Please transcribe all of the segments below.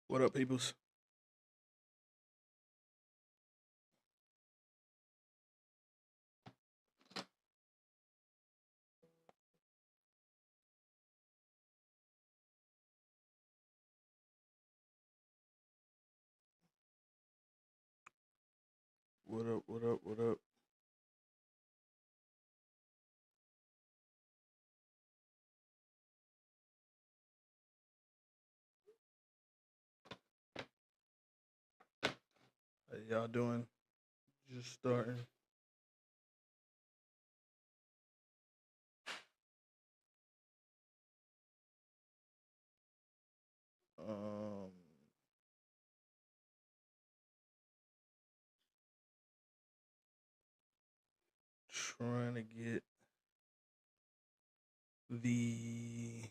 What up, peoples? What up? What up? What up? How y'all doing? Just starting. Um, Trying to get the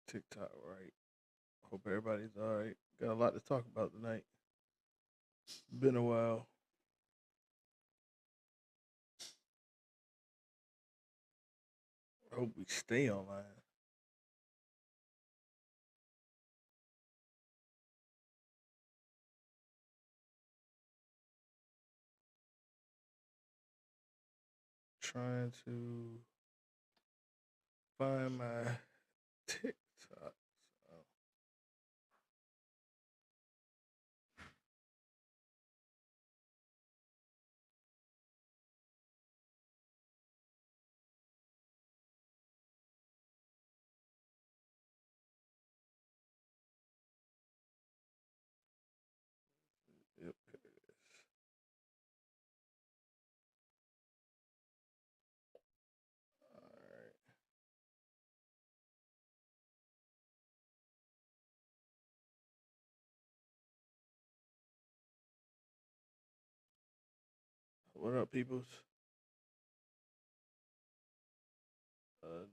TikTok right. Hope everybody's all right. Got a lot to talk about tonight. Been a while. Hope we stay online. Trying to find my TikTok. Yep, here it is. All right. What up, peoples?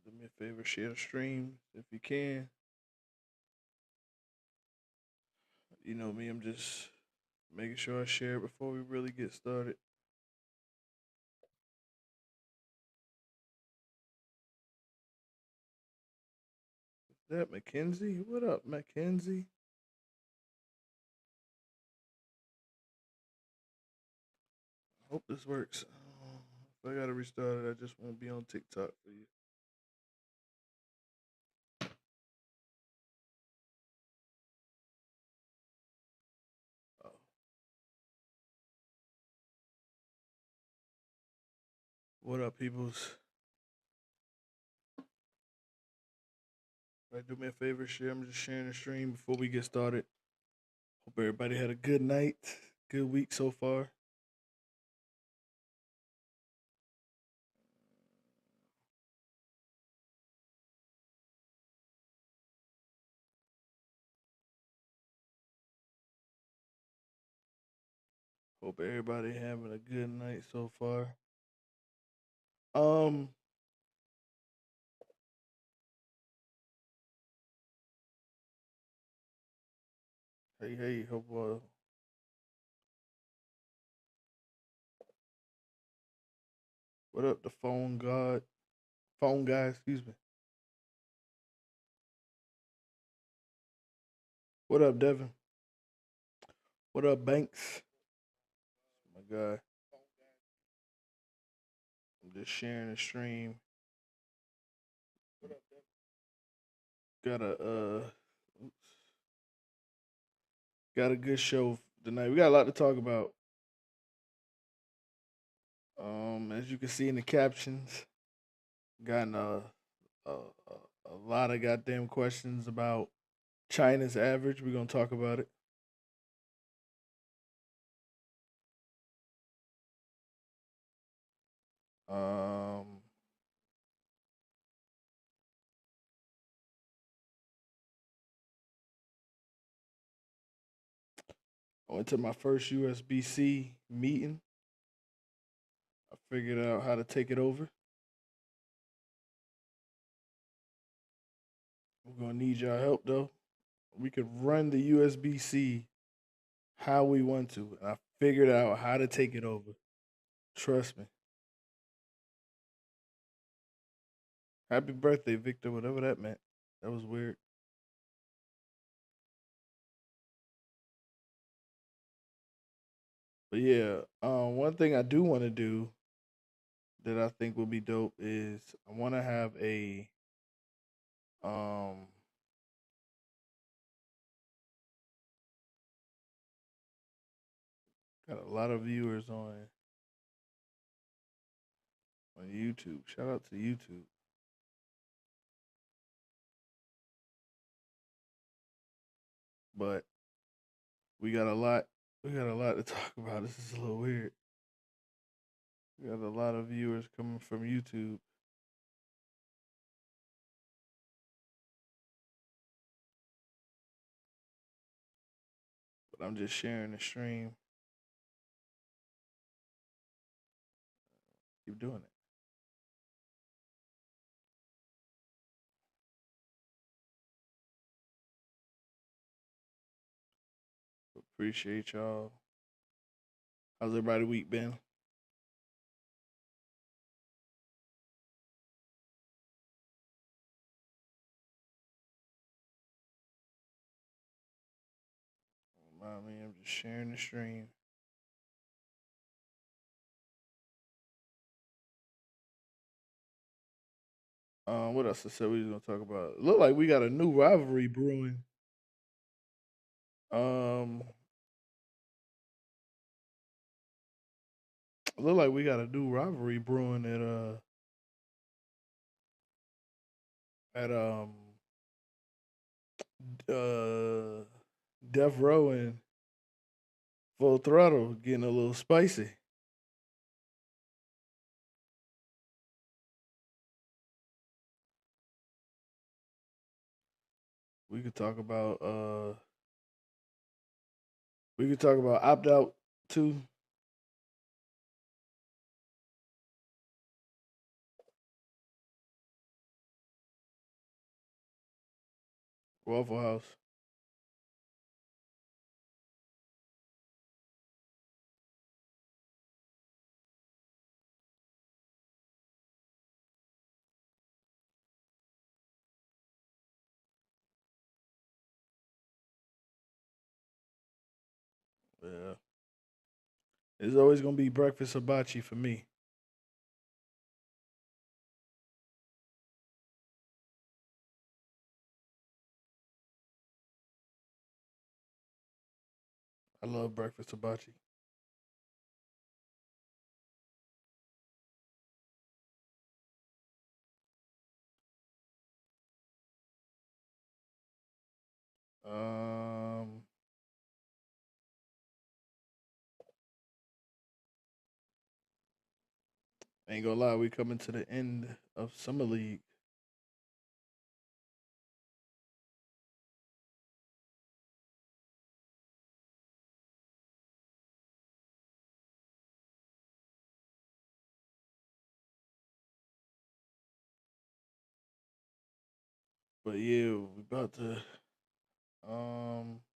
Do me a favor, share the stream if you can. You know me, I'm just making sure I share it before we really get started. Is that Mackenzie? What up, Mackenzie? Hope this works. If I gotta restart it, I just won't be on TikTok for you. Oh. What up, peoples? Right, do me a favor, share. I'm just sharing the stream before we get started. Hope everybody had a good night, good week so far. Hope everybody having a good night so far. Um, hey, hope what up, the phone guy, excuse me. What up, Devin? What up, Banks? My guy. I'm just sharing the stream. Got a oops, got a good show tonight. We got a lot to talk about. As you can see in the captions, gotten a lot of goddamn questions about China's average. We're gonna talk about it. Um, I went to my first USBC meeting. I figured out how to take it over. We're gonna need y'all help though. We could run the USBC how we want to, and I figured out how to take it over. Trust me. Happy birthday, Victor, whatever that meant. That was weird. But yeah, one thing I do want to do that I think would be dope is I want to have a um got a lot of viewers on YouTube. Shout out to YouTube. But we got a lot we got a lot to talk about. This is a little weird. We got a lot of viewers coming from YouTube. But I'm just sharing the stream. Keep doing it. Appreciate y'all. How's everybody week been? Remind me, I'm just sharing the stream. What else I said we was gonna talk about? Look like we got a new rivalry brewing. Um, look like we got a new rivalry brewing at uh Death Row and Full Throttle getting a little spicy. We could talk about opt out too. Waffle House. Yeah. It's always gonna be breakfast hibachi for me. I love breakfast hibachi. Um, ain't gonna lie, we coming to the end of summer league. But yeah, we about to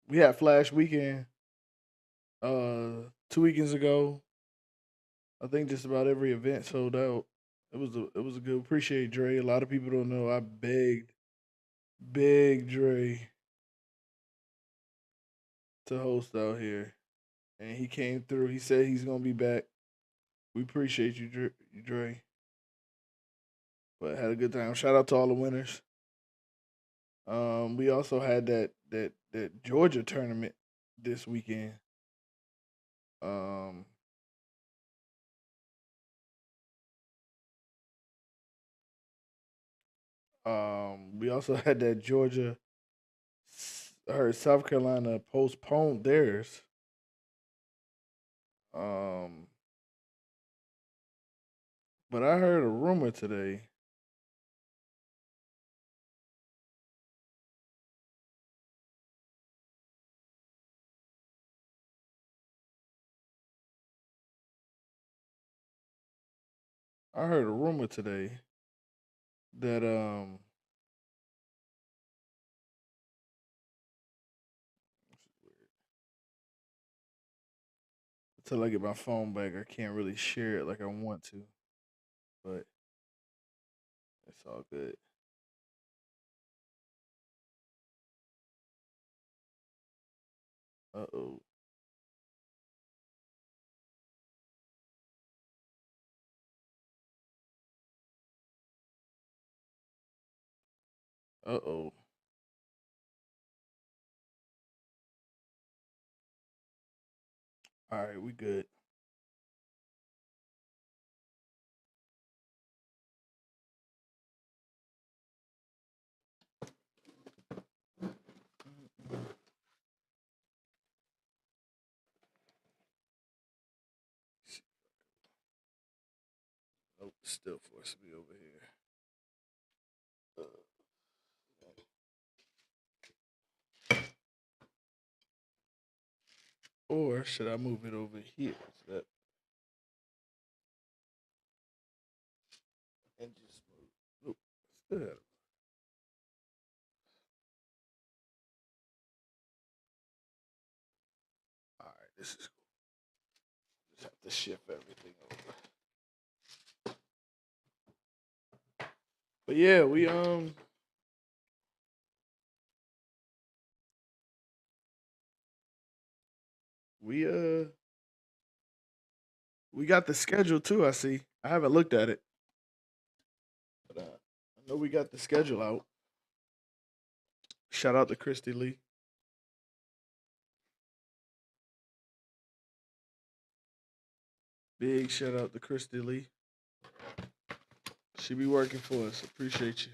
we had Flash Weekend 2 weekends ago. I think just about every event sold out. It was a good. Appreciate Dre. A lot of people don't know I begged Dre to host out here, and he came through. He said he's gonna be back. We appreciate you, Dre. But had a good time. Shout out to all the winners. We also had that Georgia tournament this weekend. Um, we also had that Georgia. I heard South Carolina postponed theirs. Um, but I heard a rumor today. I heard a rumor today that until I get my phone back, I can't really share it like I want to. But It's all good. Uh oh. Uh oh. All right, we good. Nope, still forcing me over here. Uh, or should I move it over here so that and just move? Nope, still had it. All right, this is cool. Just have to shift everything over. But yeah, we we got the schedule too. I see. I haven't looked at it, but I know we got the schedule out. Shout out to Christy Lee. Big shout out to Christy Lee. She be working for us. Appreciate you.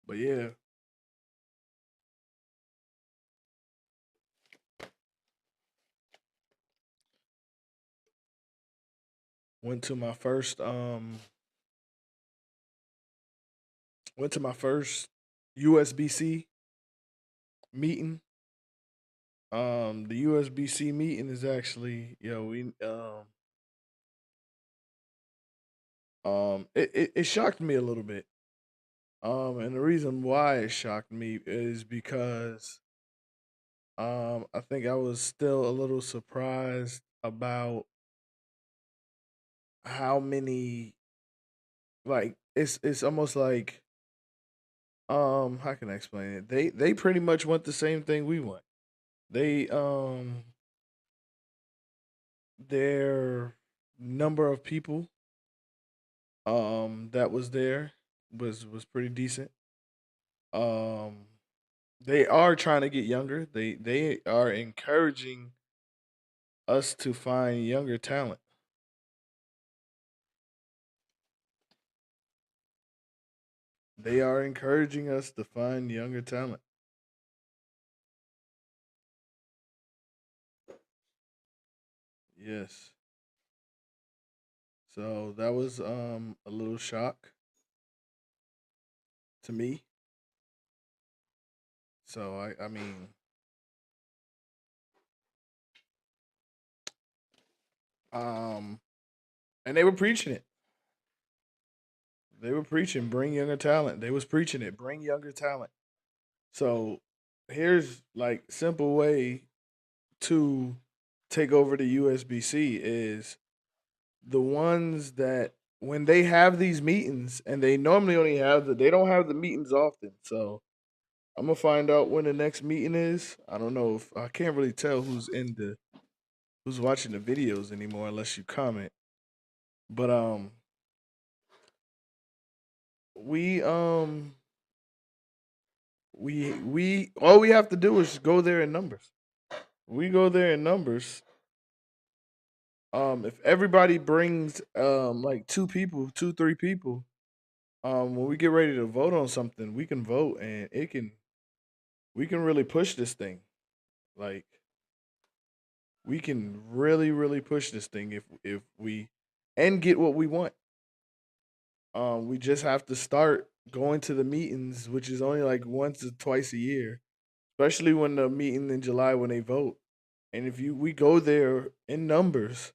But yeah, went to my first went to my first USBC meeting. The USBC meeting is actually, we it shocked me a little bit. And the reason why it shocked me is because I think I was still a little surprised about how many, like, it's almost like, how can I explain it? They pretty much want the same thing we want. They their number of people that was there was pretty decent. Um they are trying to get younger. They are encouraging us to find younger talent. They are encouraging us to find younger talent. Yes. So that was a little shock to me. So I mean, um and they were preaching it. They were preaching bring younger talent. They was preaching it, bring younger talent. So here's like simple way to take over the USBC is the ones that when they have these meetings and they normally only have they don't have the meetings often. So I'm gonna find out when the next meeting is. I don't know if I can't really tell who's watching the videos anymore unless you comment. But we we all we have to do is go there in numbers. We go there in numbers. If everybody brings like two people, two, three people, when we get ready to vote on something, we can vote and it can we can really push this thing. Like we can really, really push this thing if we and get what we want. We just have to start going to the meetings, which is only like once or twice a year, especially when the meeting in July when they vote. And if you we go there in numbers,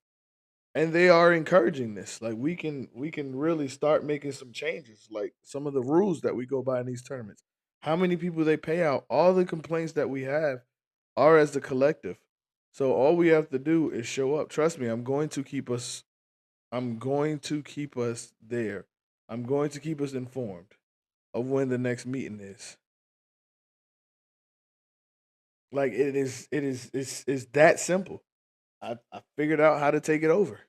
and they are encouraging this, like we can really start making some changes, like some of the rules that we go by in these tournaments. How many people they pay out? All the complaints that we have, are as the collective. So all we have to do is show up. Trust me, I'm going to keep us there. I'm going to keep us informed of when the next meeting is. Like it's that simple. I figured out how to take it over.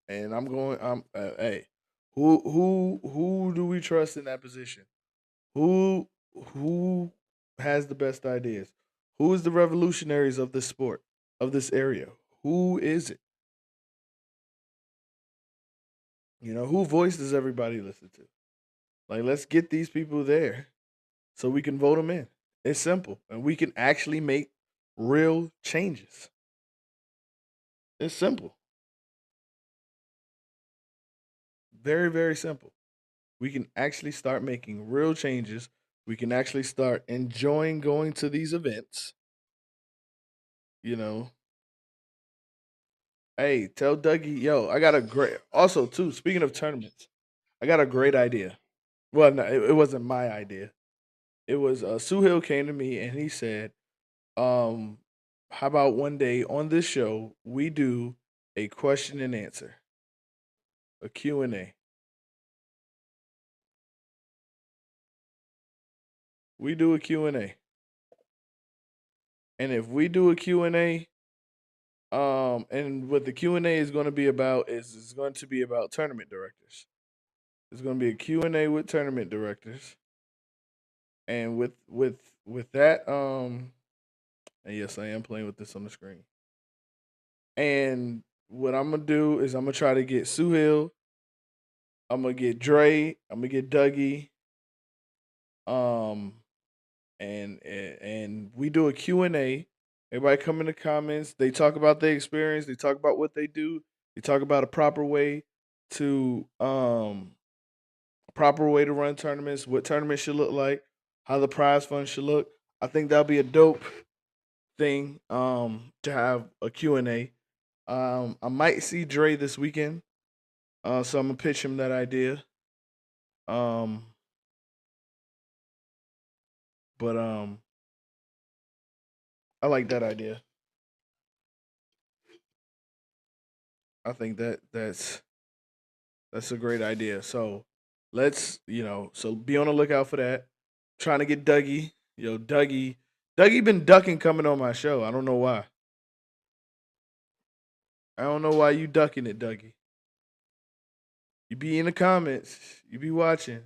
And I'm going hey, who do we trust in that position? Who who has the best ideas? Who is the revolutionaries of this sport, of this area? Who is it? Who voice does everybody listen to? Like, let's get these people there so we can vote them in. It's simple, and we can actually make real changes. It's simple, very very simple. We can actually start making real changes. We can actually start enjoying going to these events. You know, hey, tell Dougie, yo, I got a great. Also, too, speaking of tournaments, I got a great idea. Well, no, it wasn't my idea. It was Suhail came to me and he said, um, "How about one day on this show we do a question and answer, a Q and A. We do a Q and A, and if we do a Q and A, and what the Q and A is going to be about is it's going to be about tournament directors. It's going to be a Q and A with tournament directors, and with that, and yes, I am playing with this on the screen. And what I'm gonna do is I'm gonna try to get Suhail. I'm gonna get Dre. I'm gonna get Dougie. Um, and we do a Q and A. Everybody come in the comments. They talk about their experience. They talk about what they do. They talk about a to proper way to run tournaments. What tournaments should look like. How the prize fund should look. I think that'll be a dope thing. To have a Q and A. I might see Dre this weekend. So I'm gonna pitch him that idea. Um, but I like that idea. I think that's a great idea. So so be on the lookout for that. Trying to get Dougie. Dougie been ducking coming on my show. I don't know why. I don't know why you ducking it, Dougie. You be in the comments. You be watching.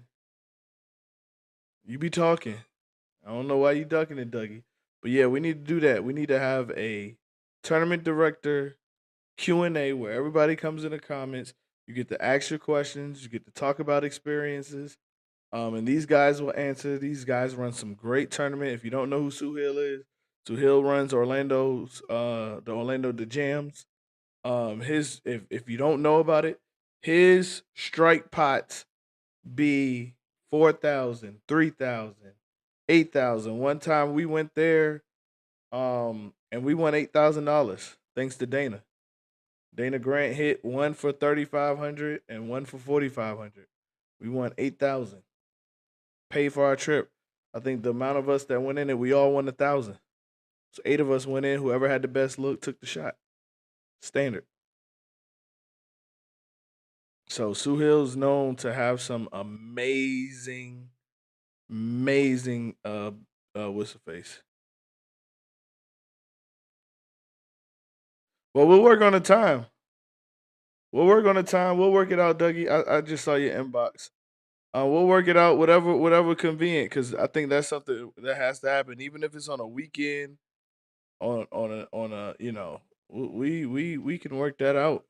You be talking. I don't know why you ducking it, Dougie. But yeah, we need to do that. We need to have a tournament director Q&A where everybody comes in the comments. You get to ask your questions. You get to talk about experiences. And these guys will answer. These guys run some great tournament. If you don't know who Suhail is, Suhail runs the Orlando the Jams. His if you don't know about it, his strike pots be 4,000, 3,000, 8,000. One time we went there, and we won $8,000 thanks to Dana. Dana Grant hit one for 3,500 and one for 4,500. We won 8,000. Paid for our trip. I think the amount of us that went in it, we all won 1,000. So 8 of us went in. Whoever had the best look took the shot. Standard. So Suhail's known to have some amazing what's the face. Well, we'll work on the time. We'll work on the time. We'll work it out, Dougie. I just saw your inbox. We'll work it out, whatever convenient, because I think that's something that has to happen, even if it's on a weekend, on a we can work that out.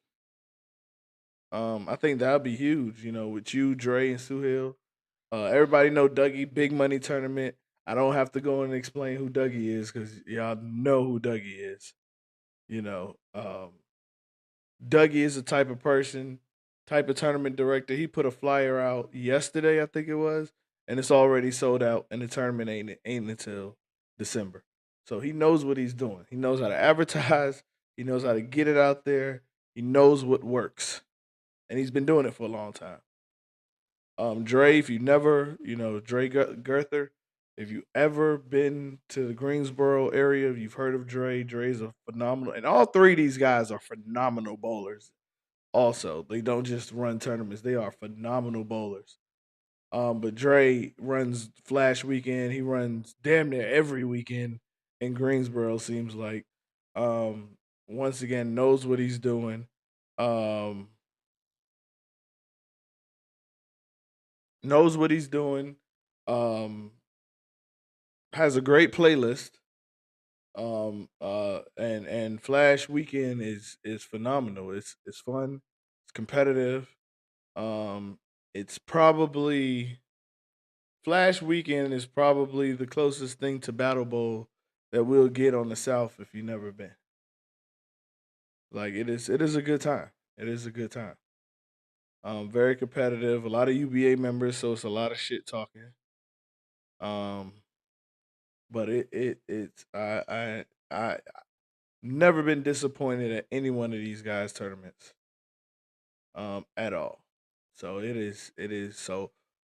I think that'll be huge. With you, Dre, and Suhail. Everybody know Dougie, big money tournament. I don't have to go and explain who Dougie is because y'all know who Dougie is. You know, Dougie is the type of person, type of tournament director. He put a flyer out yesterday, I think it was, and it's already sold out, and the tournament ain't until December. So he knows what he's doing. He knows how to advertise. He knows how to get it out there. He knows what works, and he's been doing it for a long time. Dre, if you never, Dre Gerther, If you ever been to the Greensboro area, you've heard of Dre. Dre's a phenomenal, and all three of these guys are phenomenal bowlers. Also, they don't just run tournaments; they are phenomenal bowlers. But Dre runs Flash Weekend. He runs damn near every weekend in Greensboro. Seems like, um, once again, knows what he's doing. Um, knows what he's doing. Um, has a great playlist. And Flash Weekend is phenomenal. It's fun. It's competitive. Um, it's probably Flash Weekend is probably the closest thing to Battle Bowl that we'll get on the South if you never been. Like it is a good time. It is a good time. Very competitive. A lot of UBA members, so it's a lot of shit talking. Um, but it's I never been disappointed at any one of these guys' tournaments. At all. So it is so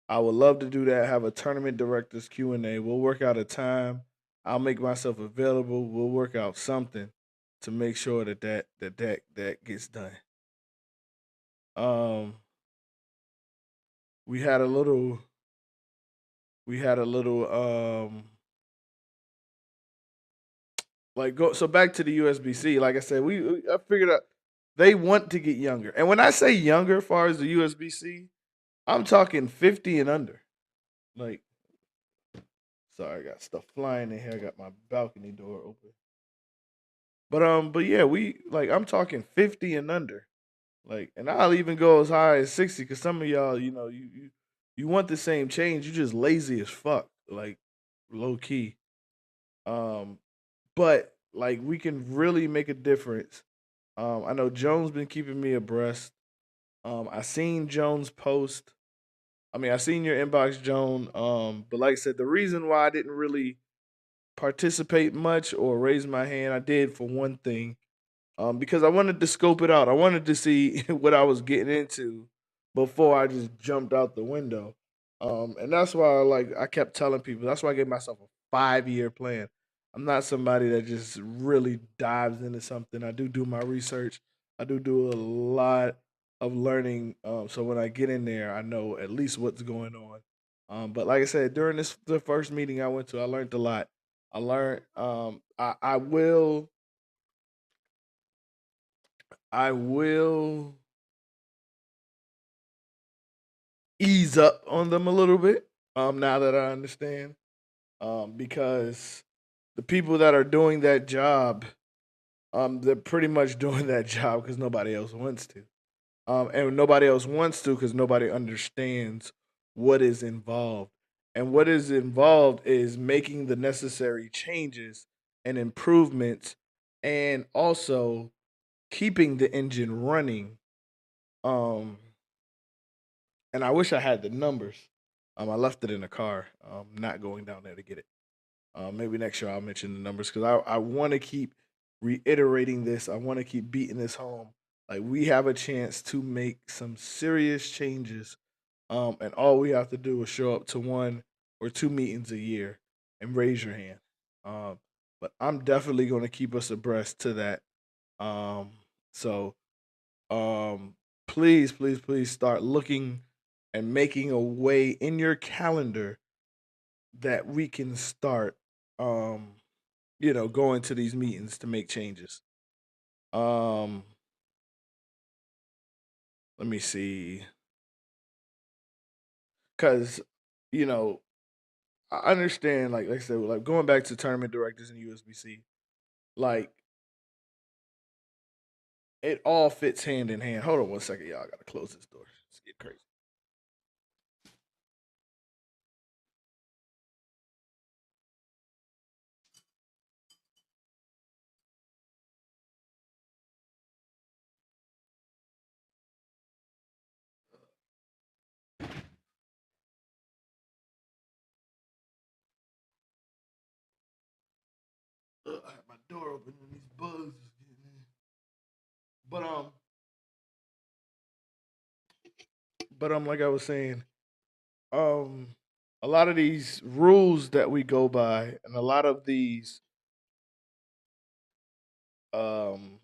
I would love to do that, have a tournament directors Q&A. We'll work out a time. I'll make myself available. We'll work out something to make sure that gets done. Um we had a little we had a little like go so back to the USBC. Like I said, I figured out they want to get younger. And when I say younger as far as the USBC, I'm talking 50 and under. Like, sorry, I got stuff flying in here. I got my balcony door open. But yeah, we like I'm talking 50 and under. Like, and I'll even go as high as 60 because some of y'all, you want the same change. You just lazy as fuck. Like, low key. Um, but like we can really make a difference. I know Jones been keeping me abreast. I seen Jones post. I mean, I seen your inbox, Joan. But like I said, the reason why I didn't really participate much or raise my hand. I did for one thing, because I wanted to scope it out. I wanted to see what I was getting into before I just jumped out the window. And that's why I kept telling people. That's why I gave myself a 5 year plan. I'm not somebody that just really dives into something. I do my research. I do a lot of learning. So when I get in there, I know at least what's going on. But like I said, during the first meeting I went to, I learned a lot. I learned. I will ease up on them a little bit. Now that I understand, because the people that are doing that job, they're pretty much doing that job because nobody else wants to. And nobody else wants to because nobody understands what is involved. And what is involved is making the necessary changes and improvements, and also keeping the engine running. Um, and I wish I had the numbers. I left it in the car. Not going down there to get it. Maybe next year I'll mention the numbers because I want to keep reiterating this. I want to keep beating this home. Like we have a chance to make some serious changes, and all we have to do is show up to one or two meetings a year and raise your hand. Um, but I'm definitely going to keep us abreast to that. Um, so um, please, please, please start looking and making a way in your calendar that we can start, um, going to these meetings to make changes. Um, Let me see, because you know, I understand. Like I said, like going back to tournament directors in USBC, like it all fits hand in hand. Hold on one second, y'all. I gotta close this door. It's get crazy. I had my door open and these bugs is getting in. But like I was saying, um, a lot of these rules that we go by, and a lot of these um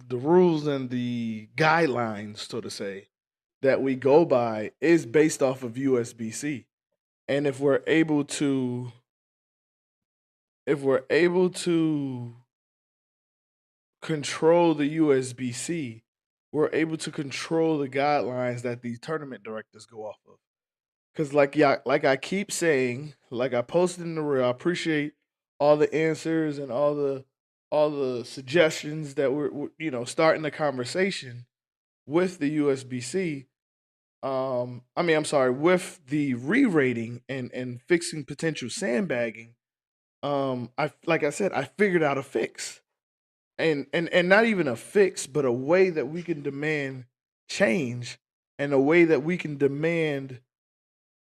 the rules and the guidelines, so to say, that we go by is based off of USBC. And if we're able to control the USBC, we're able to control the guidelines that these tournament directors go off of. Cause like I keep saying, like I posted in the reel, I appreciate all the answers and all the suggestions that we're starting the conversation with the USBC. I mean, I'm sorry, with the re-rating and fixing potential sandbagging. I like I said, I figured out a fix, and not even a fix, but a way that we can demand change, and a way that we can demand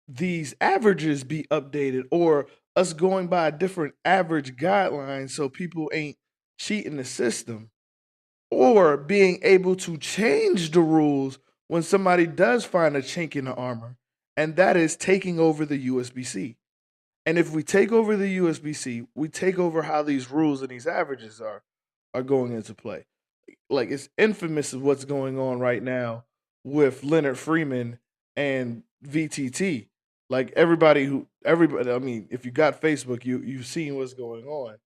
these averages be updated, or us going by a different average guideline so people ain't cheating the system, or being able to change the rules when somebody does find a chink in the armor, and that is taking over the USBC. And if we take over the USBC, we take over how these rules and these averages are going into play. Like it's infamous of what's going on right now with Leonard Freeman and VTT. Like everybody. I mean, if you got Facebook, you've seen what's going on.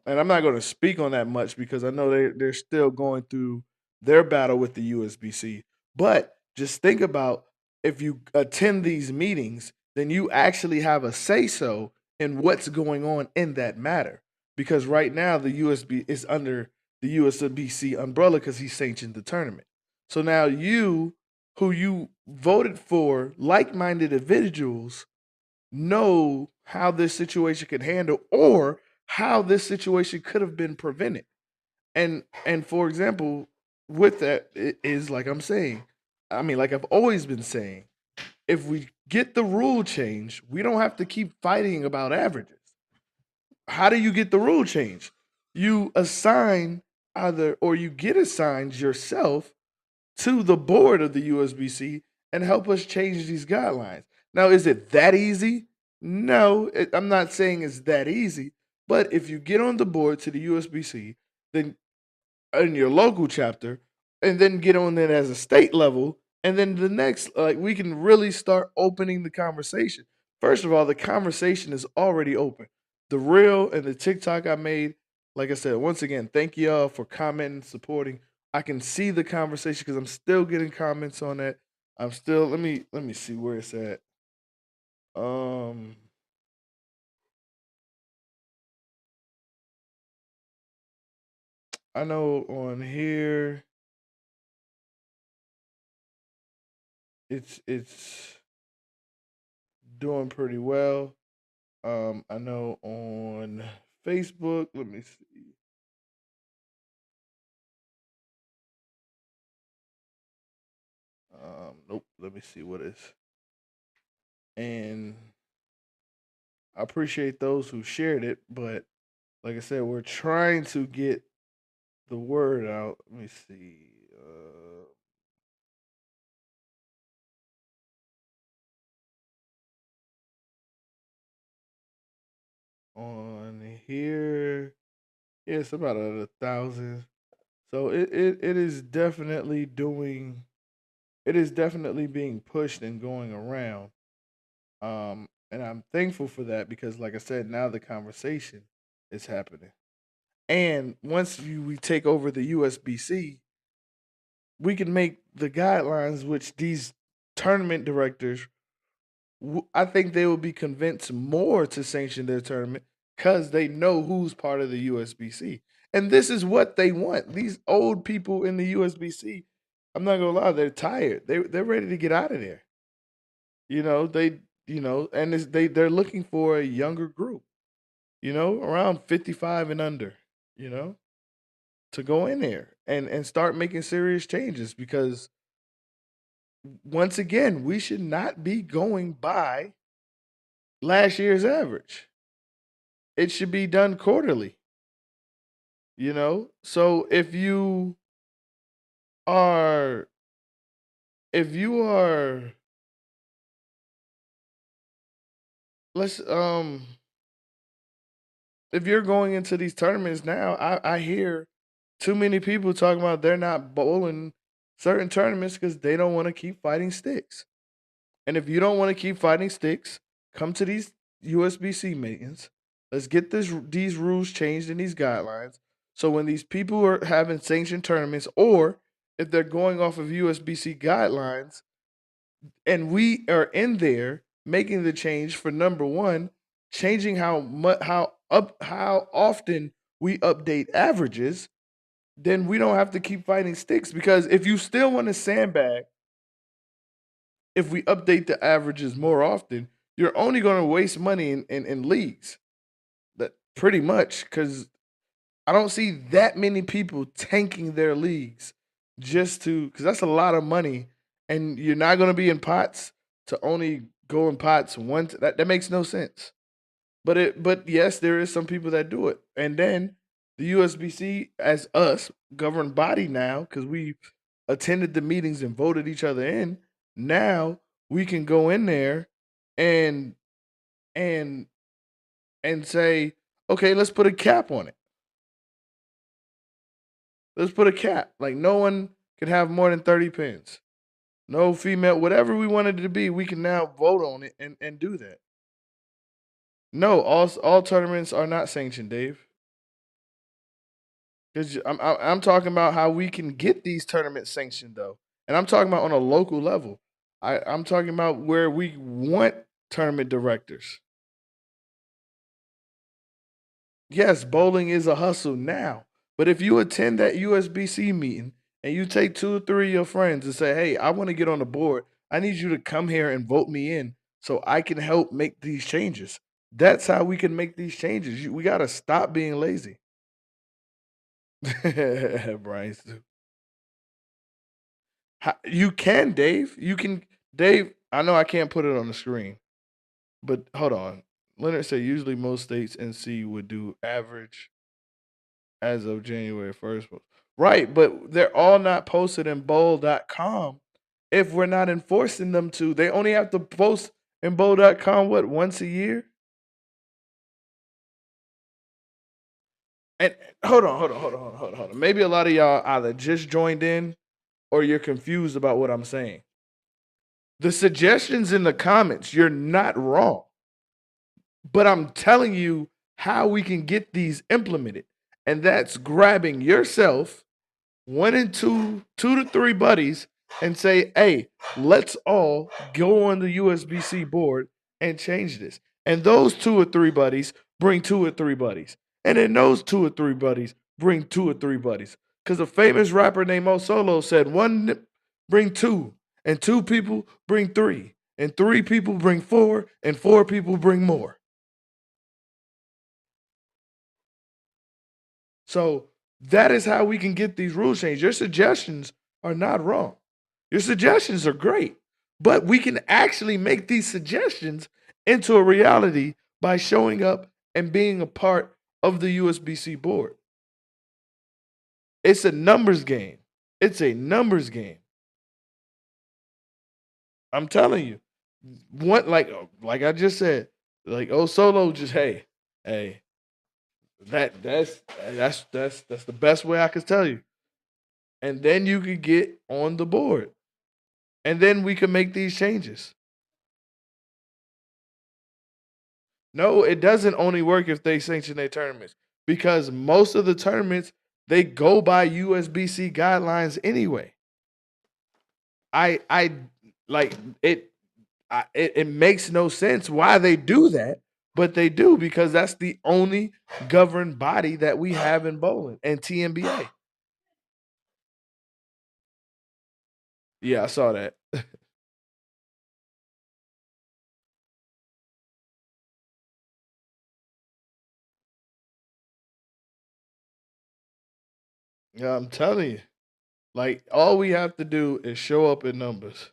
And I'm not going to speak on that much because I know they're still going through their battle with the USBC. But just think about, if you attend these meetings, then you actually have a say so in what's going on in that matter. Because right now the USB is under the USBC umbrella because he sanctioned the tournament. So now you, who you voted for, like-minded individuals, know how this situation could handle, or how this situation could have been prevented. And for example, with that, it is like I'm saying, I mean, like I've always been saying, if we get the rule change, we don't have to keep fighting about averages. How do you get the rule change? You assign either, or you get assigned yourself to the board of the USBC and help us change these guidelines. Now, is it that easy? No, I'm not saying it's that easy. But if you get on the board to the USBC, then in your local chapter, and then get on it as a state level, and then the next, like, we can really start opening the conversation. First of all, the conversation is already open. The reel and the TikTok I made, like I said, once again, thank y'all for commenting, supporting. I can see the conversation because I'm still getting comments on that. I'm still, let me see where it's at. Um, I know on here it's doing pretty well. I know on Facebook, let me see. Nope, let me see what is. And I appreciate those who shared it, but like I said, we're trying to get the word out. Let me see. On here, yeah, it's about 1,000. So it is definitely doing. It is definitely being pushed and going around. And I'm thankful for that because, like I said, now the conversation is happening. And once we take over the USBC, we can make the guidelines which these tournament directors, I think they will be convinced more to sanction their tournament because they know who's part of the USBC. And this is what they want. These old people in the USBC, I'm not gonna lie, they're tired. They're ready to get out of there. And they're looking for a younger group. Around 55 and under. You know, to go in there and start making serious changes because once again, we should not be going by last year's average. It should be done quarterly. So are if you are let's if you're going into these tournaments now, I hear too many people talking about they're not bowling certain tournaments because they don't want to keep fighting sticks. And if you don't want to keep fighting sticks, come to these USBC meetings. Let's get these rules changed in these guidelines. So when these people are having sanctioned tournaments, or if they're going off of USBC guidelines, and we are in there making the change for number one, changing how often we update averages, then we don't have to keep fighting sticks. Because if you still want to sandbag, if we update the averages more often, you're only going to waste money in leagues. That pretty much, because I don't see that many people tanking their leagues just to, because that's a lot of money, and you're not going to be in pots to only go in pots once. That makes no sense. But yes, there is some people that do it, and then the USBC as us governed body now, because we attended the meetings and voted each other in. Now we can go in there and and and say, okay, let's put a cap on it. Let's put a cap. Like no one can have more than 30 pins. No female, whatever we wanted it to be, we can now vote on it and do that. No, all tournaments are not sanctioned, Dave. Because I'm talking about how we can get these tournaments sanctioned though, and I'm talking about on a local level. I'm talking about where we want tournament directors. Yes, bowling is a hustle now. But if you attend that USBC meeting and you take two or three of your friends and say, hey, I want to get on the board, I need you to come here and vote me in so I can help make these changes. That's how we can make these changes. We got to stop being lazy. Brian, you can, Dave. You can, Dave. I know I can't put it on the screen, but hold on. Leonard said usually most states NC would do average as of January 1st. Right, but they're all not posted in bowl.com if we're not enforcing them to. They only have to post in bowl.com, what, once a year? And hold on. Maybe a lot of y'all either just joined in or you're confused about what I'm saying. The suggestions in the comments, you're not wrong. But I'm telling you how we can get these implemented. And that's grabbing yourself, one and two to three buddies, and say, hey, let's all go on the USBC board and change this. And those two or three buddies bring two or three buddies. And then those two or three buddies bring two or three buddies. Because a famous rapper named Mo Solo said, one bring two, and two people bring three, and three people bring four, and four people bring more. So that is how we can get these rules changed. Your suggestions are not wrong. Your suggestions are great, but we can actually make these suggestions into a reality by showing up and being a part of the USBC board. It's a numbers game. It's a numbers game. I'm telling you. What like I just said, like Solo just hey, that's the best way I could tell you. And then you could get on the board. And then we can make these changes. No, it doesn't only work if they sanction their tournaments because most of the tournaments they go by USBC guidelines anyway. I like it. It makes no sense why they do that, but they do because that's the only governed body that we have in bowling and TNBA. Yeah, I saw that. Yeah, I'm telling you. Like all we have to do is show up in numbers.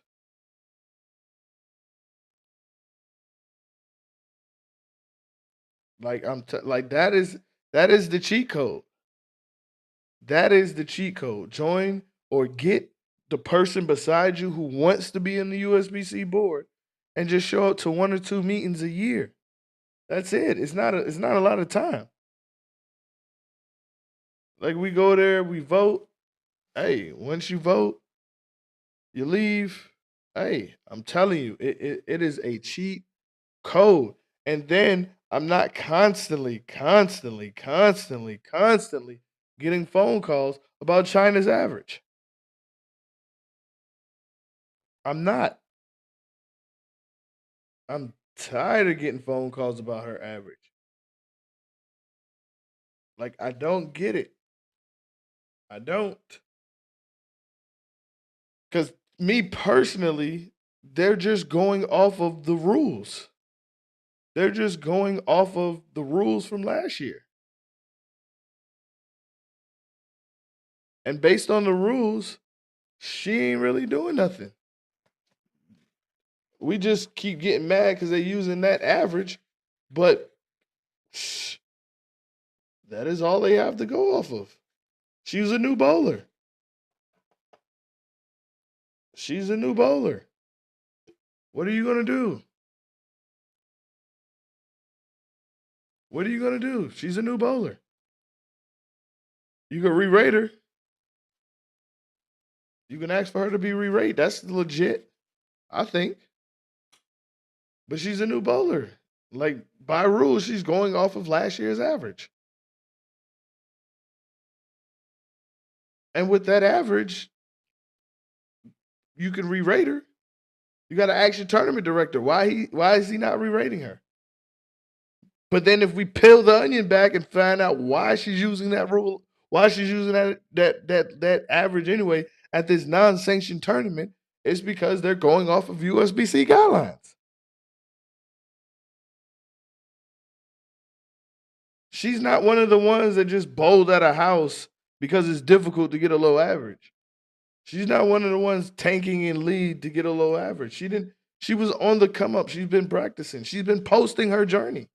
Like like that is the cheat code. That is the cheat code. Join or get the person beside you who wants to be in the USBC board and just show up to one or two meetings a year. That's it. It's not a lot of time. Like we go there, we vote. Hey, once you vote, you leave. Hey, I'm telling you, it is a cheat code. And then I'm not constantly getting phone calls about China's average. I'm not. I'm tired of getting phone calls about her average. Like I don't get it. I don't. Cuz me personally, they're just going off of the rules. They're just going off of the rules from last year. And based on the rules, she ain't really doing nothing. We just keep getting mad because they're using that average, but that is all they have to go off of. She's a new bowler. She's a new bowler. What are you gonna do? What are you gonna do? She's a new bowler. You can re-rate her. You can ask for her to be re-rated. That's legit, I think. But she's a new bowler. Like by rules, she's going off of last year's average. And with that average, you can re-rate her. You got to ask your tournament director why is he not re-rating her? But then if we peel the onion back and find out why she's using that rule, why she's using that average anyway at this non-sanctioned tournament, it's because they're going off of USBC guidelines. She's not one of the ones that just bowled at a house because it's difficult to get a low average. She's not one of the ones tanking in lead to get a low average. She didn't. She was on the come up. She's been practicing. She's been posting her journey.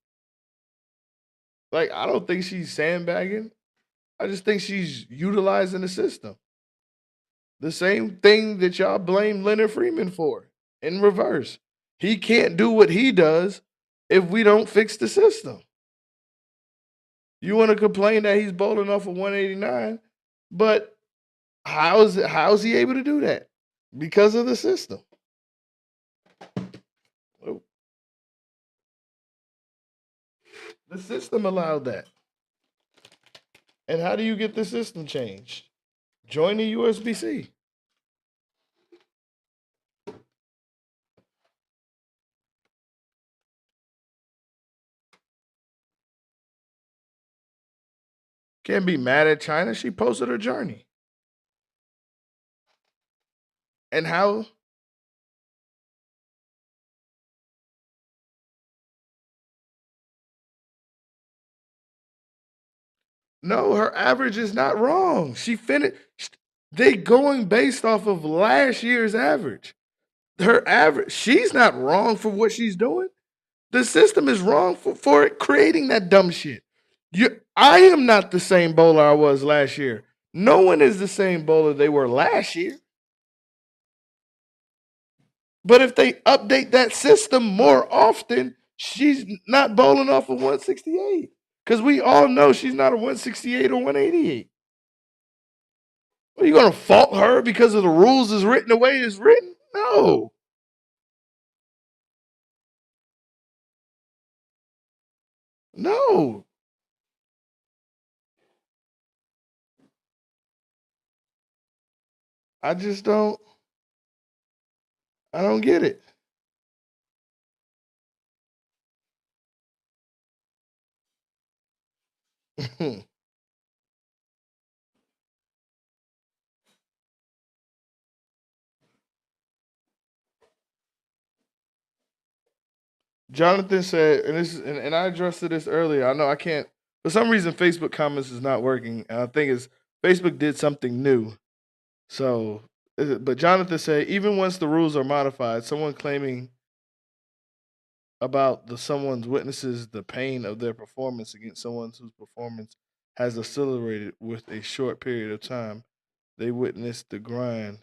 Like I don't think she's sandbagging. I just think she's utilizing the system. The same thing that y'all blame Leonard Freeman for in reverse. He can't do what he does if we don't fix the system. You want to complain that he's bowling off of 189, but how's he able to do that? Because of the system. Oh, the system allowed that. And how do you get the system changed? Join the USBC. Can't be mad at Chyna. She posted her journey. And how? No, her average is not wrong. She finished. They going based off of last year's average. Her average. She's not wrong for what she's doing. The system is wrong for it creating that dumb shit. I am not the same bowler I was last year. No one is the same bowler they were last year. But if they update that system more often, she's not bowling off of 168. Because we all know she's not a 168 or 188. Are you going to fault her because of the rules is written the way it's written? No. No. I just don't. I don't get it. Jonathan said, and and I addressed this earlier. I know I can't for some reason Facebook comments is not working. And I think it's Facebook did something new. So but Jonathan said, even once the rules are modified, someone claiming about the someone's witnesses the pain of their performance against someone whose performance has accelerated with a short period of time. They witnessed the grind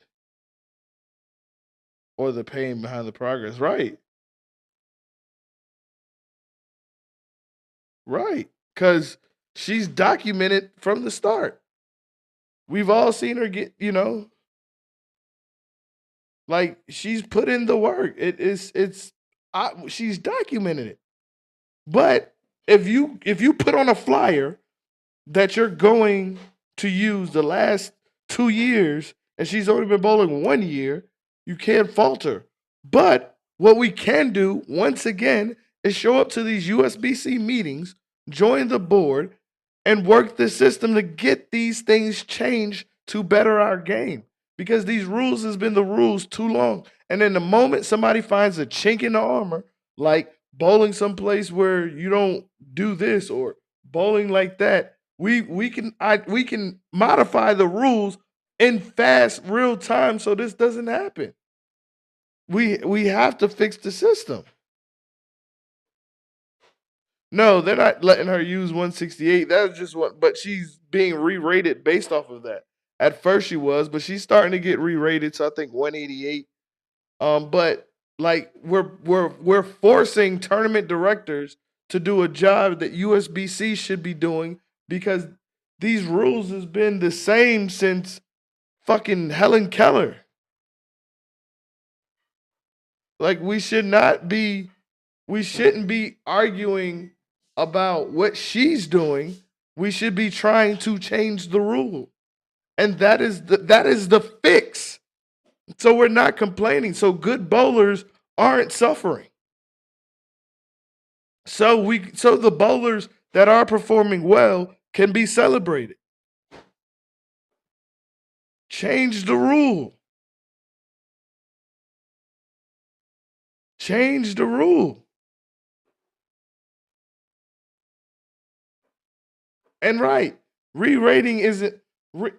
or the pain behind the progress. Right. Right. Because she's documented from the start. We've all seen her get, like she's put in the work. She's documented it. But if you put on a flyer that you're going to use the last 2 years and she's only been bowling 1 year, you can't falter. But what we can do once again is show up to these USBC meetings, join the board, and work the system to get these things changed to better our game. Because these rules has been the rules too long. And then the moment somebody finds a chink in the armor, like bowling someplace where you don't do this or bowling like that, we can modify the rules in fast real time so this doesn't happen. We have to fix the system. No, they're not letting her use 168. That's just what, but she's being re-rated based off of that. At first she was, but she's starting to get re-rated to I think 188. But like we're forcing tournament directors to do a job that USBC should be doing because these rules has been the same since fucking Helen Keller. Like we shouldn't be arguing about what she's doing. We should be trying to change the rule. And that is the fix. So we're not complaining. So good bowlers aren't suffering. So the bowlers that are performing well can be celebrated. Change the rule. Change the rule. And right, re-rating isn't re,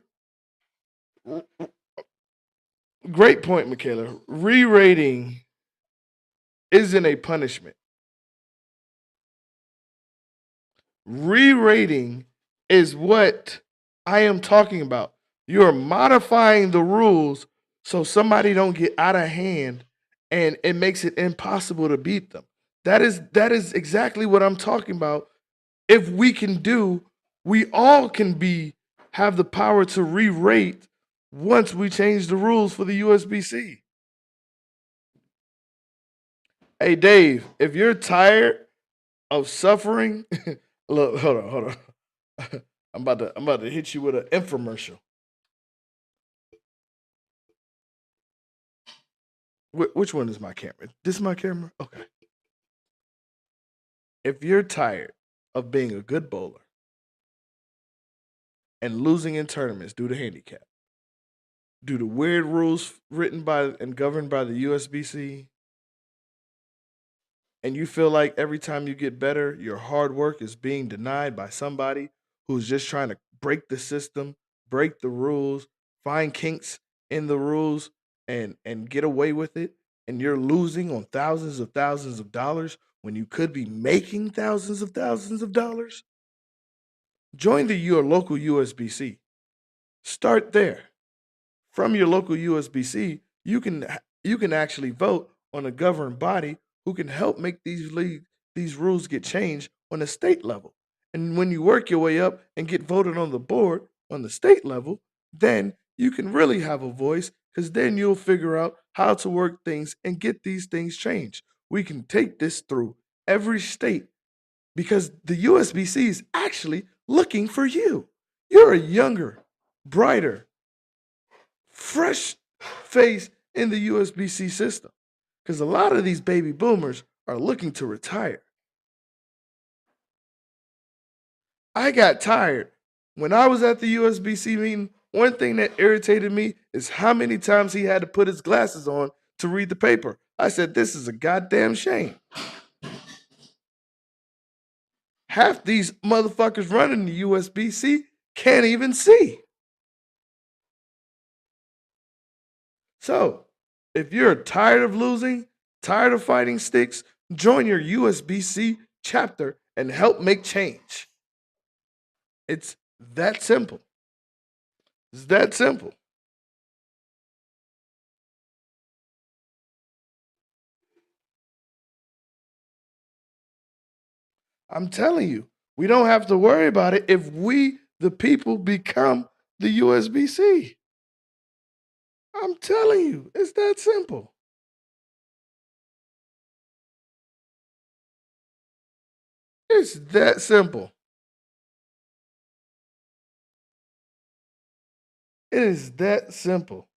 great point, Michaela. Re-rating isn't a punishment. Re-rating is what I am talking about. You're modifying the rules so somebody don't get out of hand and it makes it impossible to beat them. That is exactly what I'm talking about. If we can do, we all can be have the power to re-rate once we change the rules for the USBC. Hey Dave, if you're tired of suffering, look, hold on. I'm about to hit you with an infomercial. Which one is my camera? This is my camera? Okay. If you're tired of being a good bowler and losing in tournaments due to handicap, due to weird rules written by and governed by the USBC, and you feel like every time you get better, your hard work is being denied by somebody who's just trying to break the system, break the rules, find kinks in the rules and get away with it, and you're losing on thousands of dollars when you could be making thousands of dollars, join your local USBC. Start there. From your local USBC, you can actually vote on a governing body who can help make these rules get changed on a state level. And when you work your way up and get voted on the board on the state level, then you can really have a voice because then you'll figure out how to work things and get these things changed. We can take this through every state because the USBC is actually looking for you. You're a younger, brighter, fresh face in the USBC system because a lot of these baby boomers are looking to retire. I got tired. When I was at the USBC meeting, one thing that irritated me is how many times he had to put his glasses on to read the paper. I said, this is a goddamn shame. Half these motherfuckers running the USBC can't even see. So, if you're tired of losing, tired of fighting sticks, join your USBC chapter and help make change. It's that simple. It's that simple. I'm telling you. We don't have to worry about it if we, the people, become the USBC. I'm telling you, it's that simple. It's that simple. It is that simple.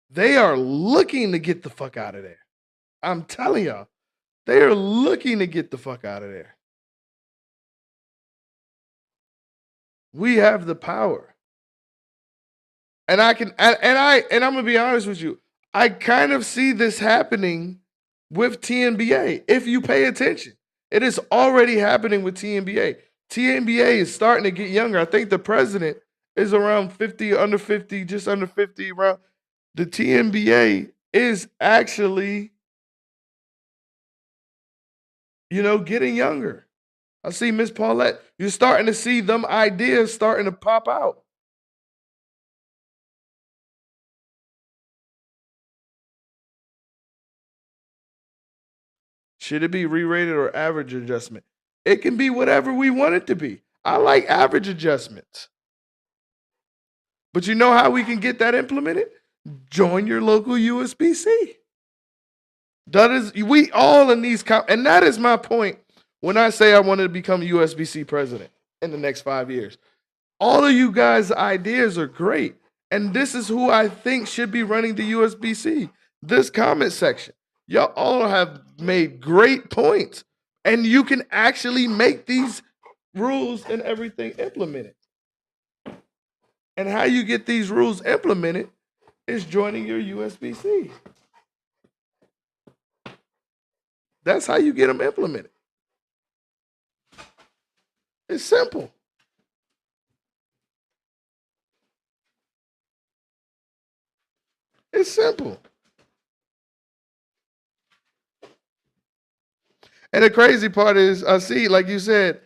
They are looking to get the fuck out of there. I'm telling y'all, they are looking to get the fuck out of there. We have the power. And I'm gonna be honest with you. I kind of see this happening with TNBA. If you pay attention, it is already happening with TNBA. TNBA is starting to get younger. I think the president is around 50, under 50, just under 50. Around the TNBA is actually, getting younger. I see Miss Paulette. You're starting to see them ideas starting to pop out. Should it be re-rated or average adjustment? It can be whatever we want it to be. I like average adjustments. But you know how we can get that implemented? Join your local USBC. That is, we all in these, and that is my point when I say I wanted to become USBC president in the next 5 years. All of you guys' ideas are great. And this is who I think should be running the USBC. This comment section. Y'all all have made great points. And you can actually make these rules and everything implemented. And how you get these rules implemented is joining your USBC. That's how you get them implemented. It's simple. It's simple. And the crazy part is, I see, like you said,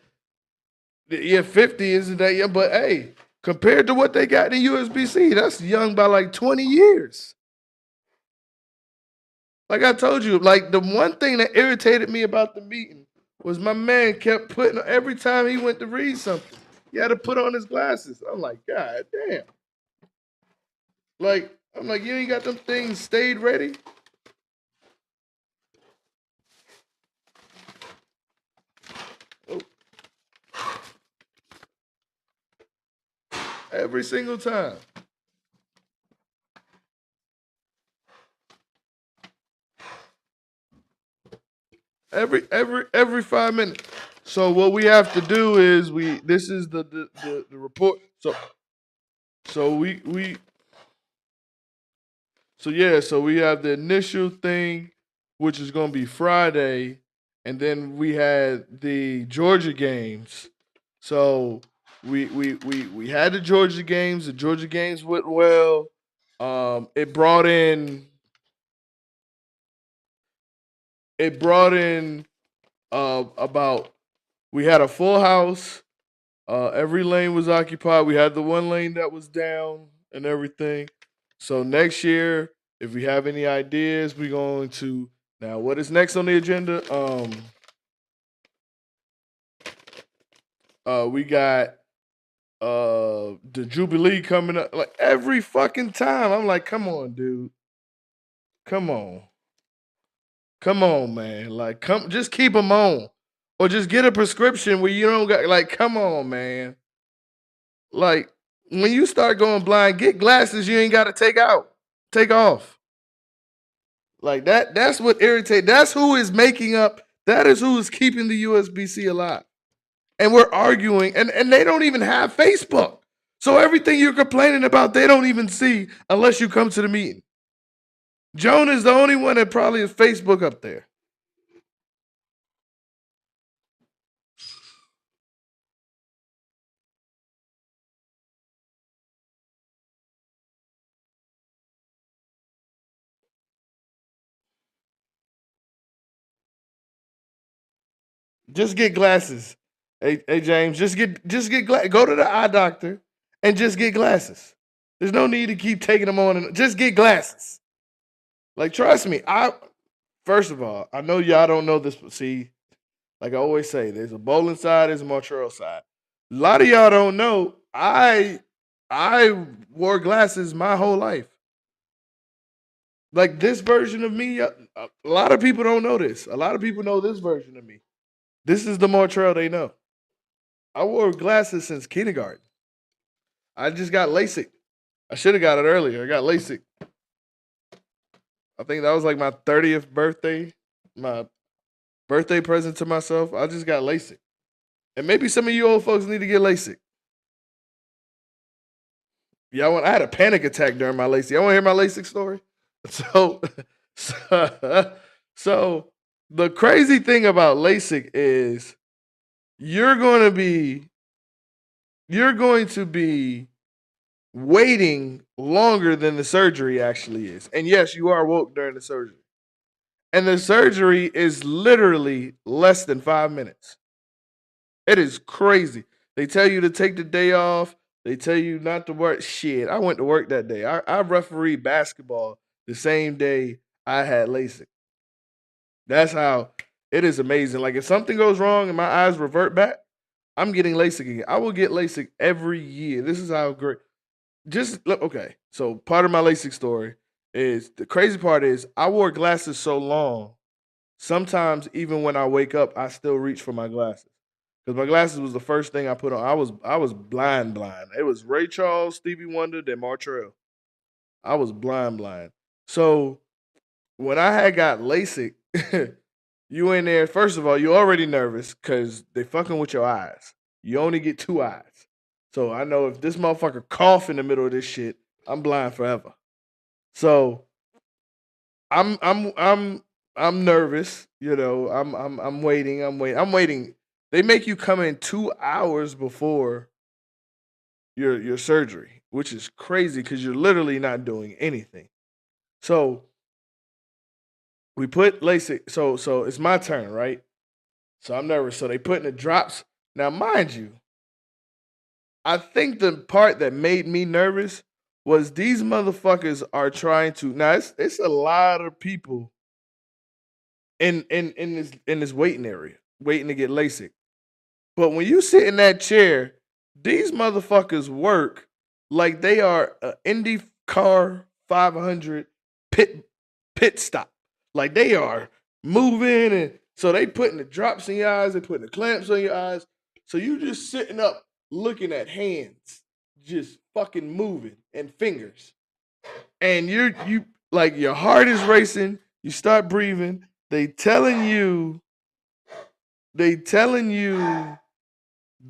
50 isn't that young, but hey, compared to what they got in USBC, that's young by like 20 years. Like I told you, like the one thing that irritated me about the meeting was my man kept putting, every time he went to read something, he had to put on his glasses. I'm like, God damn. Like, I'm like, you ain't got them things stayed ready? Oh. Every single time. Every 5 minutes. So what we have to do is this is the report. So we have the initial thing, which is gonna be Friday, and then we had the Georgia games. So we had the Georgia games. The Georgia games went well. It brought in about, we had a full house. Every lane was occupied. We had the one lane that was down and everything. So next year, if we have any ideas, we're going to, now what is next on the agenda? We got the Jubilee coming up. Like every fucking time, I'm like, come on, dude. Come on. Come on, man. Like, just keep them on. Or just get a prescription where you don't got, like, come on, man. Like, when you start going blind, get glasses you ain't got to take off. Like, that's what irritates. That's who is making up, that is who is keeping the USBC alive. And we're arguing, and they don't even have Facebook. So everything you're complaining about, they don't even see unless you come to the meeting. Joan is the only one that probably has Facebook up there. Just get glasses. Hey James, just get go to the eye doctor and just get glasses. There's no need to keep taking them on, and just get glasses. Like, trust me, First of all, I know y'all don't know this, but see, like I always say, there's a bowling side, there's a Montreal side. A lot of y'all don't know. I wore glasses my whole life. Like this version of me, a lot of people don't know this. A lot of people know this version of me. This is the Montreal they know. I wore glasses since kindergarten. I just got LASIK. I should have got it earlier. I got LASIK. I think that was like my 30th birthday. My birthday present to myself. I just got LASIK. And maybe some of you old folks need to get LASIK. I had a panic attack during my LASIK. Y'all want to hear my LASIK story? So, so, so the crazy thing about LASIK is you're going to be waiting longer than the surgery actually is. And yes, you are woke during the surgery. And the surgery is literally less than 5 minutes. It is crazy. They tell you to take the day off. They tell you not to work. Shit, I went to work that day. I refereed basketball the same day I had LASIK. That's how it is amazing. Like if something goes wrong and my eyes revert back, I'm getting LASIK again. I will get LASIK every year. This is how great. Just look, okay. So part of my LASIK story is the crazy part is I wore glasses so long. Sometimes even when I wake up, I still reach for my glasses because my glasses was the first thing I put on. I was blind. It was Ray Charles, Stevie Wonder, then Martrell. I was blind. So when I had got LASIK, you in there. First of all, you already nervous because they fucking with your eyes. You only get two eyes. So I know if this motherfucker cough in the middle of this shit, I'm blind forever. So I'm nervous. I'm waiting. I'm waiting. They make you come in 2 hours before your surgery, which is crazy because you're literally not doing anything. So we put LASIK. So it's my turn, right? So I'm nervous. So they put in the drops. Now, mind you, I think the part that made me nervous was these motherfuckers are trying to. Now it's a lot of people in this waiting area waiting to get LASIK. But when you sit in that chair, these motherfuckers work like they are an Indy car 500 pit stop. Like they are moving, and so they putting the drops in your eyes, they putting the clamps on your eyes. So you just sitting up looking at hands just fucking moving and fingers. And you like your heart is racing, you start breathing, they telling you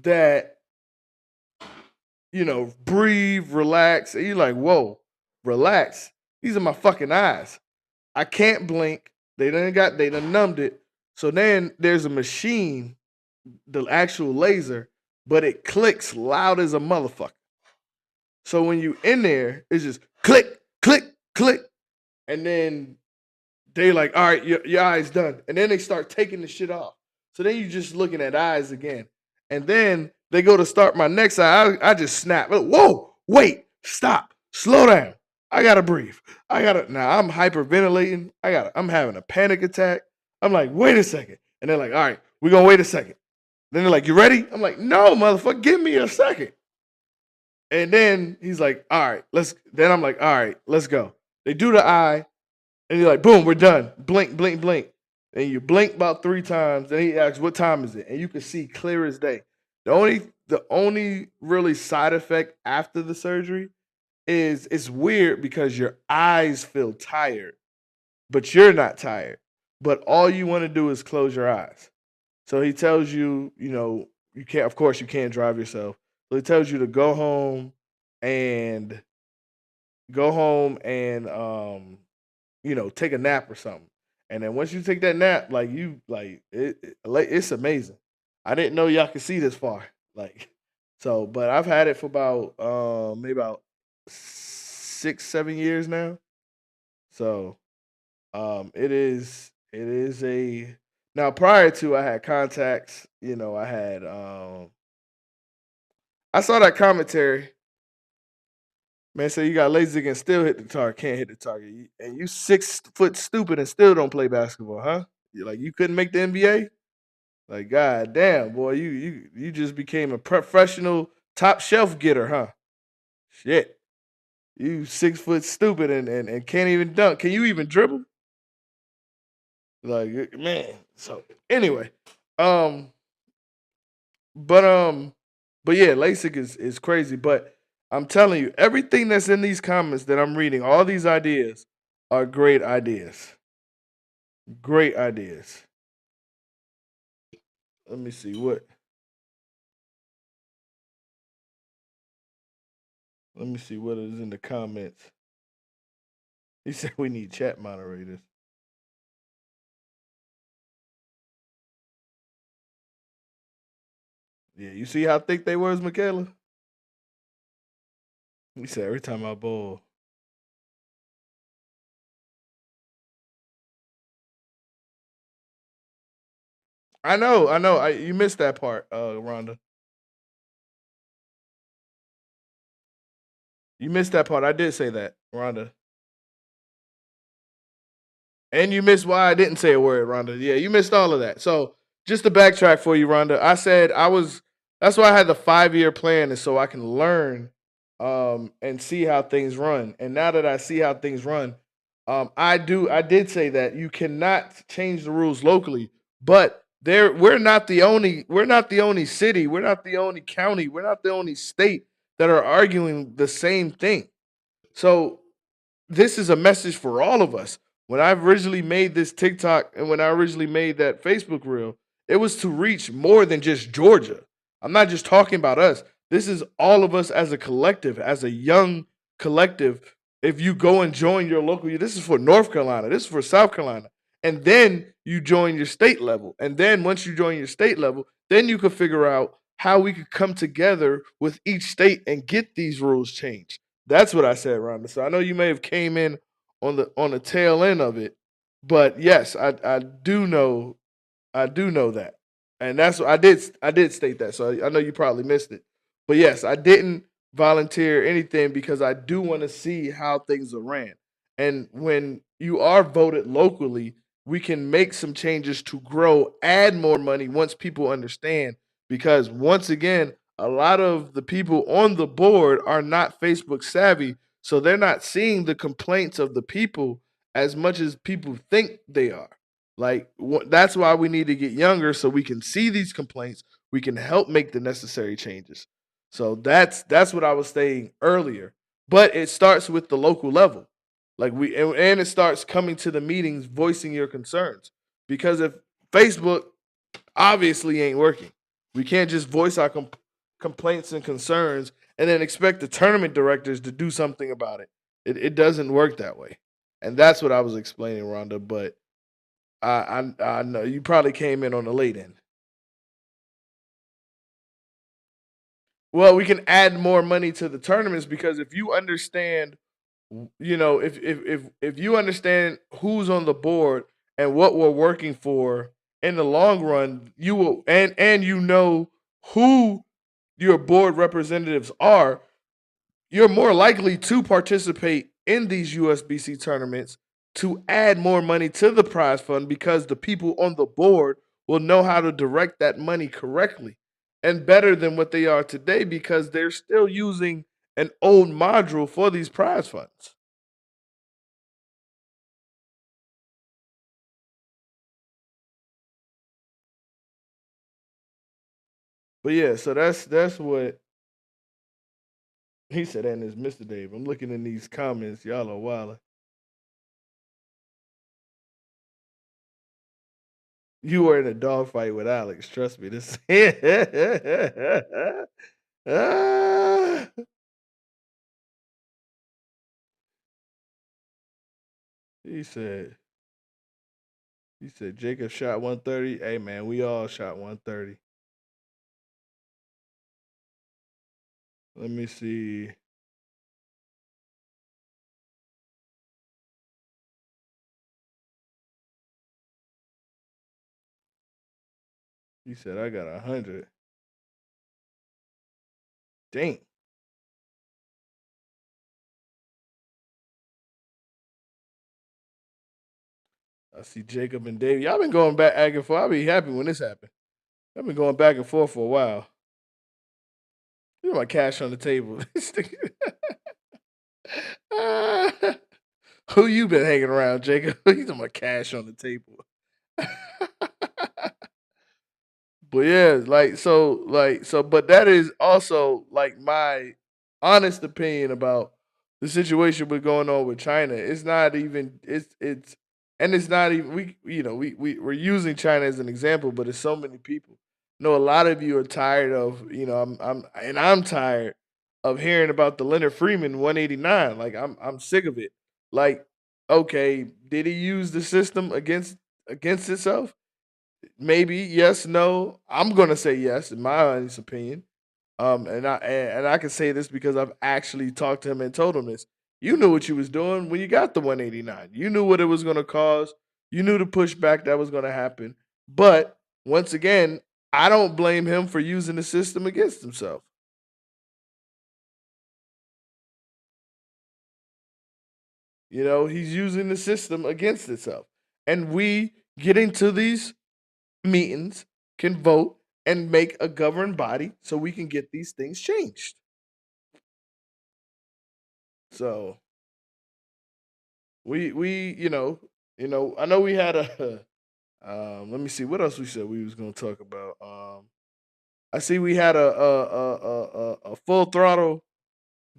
that breathe, relax. And you're like, whoa, relax. These are my fucking eyes. I can't blink. They done numbed it. So then there's a machine, the actual laser, but it clicks loud as a motherfucker. So when you in there, it's just click, click, click. And then they like, all right, your eye's done. And then they start taking the shit off. So then you just looking at eyes again. And then they go to start my next eye. I just snap. Whoa, wait, stop, slow down. I gotta breathe. Now I'm hyperventilating. I'm having a panic attack. I'm like, wait a second. And they're like, all right, we're gonna wait a second. Then they're like, you ready? I'm like, no, motherfucker, give me a second. And then he's like, all right, then I'm like, all right, let's go. They do the eye, and you're like, boom, we're done. Blink, blink, blink. And you blink about 3 times. Then he asks, what time is it? And you can see clear as day. The only really side effect after the surgery is it's weird because your eyes feel tired, but you're not tired. But all you want to do is close your eyes. So he tells you, you can't, of course, you can't drive yourself. So he tells you to and go home and take a nap or something. And then once you take that nap, it's amazing. I didn't know y'all could see this far. But I've had it for about maybe about 6, 7 years now. So it is a now prior to I had contacts, I saw that commentary. Man, say you got LASIK and still hit the target, can't hit the target, and you 6 foot stupid and still don't play basketball, huh? You like you couldn't make the NBA? Like, god damn, boy, you just became a professional top shelf getter, huh? Shit. You 6 foot stupid and can't even dunk. Can you even dribble? Like, man. So anyway, um, but um, but yeah, LASIK is crazy. But I'm telling you, everything that's in these comments that I'm reading, all these ideas are great ideas. Great ideas. Let me see what. Let me see what is in the comments. He said we need chat moderators. Yeah, you see how thick they was, Michaela? He said every time I bowl. I know. You missed that part, Rhonda. You missed that part. I did say that, Rhonda. And you missed why I didn't say a word, Rhonda. Yeah, you missed all of that. So just to backtrack for you, Rhonda, I said I was. That's why I had the 5 year plan, is so I can learn, and see how things run. And now that I see how things run, I did say that you cannot change the rules locally, but there we're not the only city, we're not the only county, we're not the only state that are arguing the same thing. So this is a message for all of us. When I originally made this TikTok and when I originally made that Facebook reel, it was to reach more than just Georgia. I'm not just talking about us. This is all of us as a collective, as a young collective. If you go and join your local, this is for North Carolina, this is for South Carolina. And then you join your state level. And then once you join your state level, then you can figure out how we could come together with each state and get these rules changed. That's what I said, Rhonda. So I know you may have came in on the tail end of it, but yes, I do know that, and that's what I did state that. So I know you probably missed it, but yes, I didn't volunteer anything because I do want to see how things are ran. And when you are voted locally, we can make some changes to grow, add more money once people understand. Because once again, a lot of the people on the board are not Facebook savvy, so they're not seeing the complaints of the people as much as people think they are. Like that's why we need to get younger so we can see these complaints. We can help make the necessary changes. So that's what I was saying earlier. But it starts with the local level. Like and it starts coming to the meetings, voicing your concerns. Because if Facebook obviously ain't working, we can't just voice our complaints and concerns and then expect the tournament directors to do something about it. It doesn't work that way. And that's what I was explaining, Rhonda. But I know you probably came in on the late end. Well, we can add more money to the tournaments because if you understand, if you understand who's on the board and what we're working for in the long run, you will and you know who your board representatives are, you're more likely to participate in these USBC tournaments to add more money to the prize fund because the people on the board will know how to direct that money correctly and better than what they are today because they're still using an old module for these prize funds. But yeah, so that's what he said. And it's Mr. Dave. I'm looking in these comments. Y'all are wild. You were in a dogfight with Alex. Trust me. This. Ah. He said, he said Jacob shot 130. Hey man, we all shot 130. Let me see. He said I got 100. Dang. I see Jacob and Dave. Y'all been going back and forth. I'll be happy when this happens. I've been going back and forth for a while. You know my cash on the table. Who you been hanging around, Jacob? You talking about cash on the table. But yeah, but that is also like my honest opinion about the situation we're going on with China. It's not even it's not even we're using China as an example, but it's so many people. No, a lot of you are tired of, I'm tired of hearing about the Leonard Freeman 189. Like I'm sick of it. Like, okay, did he use the system against itself? Maybe yes, no. I'm gonna say yes in my honest opinion. And I can say this because I've actually talked to him and told him this. You knew what you was doing when you got the 189. You knew what it was gonna cause. You knew the pushback that was gonna happen. But once again, I don't blame him for using the system against himself. He's using the system against itself. And we getting to these meetings can vote and make a governed body so we can get these things changed. So we I know we had a let me see what else we said we was going to talk about. I see we had a full throttle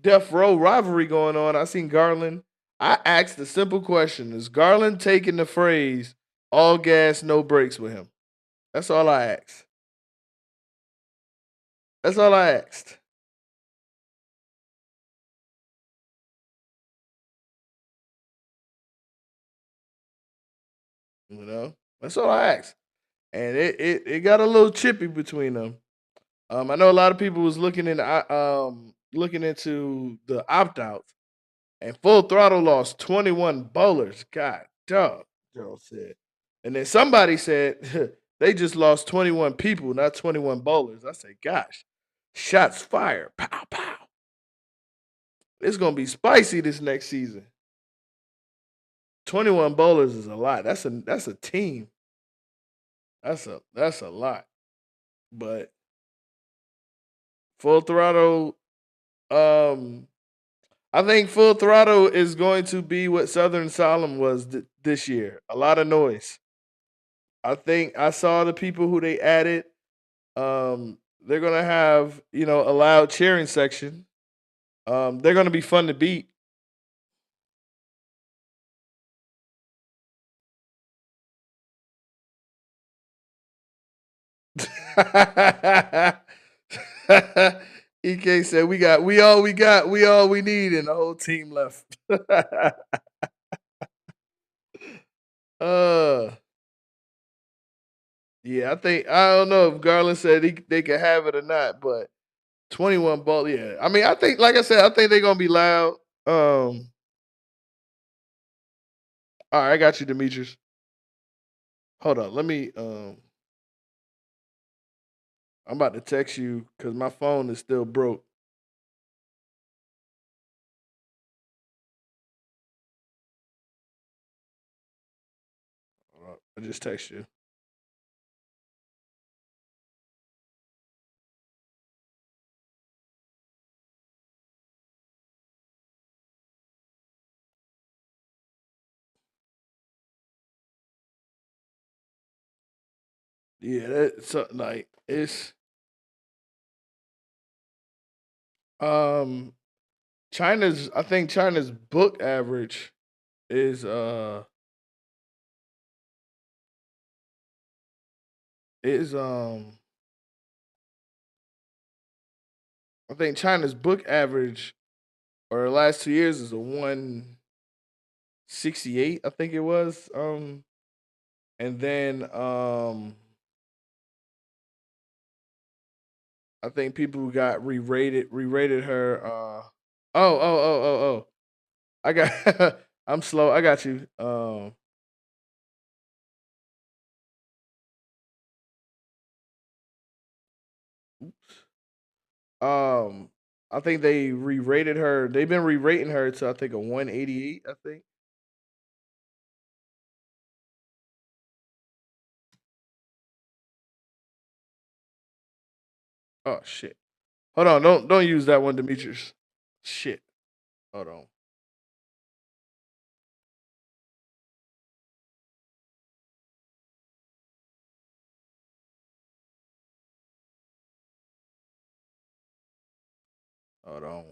death row rivalry going on. I seen Garland. I asked a simple question: is Garland taking the phrase "all gas, no brakes" with him? That's all I asked. That's all I asked. That's all I asked, and it got a little chippy between them. I know a lot of people was looking into the opt outs, and Full Throttle lost 21 bowlers. God, dog, Joe said, and then somebody said they just lost 21 people, not 21 bowlers. I say, gosh, shots fired, pow pow. It's gonna be spicy this next season. 21 bowlers is a lot. That's a team. That's a lot. But Full Throttle, um, I think Full Throttle is going to be what Southern Solemn was this year. A lot of noise. I think I saw the people who they added. They're gonna have a loud cheering section. They're gonna be fun to beat. EK said we all we need, and the whole team left. uh yeah, I don't know if Garland said they could have it or not, but 21 ball, yeah. I mean, I think, like I said, I think they're gonna be loud. All right, I got you, Demetrius. Hold on, let me. I'm about to text you because my phone is still broke. I just text you. Yeah, that's so, like um China's. I think China's book average is is I think China's book average or the last 2 years is a 168. I think it was. And then I think people who got re-rated her. Oh. I got. I'm slow. I got you. Um, I think they re-rated her. They've been re-rating her to I think a 188. I think. Oh shit. Hold on, don't use that one, Demetrius. Shit. Hold on. Hold on.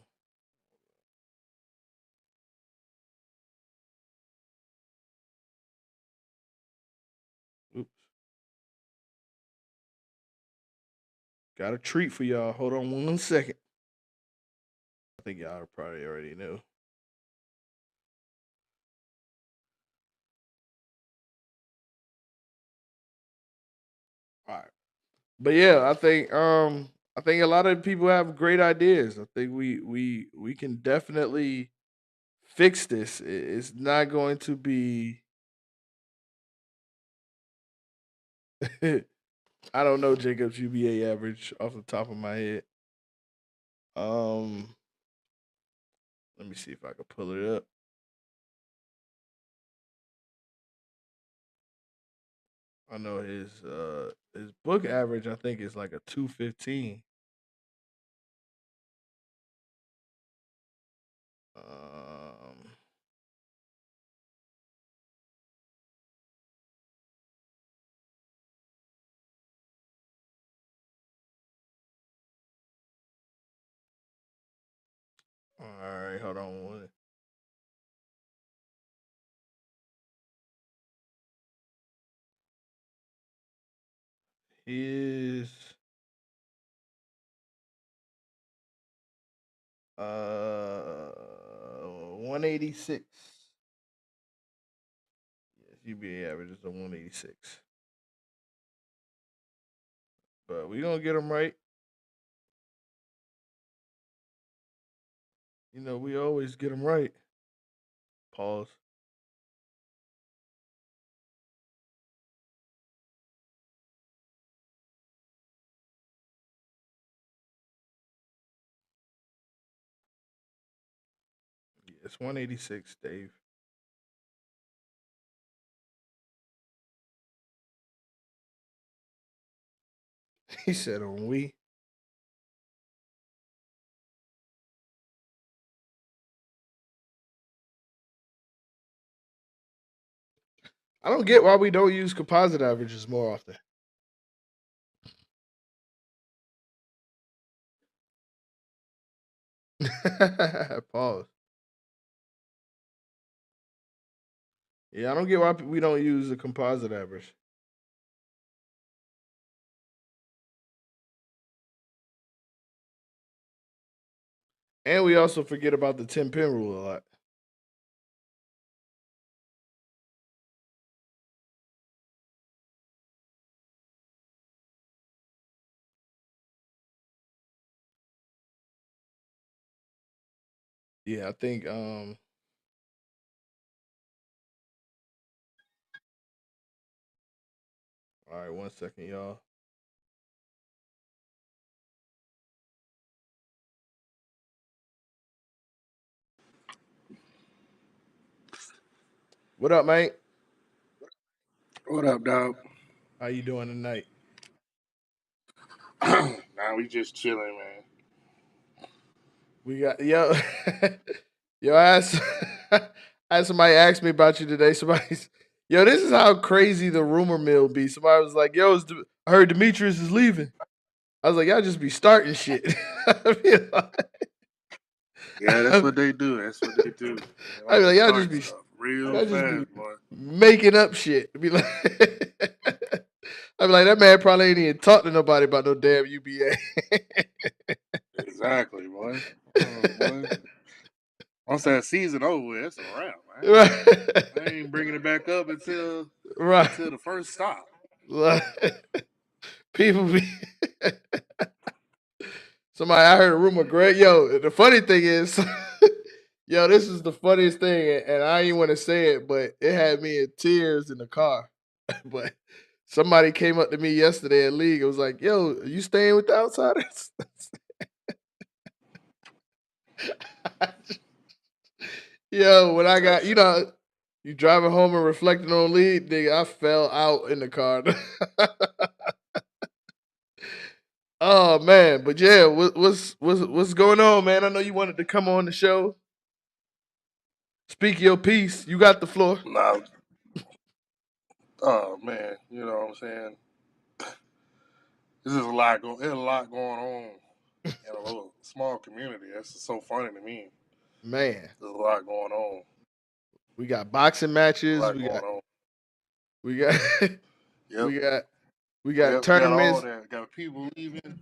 Oops. Got a treat for y'all. Hold on 1 second. I think y'all probably already knew. All right. But yeah, I think a lot of people have great ideas. I think we can definitely fix this. It's not going to be I don't know Jacob's UBA average off the top of my head. Um Let me see if I can pull it up. I know his book average I think is like a 215. Um all right, hold on one. His 186. Yes, UBA average is a 186. But we gonna get them right. You know, we always get them right. Pause. Yeah, it's 186, Dave. He said on we. I don't get why we don't use composite averages more often. Pause. Yeah, I don't get why we don't use a composite average. And we also forget about the 10 pin rule a lot. Yeah, I think all right, 1 second, y'all. What up, mate? What up, dog? How you doing tonight? Nah, we just chilling, man. We got yo, yo. I had somebody ask me about you today. Somebody's yo. This is how crazy the rumor mill be. Somebody was like, "Yo, I heard Demetrius is leaving." I was like, "Y'all just be starting shit." I be Yeah, that's like, what they do. That's what they do. They I like be to like, start stuff real y'all just be fast, boy. making up shit. Be like, I be like, that man probably ain't even talked to nobody about no damn UBA. Exactly, boy. Boy. Once that season over with, it's a wrap, man. Right. I ain't bringing it back up until Right. the first stop. Like, people be somebody I heard a rumor, Greg. Yo, the funny thing is, yo, this is the funniest thing, and I ain't want to say it, but it had me in tears in the car. But somebody came up to me yesterday at league. It was like, "Yo, are you staying with the outsiders?" Yo, when I got, you driving home and reflecting on league, nigga, I fell out in the car. Oh man, but yeah, what's going on, man? I know you wanted to come on the show. Speak your piece. You got the floor. Nah, oh man, you know what I'm saying? There's a lot going on in a little small community. That's just so funny to me. Man, There's a lot going on. we got boxing A matches. lot going on. We got Yep. we got Yep, tournaments. got all that. Got people leaving.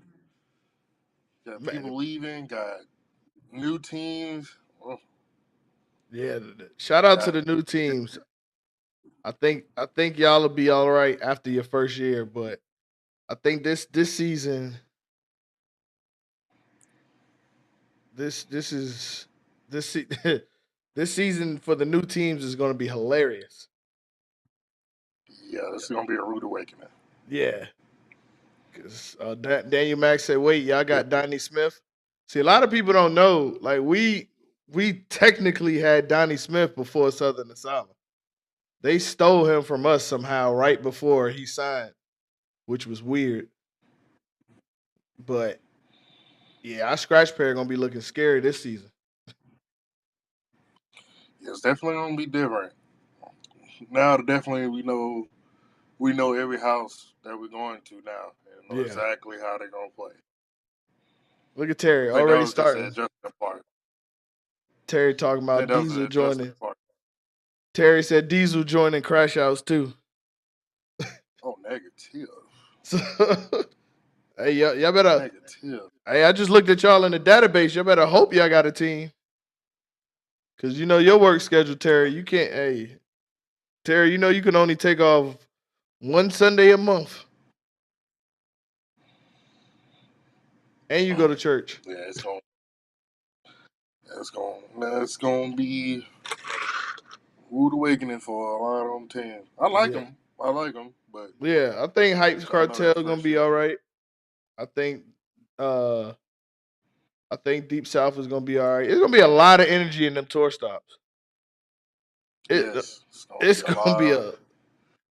Got new teams. Oh, Yeah, shout out to the new teams. I think y'all will be all right after your first year, but I think this season this is this se- this season for the new teams is going to be hilarious. yeah, this is gonna be a rude awakening. Yeah, because Daniel Mack said, "Wait, y'all got Donnie Smith." See, a lot of people don't know. Like we technically had Donnie Smith before Southern Asylum. They stole him from us somehow right before he signed, which was weird. But yeah, our scratch pair gonna be looking scary this season. Yeah, it's definitely gonna be different. Now, definitely we know every house that we're going to now and know exactly how they're gonna play. Look at Terry already starting. Terry talking about Diesel joining. Terry said Diesel joining crash outs too. Oh, negative. So, hey, y'all better. Negative. Hey, I just looked at y'all in the database. Y'all better hope y'all got a team. Cause you know your work schedule, Terry. You can't. Hey, Terry, you know you can only take off one Sunday a month, and you go to church. Yeah, it's gonna be rude awakening for a lot of them teams. I like them, but yeah, I think Hype Cartel gonna be all right. I think Deep South is gonna be all right. It's gonna be a lot of energy in them tour stops. It's gonna be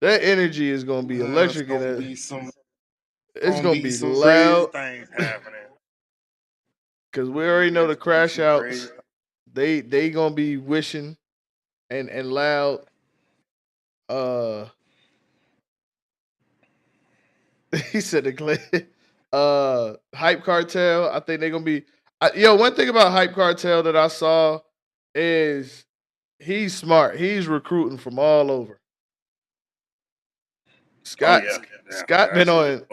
that energy is gonna be electric. It's gonna be some loud. Things happening. Cause we already know the crash outs. They gonna be wishing and loud. He said the Hype Cartel. I think they're gonna be. One thing about Hype Cartel that I saw is he's smart. He's recruiting from all over. Scott been on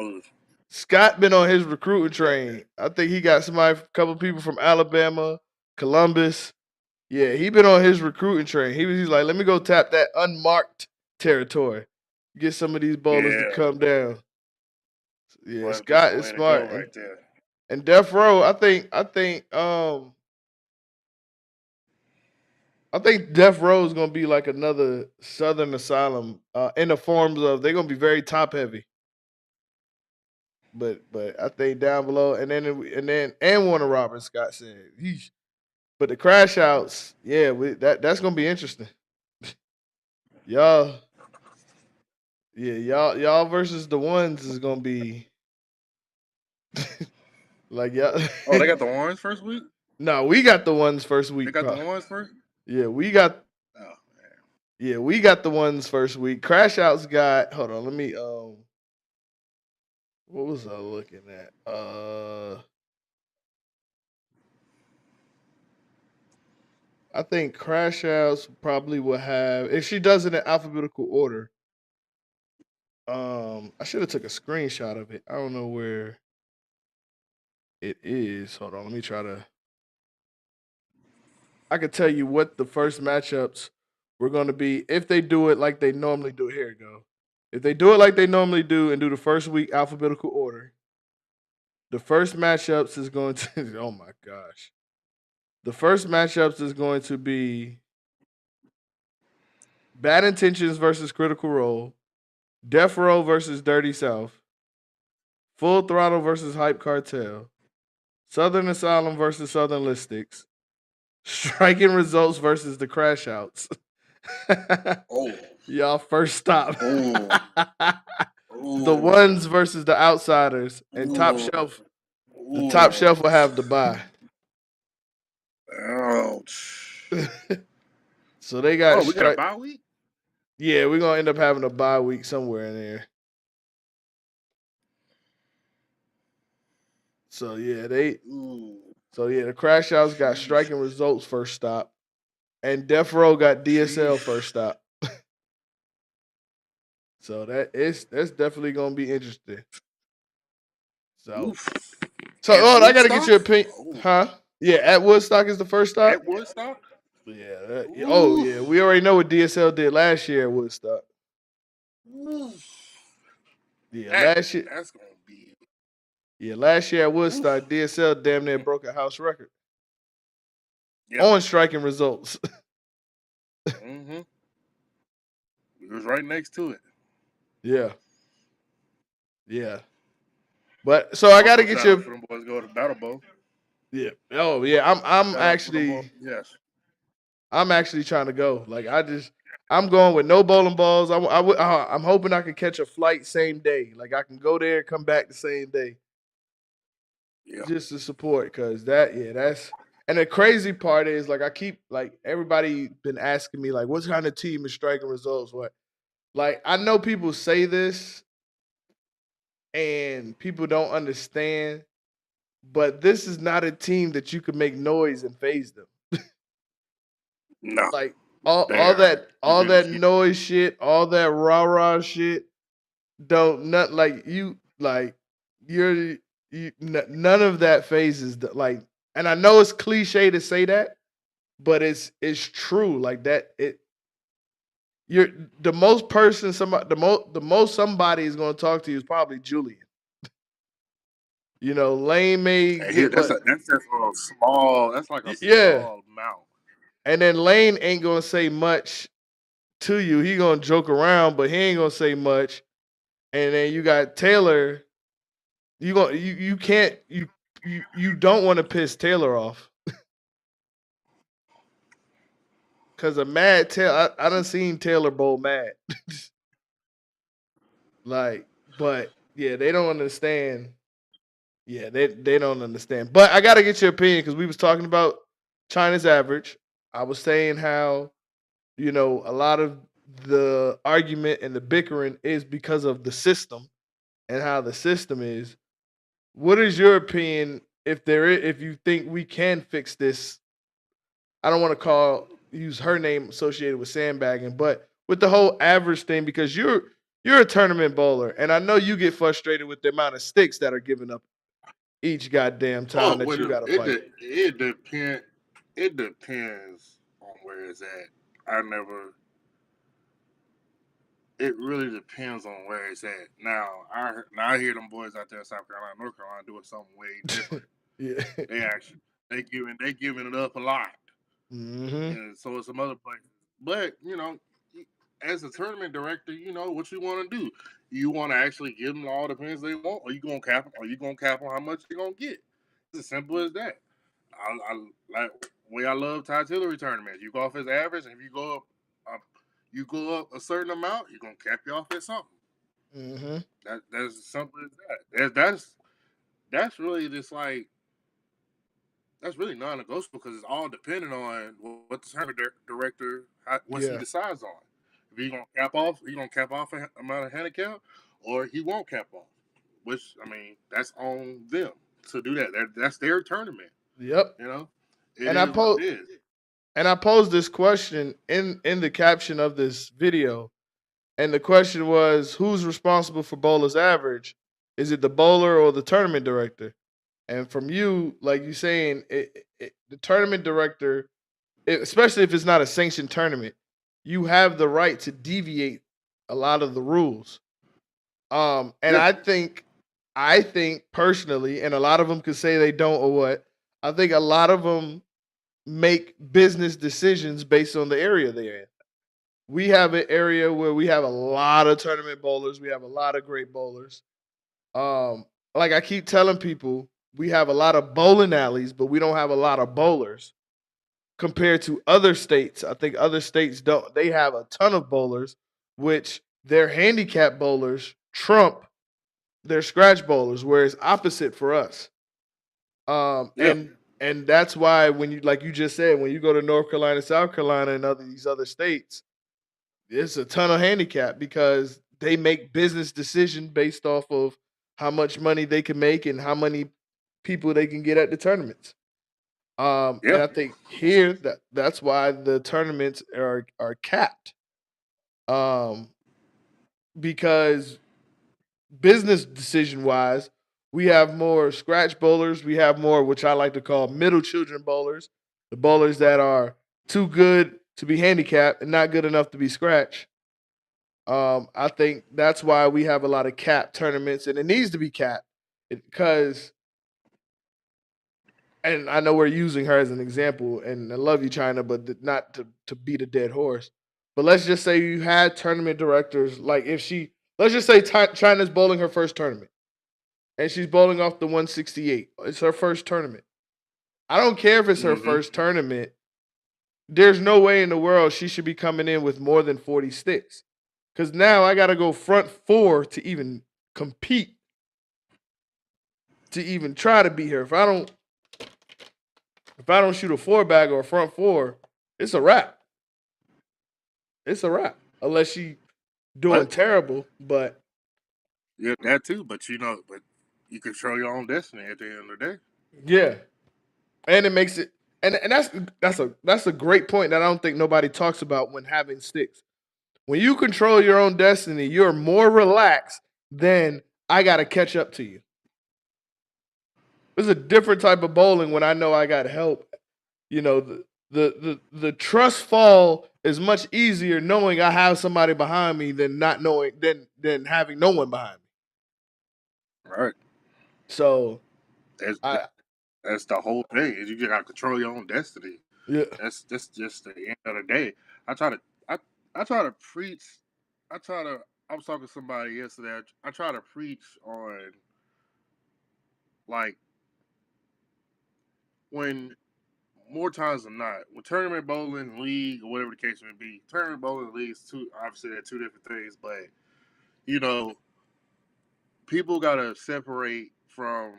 his recruiting train. I think he got a couple people from Alabama, Columbus. Yeah, he been on his recruiting train. He's like, let me go tap that unmarked territory, get some of these bowlers to come down. Yeah, Scott is smart. Right there. And Death Row, I think Death Row is gonna be like another Southern Asylum in the forms of they're gonna be very top heavy. But I think down below, and then Warner Roberts, Scott said, yeesh. But the crash outs, yeah, that's gonna be interesting. y'all versus the ones is gonna be like y'all. Oh, they got the ones first week? No, we got the ones first week. They got the ones first? Yeah, we got. Oh man. Yeah, we got the ones first week. Crash outs got. Hold on, let me. What was I looking at? I think Crash Outs probably will have, if she does it in alphabetical order. I should have took a screenshot of it. I don't know where it is. Hold on, let me try to. I can tell you what the first matchups were going to be if they do it like they normally do. Here we go. If they do it like they normally do and do the first week alphabetical order, the first matchups is going to. Oh my gosh. The first matchups is going to be Bad Intentions versus Critical Role, Death Row versus Dirty South, Full Throttle versus Hype Cartel, Southern Asylum versus Southern Listics, Striking Results versus the Crash Outs. Y'all first stop. The Ones versus the Outsiders, and Top Shelf The top shelf will have to buy. Ouch. So they got. We got a bye week. Yeah, we're gonna end up having a bye week somewhere in there. So yeah, the Crash Outs got striking results first stop, and Death Row got DSL first stop. So that's definitely gonna be interesting. So, I gotta get your opinion, huh? Yeah, at Woodstock is the first stop. At Woodstock. Yeah. Yeah. We already know what DSL did last year at Woodstock. Yeah, last year. That's gonna be. Yeah, last year at Woodstock, DSL damn near broke a house record on striking results. Mm-hmm. It was right next to it. Yeah. Yeah. But so I got to get you. For them boys go to Battle Bowl. Yeah. Oh yeah. I'm actually. Yes. I'm actually trying to go. Like I'm going with no bowling balls. I'm hoping I can catch a flight same day. Like I can go there, come back the same day. Yeah. Just to support, because that's. And the crazy part is, like, I keep, like, everybody been asking me, like, what kind of team is striking results? What? Like, I know people say this and people don't understand, but this is not a team that you can make noise and phase them. No. Like, all that noise shit, all that rah-rah shit, none of that phases, like, and I know it's cliche to say that, but it's true. Like that, you're the most person the most somebody is going to talk to you is probably Julian. Lane may get that's just a small. That's like a small amount. And then Lane ain't gonna say much to you. He gonna joke around, but he ain't gonna say much. And then you got Taylor. You don't want to piss Taylor off. Cause a mad Taylor, I done seen Taylor bowl mad. But yeah, they don't understand. Yeah, they don't understand. But I gotta get your opinion, because we was talking about Chyna's average. I was saying how, a lot of the argument and the bickering is because of the system and how the system is. What is your opinion if you think we can fix this? I don't want to use her name associated with sandbagging, but with the whole average thing, because you're a tournament bowler, and I know you get frustrated with the amount of sticks that are given up each goddamn time that you got to fight. It depends. It depends on where it's at. It really depends on where it's at. Now I hear them boys out there in South Carolina, North Carolina doing something way different. Yeah, they giving it up a lot. Mm-hmm. And so it's some other places. But as a tournament director, what you want to do. You want to actually give them all the pins they want, or you gonna cap them? Or you gonna cap on how much they're gonna get? It's as simple as that. I like way I love Ty Tillery tournaments. You go off his average, and if you go up a certain amount, you're gonna cap you off at something. Mm-hmm. That's as simple as that. That's really just like. That's really non-negotiable, because it's all dependent on what the tournament director he decides on. If he's gonna cap off an amount of handicap, or he won't cap off. Which, I mean, that's on them to do that. That's their tournament. Yep. And I posed this question in the caption of this video, and the question was, who's responsible for bowler's average? Is it the bowler or the tournament director? And from you, like you saying, the tournament director, especially if it's not a sanctioned tournament, you have the right to deviate a lot of the rules. And I think personally, and a lot of them could say they don't or what, I think a lot of them make business decisions based on the area they're in. We have an area where we have a lot of tournament bowlers. We have a lot of great bowlers. Like I keep telling people, we have a lot of bowling alleys, but we don't have a lot of bowlers compared to other states. I think other states don't. They have a ton of bowlers, which their handicap bowlers trump their scratch bowlers, whereas opposite for us. Yeah. And that's why when you, like you just said, when you go to North Carolina, South Carolina, and these other states, there's a ton of handicap because they make business decisions based off of how much money they can make and how many people they can get at the tournaments. Yeah. And I think here that's why the tournaments are capped. Um, because business decision wise, we have more scratch bowlers. We have more, which I like to call middle children bowlers, the bowlers that are too good to be handicapped and not good enough to be scratch. I think that's why we have a lot of cap tournaments, and it needs to be capped because. And I know we're using her as an example, and I love you, China, but not to beat a dead horse. But let's just say you had tournament directors, like if she, let's just say China's bowling her first tournament, and she's bowling off the 168. It's her first tournament. I don't care if it's her Mm-hmm. first tournament. There's no way in the world she should be coming in with more than 40 sticks. Because now I got to go front four to even compete, to even try to beat her. If I don't shoot a four bag or a front four, it's a wrap. It's a wrap. Unless she doing But terrible. But yeah, that too. But but you control your own destiny at the end of the day. yeah. And it makes it, and that's a great point that I don't think nobody talks about when having sticks. When you control your own destiny, you're more relaxed than I gotta catch up to you. There's a different type of bowling when I know I got help. You know, the trust fall is much easier knowing I have somebody behind me than not knowing than having no one behind me. Right. So That's I that's the whole thing. Is you just gotta control your own destiny. yeah. That's just the end of the day. I try to I I try to preach. I try to. I was talking to somebody yesterday. I try to preach on like when more times than not, when tournament bowling, league, or whatever the case may be, tournament bowling, leagues, two obviously they're two different things, but you know, people gotta separate from.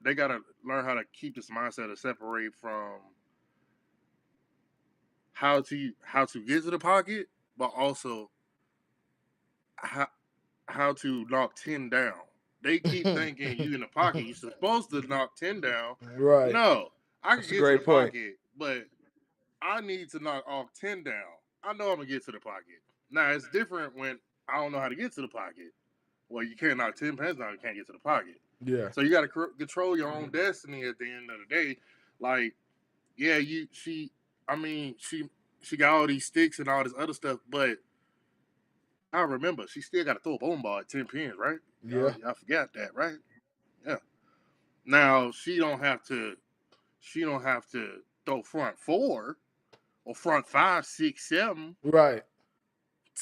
They gotta learn how to keep this mindset of separate from how to get to the pocket, but also how how to knock 10 down. They keep thinking you in the pocket. You're supposed to knock 10 down. Right. No, I can That's a get to the great point. pocket, but I need to knock off 10 down. I know I'm going to get to the pocket. Now, it's different when I don't know how to get to the pocket. Well, you can't knock 10 pins down, you can't get to the pocket. Yeah. So you got to control your own destiny at the end of the day. Like, yeah, she got all these sticks and all this other stuff, but I remember she still got to throw a bowling ball at 10 pins, right? Yeah. Y'all forgot that, right? Yeah. Now she don't have to throw front four or front five, six, seven Right.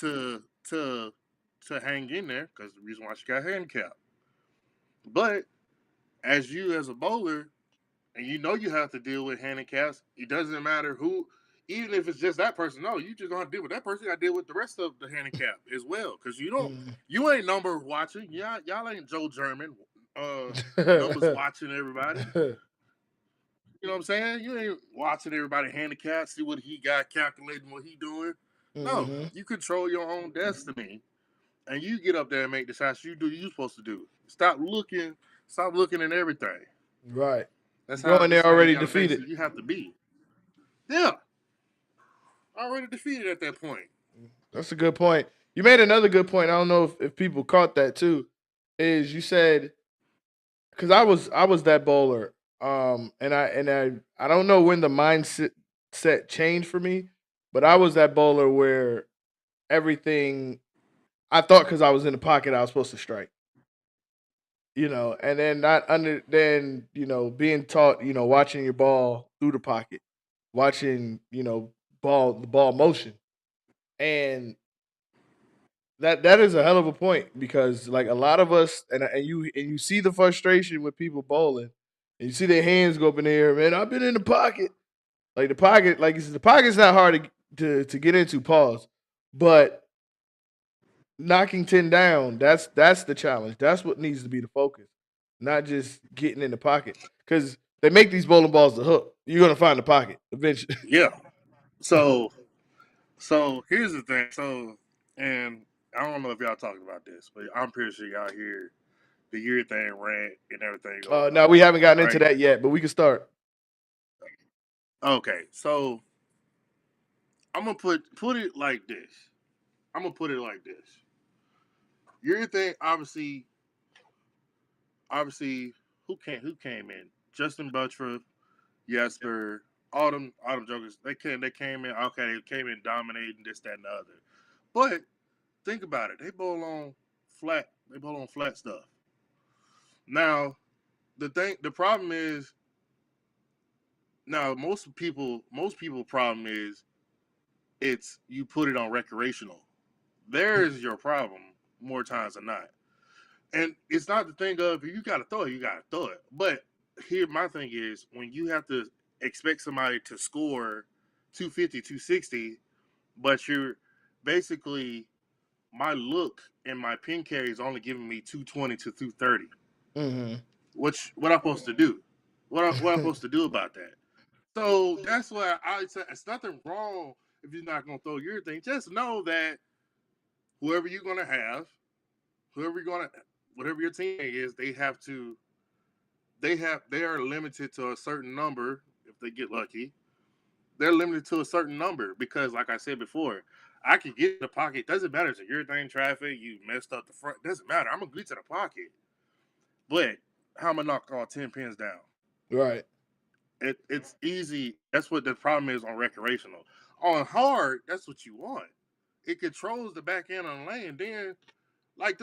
to to to hang in there because the reason why she got handicapped. But as a bowler, and you know you have to deal with handicaps, it doesn't matter who, even if it's just that person. No, you just gonna deal with that person. You gotta deal with the rest of the handicap as well, because Mm. you ain't number watching. Y'all ain't Joe German, numbers watching everybody. You know what I'm saying? You ain't watching everybody handicap, see what he got, calculating what he doing. No, hmm you control your own destiny, and you get up there and make decisions. You do what you're supposed to do. Stop looking at everything. Right. That's Go how in there that's how you already gotta defeated. basically you have to be. Yeah, already defeated at that point. That's a good point. You made another good point. I don't know if people caught that too. Is you said because I was that bowler. And I don't know when the mindset set changed for me, but I was that bowler where everything I thought because I was in the pocket I was supposed to strike. And then not under then being taught watching your ball through the pocket, watching the ball motion, and that is a hell of a point because like a lot of us and you see the frustration with people bowling, and you see their hands go up in the air. Man, I've been in the pocket. Like the pocket, like you said, the pocket's not hard to get into. Pause, but knocking 10 down, that's the challenge. That's what needs to be the focus, not just getting in the pocket. Because They make these bowling balls the hook. You're gonna find the pocket eventually. Yeah. So here's the thing. So, and I don't know if y'all talking about this, but I'm pretty sure y'all hear the Urathane rant and everything going No, on. we haven't gotten right? into that yet, but we can start. Okay, so I'm gonna put it like this. I'm gonna put it like this. Urethane, obviously, who came in? Justin Butcher, Jesper, all them jokers. They came in. Okay, they came in dominating this, that, and the other. But think about it. They bowl on flat. They bowl on flat stuff. Now, the problem is, now most people problem is it's you put it on recreational. There's your problem more times than not. And it's not the thing of you got to throw it, you got to throw it. But here, my thing is when you have to expect somebody to score 250, 260, but you're basically, my look and my pin carry is only giving me 220 to 230. Mm-hmm. What I'm supposed to do? What I'm supposed to do about that? So that's why I say it's nothing wrong if you're not going to throw your thing. Just know that whoever you're going to have, whatever your team is, they are limited to a certain number. If they get lucky, they're limited to a certain number because, like I said before, I can get to the pocket. Doesn't matter if your thing traffic, you messed up the front. Doesn't matter. I'm gonna get to the pocket. But how am I knock all 10 pins down? Right. It's easy. That's what the problem is on recreational. On hard, that's what you want. It controls the back end on the lane. Then, like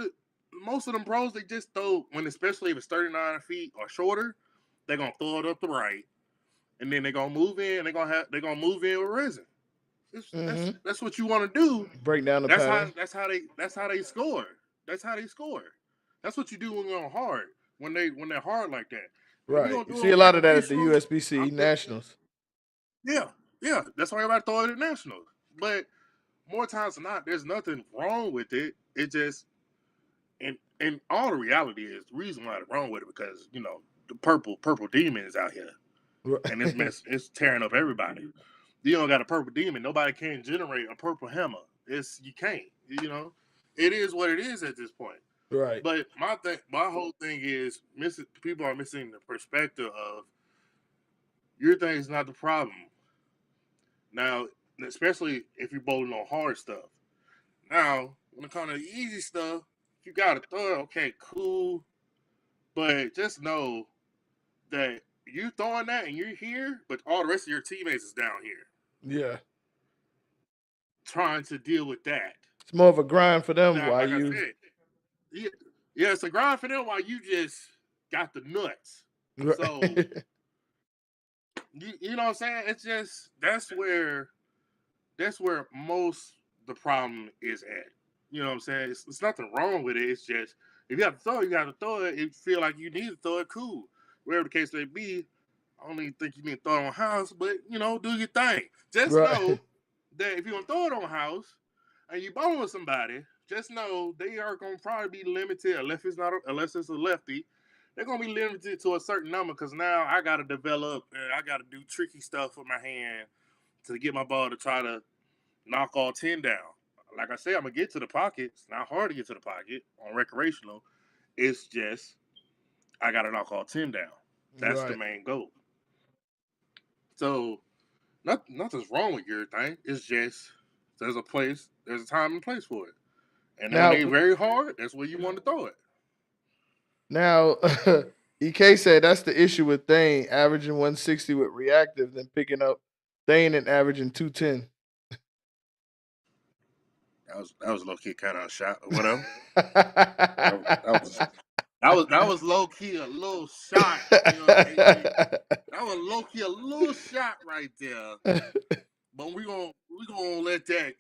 most of them pros, they just throw especially if it's 39 feet or shorter, they're gonna throw it up the right, and then they're gonna move in. They're gonna move in with resin. That's what you want to do. Break down the pattern. That's how they score. That's how they score. That's what you do when you're on hard. When they're hard like that. Right. You see a lot of that at the USBC Nationals. Yeah. That's why everybody throw it at Nationals. But more times than not, there's nothing wrong with it. It just and all the reality is the reason why it's wrong with it because the purple demon is out here, right. And this mess it's tearing up everybody. You don't got a purple demon. Nobody can generate a purple hammer. You can't. It is what it is at this point. Right. But my whole thing is people are missing the perspective of your thing is not the problem. Now, especially if you're bowling on hard stuff. Now, when it comes to the easy stuff, you got to throw it. Okay, cool. But just know that you're throwing that and you're here, but all the rest of your teammates is down here. Yeah. Trying to deal with that. It's more of a grind for them while you... Yeah, it's a grind for them while you just got the nuts. Right. So, you know what I'm saying? It's just, that's where most the problem is at. You know what I'm saying? It's nothing wrong with it. It's just, if you have to throw it, you got to throw it. If you feel like you need to throw it, cool. Whatever the case may be, I don't even think you need to throw it on house, but, do your thing. Just know that if you're going to throw it on house and you bowling with somebody, just know they are going to probably be limited, unless it's a lefty. They're going to be limited to a certain number because now I got to develop and I got to do tricky stuff with my hand to get my ball to try to knock all 10 down. Like I said, I'm going to get to the pocket. It's not hard to get to the pocket on recreational. It's just I got to knock all 10 down. That's the main goal. So nothing's wrong with your thing. It's just there's a time and place for it. And now, when they very hard, that's where you want to throw it. Now, EK said that's the issue with Thane averaging 160 with reactive, then picking up Thane and averaging 210. That was low key kind of a shot or whatever. that was low key a little shot. That was low key a little shot right there. But we're gonna let that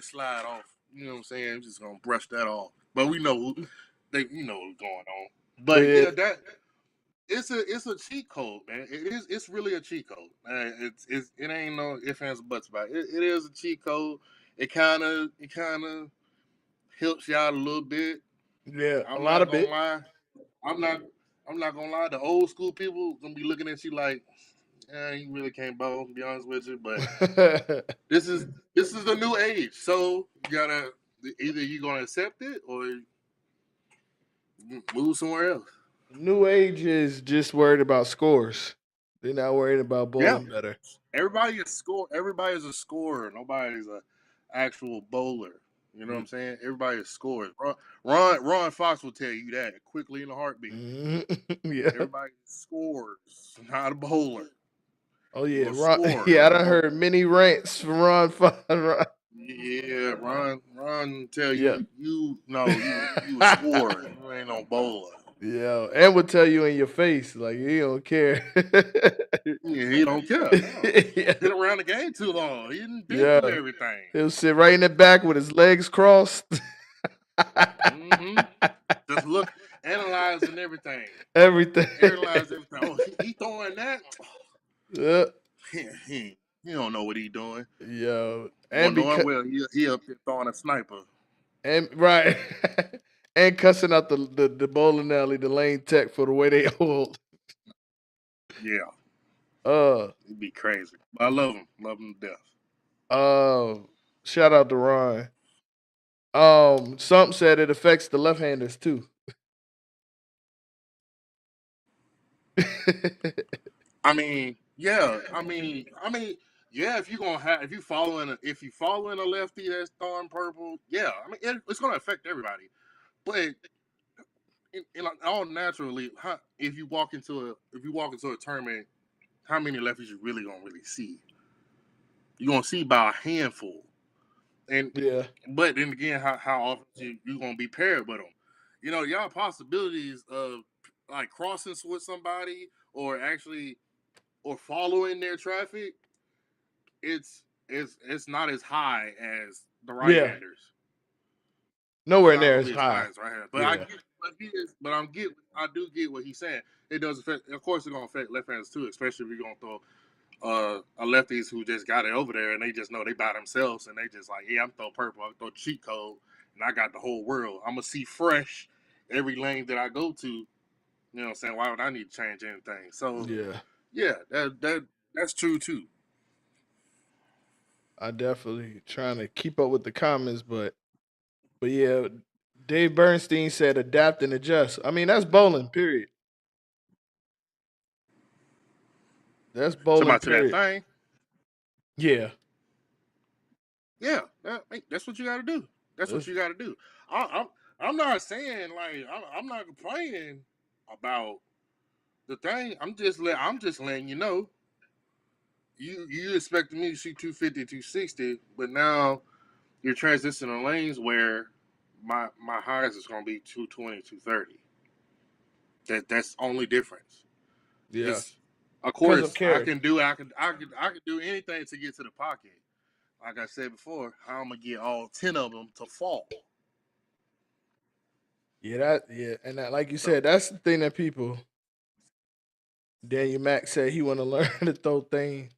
slide off. You know what I'm saying? I'm just gonna brush that off. But we know what's going on. But that it's a cheat code, man. It's really a cheat code. It ain't no ifs, ands, or buts about it. It is a cheat code. It kind of helps you out a little bit. Yeah, a lot of bit. I'm not I'm not gonna lie, the old school people gonna be looking at you like, you really can't bowl, to be honest with you. But this is the new age, so you gotta either you gonna accept it or move somewhere else. New age is just worried about scores. They're not worried about Yeah, bowling better. everybody is score. Everybody is a scorer. Nobody's a actual bowler. You know what I'm saying? Everybody is scores. Ron Fox will tell you that quickly in a heartbeat. Yeah. Everybody scores, not a bowler. Oh You yeah, gonna Ron. score, Yeah, I not a done bowler. heard many rants from Ron. Ron. Yeah, Ron tell Yeah. you a scorer. You ain't no bowler. Yeah, and would tell you in your face like he don't care. Yeah, he don't care. No. Yeah. Been around the game too long. He done been Yeah. through everything. He'll sit right in the back with his legs crossed. Mm-hmm. Just look, analyzing everything. Everything. Analyze everything. Oh, he throwing that? Yeah. He don't know what he doing. Yo. Well, And knowing because well, he up there throwing a sniper. and right. And cussing out the bowling alley, the lane tech for the way they hold. Yeah, Uh it'd be crazy. But I love him to death. shout out to Ron. Something said it affects the left-handers too. I mean, yeah. Yeah. If you following a lefty that's throwing purple, yeah. I mean, it's gonna affect everybody. But in all naturally, if you walk into a tournament, how many lefties you really gonna really see? You're gonna see about a handful. And Yeah. but then again, how often you gonna be paired with them? Y'all possibilities of like crossing with somebody or actually or following their traffic, it's not as high as the right Yeah. handers. It's Nowhere not near gonna as be as high high. as right handers. Yeah. I do get what he's saying. It does affect. Of course, it's gonna affect left handers too, especially if you're gonna throw a lefties who just got it over there and they just know they by themselves and they just like, yeah, I'm throw purple, I'm throw cheat code, and I got the whole world. I'm gonna see fresh every lane that I go to. You know what I'm saying? Why would I need to change anything? So Yeah. yeah, that's true too. I definitely trying to keep up with the comments, but yeah, Dave Bernstein said adapt and adjust. I mean, that's bowling, period. That's bowling, Somebody to that period. thing. Yeah. Yeah, that's what you got to do. That's what you got to do. I'm not saying like I'm not complaining about the thing. I'm just letting you know. You expected me to shoot 250, 260, but now you're transitioning lanes where my highest is going to be 220, 230. That's only difference. Yeah. It's of Because of course care. I could do anything to get to the pocket. Like I said before, how I'm gonna get all 10 of them to fall. And that, like you So said, that's the thing that people. Daniel Mack said he want to learn to throw things.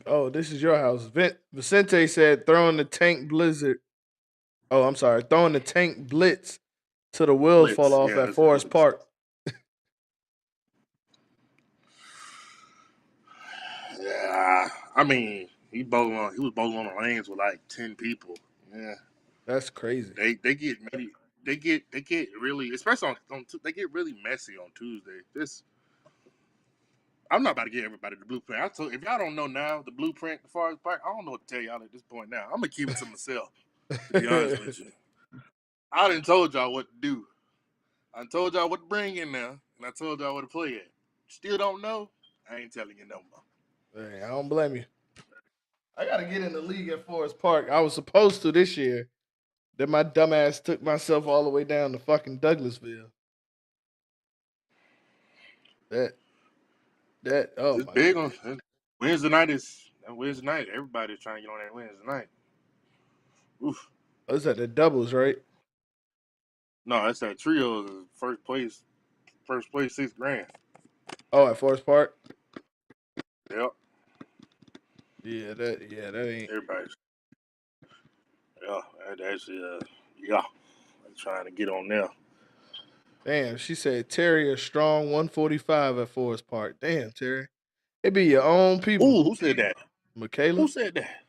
Oh, this is your house. Vicente said throwing the tank blizzard. Oh, I'm sorry, throwing the tank blitz to the wheels fall blitz, off yeah, at it's a Forest blitz. Park. Yeah, he was bowling on the lanes with like 10 people. Yeah, That's crazy. they get many. They get really, especially they get really messy on Tuesday. I'm not about to get everybody the blueprint. If y'all don't know now the blueprint as far as park, I don't know what to tell y'all at this point. Now I'm gonna keep it to myself. To be honest with you, I done told y'all what to do. I told y'all what to bring in there, and I told y'all what to play at. Still don't know? I ain't telling you no more. Hey, I don't blame you. I got to get in the league at Forest Park. I was supposed to this year. Then my dumbass took myself all the way down to fucking Douglasville. That oh It's my big on goodness. Wednesday night. Wednesday night. Everybody's trying to get on that Wednesday night. Oof. Oh, it's at the doubles, right? No, that's that trio. First place, 6 grand. Oh, at Forest Park. Yep. Yeah, that ain't. Everybody's. Yeah, that's Yeah, I'm trying to get on there. Damn, she said Terry a strong 145 at Forest Park. Damn, Terry. It be your own people. Ooh, who said that? Michaela? Who said that?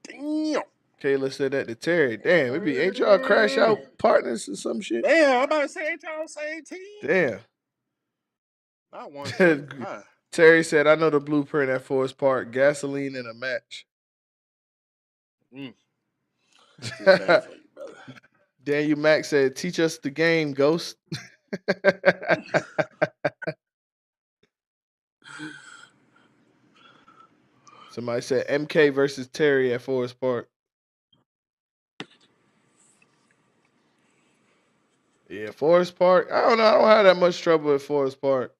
Damn. Kayla said that to Terry. Damn, it be ain't y'all crash out partners or some shit? Damn, I'm about to say, ain't y'all same team? Damn. Not 145. Terry said, I know the blueprint at Forest Park. Gasoline and a match. Too bad for you, brother. Daniel Mack said, teach us the game, Ghost. Somebody said MK versus Terry at Forest Park. Yeah, Forest Park. I don't know. I don't have that much trouble at Forest Park.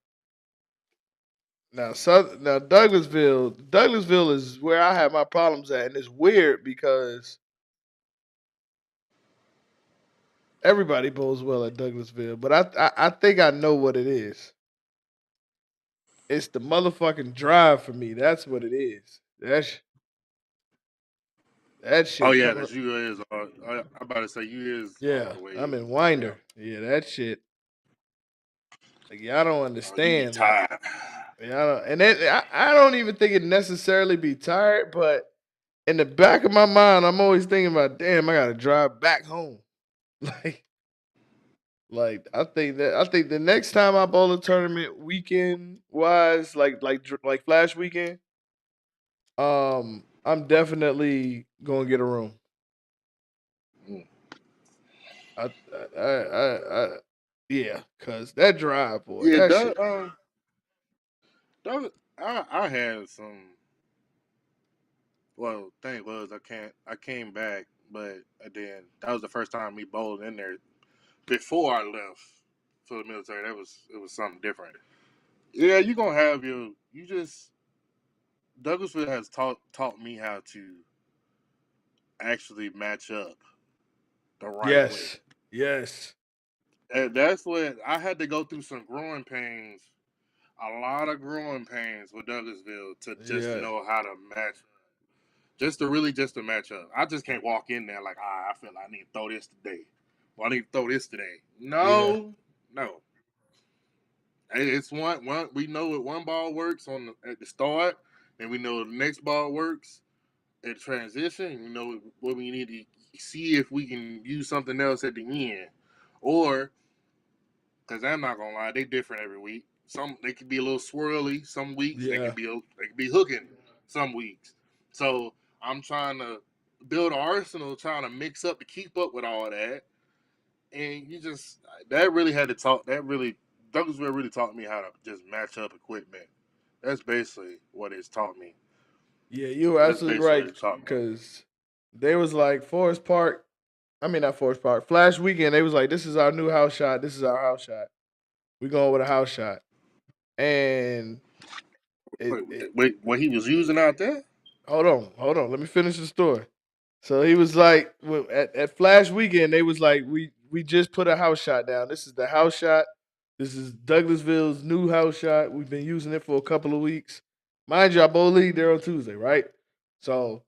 Now, Douglasville is where I have my problems at, and it's weird because everybody bowls well at Douglasville, but I think I know what it is. It's the motherfucking drive for me. That's what it is. That shit. Oh yeah, because you is. I'm about to say you is. Yeah, all the way I'm in Winder. Yeah, that shit. Like y'all don't understand. You tired. Like, and then I don't even think it necessarily be tired, but in the back of my mind, I'm always thinking about, damn, I gotta drive back home. Like I think the next time I bowl a tournament weekend wise, like Flash weekend, I'm definitely gonna get a room. Yeah, cause that drive, boy, Yeah, that shit. I had some. Well, thing was I came back, but then that was the first time me bowled in there before I left for the military. It was something different. Yeah, you gonna have you just Douglasville has taught me how to actually match up the right way. Yes. And that's what I had to go through some growing pains, a lot of growing pains with Douglasville to just know how to match, just to match up. I just can't walk in there like, I feel like I need to throw this today. Well, I need to throw this today. No. It's one. We know that one ball works at the start, and we know the next ball works at transition. We know what we need to see if we can use something else at the end, or because I'm not gonna lie, they different every week. Some they could be a little swirly. Some weeks they could be hooking. Some weeks, so I'm trying to build an arsenal, trying to mix up to keep up with all that. And that really had to talk. Douglasville really taught me how to just match up equipment. That's basically what it's taught me. Yeah, you were absolutely right. Because they was like Forest Park. I mean, not Forest Park. Flash weekend. They was like, "This is our new house shot. This is our house shot. We going with a house shot." And wait, what he was using out there? Hold on. Let me finish the story. So he was like, at Flash weekend, they was like, we just put a house shot down. This is the house shot. This is Douglasville's new house shot. We've been using it for a couple of weeks. Mind you, I bowl league there on Tuesday, right? So,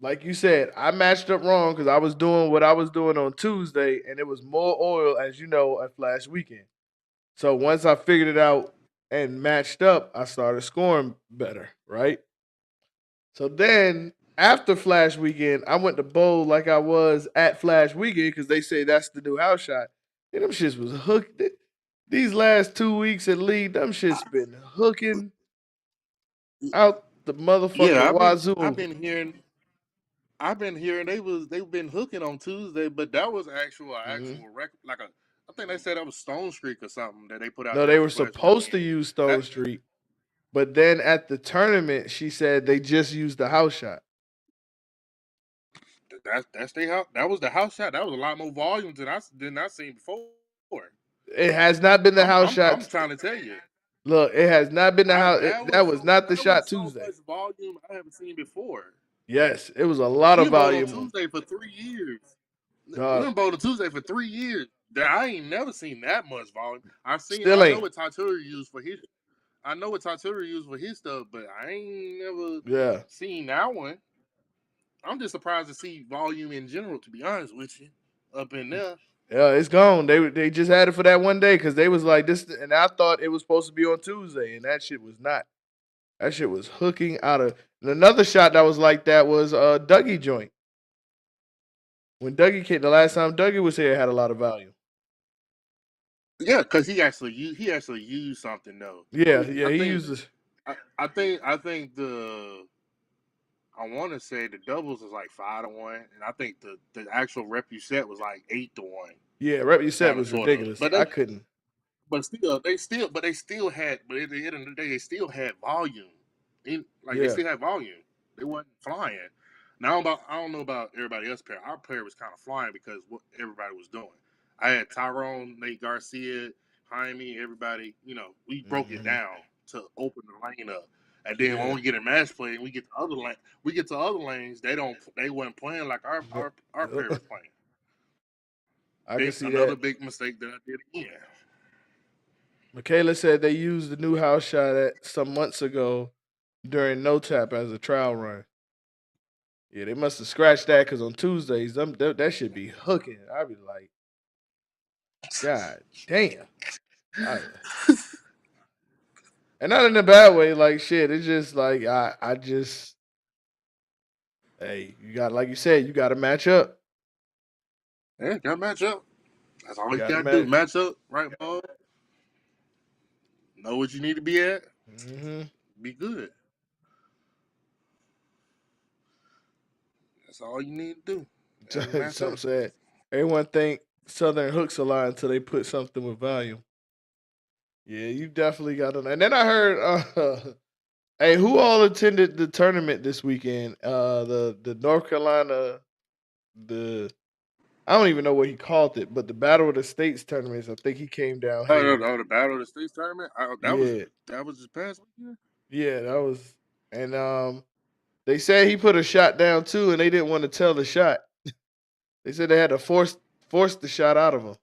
like you said, I matched up wrong because I was doing what I was doing on Tuesday, and it was more oil, as you know, at Flash weekend. So once I figured it out and matched up, I started scoring better, right? So then after Flash weekend, I went to bowl like I was at Flash weekend because they say that's the new house shot. And them shits was hooked. These last 2 weeks at league, them shits been hooking out the motherfucking wazoo. I've been hearing they've been hooking on Tuesday, but that was actual record. I think they said that was Stone Streak or something that they put out. No, they were supposed to use Stone Streak, but then at the tournament, she said they just used the house shot. That's that was the house shot. That was a lot more volume than I seen before. It has not been the house shot. I'm trying to tell you. Look, it has not been the house. That was not the shot Tuesday. So much volume I haven't seen before. Yes, it was a lot of volume. On Tuesday for 3 years. We been bowling Tuesday for 3 years. I ain't never seen that much volume. I know what Tatura used for his. I know what Tatura used for his stuff, but I ain't never seen that one. I'm just surprised to see volume in general, to be honest with you. up in there. Yeah, it's gone. They just had it for that one day because they was like this, and I thought it was supposed to be on Tuesday, and that shit was not. That shit was hooking out of. And another shot that was like that was Dougie joint. When Dougie came, the last time Dougie was here, it had a lot of volume. Yeah, because he actually used something though. Yeah, I he think uses. I think the I want to say the doubles was like 5-1, and I think the actual rep you set was like 8-1. Yeah, rep you said Kind of was sort of, ridiculous. I couldn't. but they still had. But at the end of the day, they still had volume. They Yeah. still had volume. They wasn't flying. Now I don't know about everybody else pair. Our pair was kind of flying because what everybody was doing. I had Tyrone, Nate Garcia, Jaime, everybody. We broke it down to open the lane up. And then when we get in match play and we get to other lanes, they weren't playing like our pair was playing. I can see Another that. big mistake that I did again. Michaela said they used the new house shot at some months ago during No Tap as a trial run. Yeah, they must have scratched that because on Tuesdays, that should be hooking. I'd be like, God damn. And not in a bad way, like shit. It's just like I just hey, you got like you said, you gotta match up. Yeah, got to match up. That's all You you gotta got to do. match. Match up, right ball. Know what you need to be at. Be good. That's all you need to do. And match Something up. said everyone think Southern hooks a lot until they put something with volume. Yeah, you definitely got to. And then I heard, hey, who all attended the tournament this weekend? The North Carolina, the I don't even know what he called it, but the Battle of the States tournaments. I think he came down here. The Battle of the States tournament. Yeah, That was this past weekend. yeah, that was. And they said he put a shot down too, and they didn't want to tell the shot. They said they had to force the shot out of him.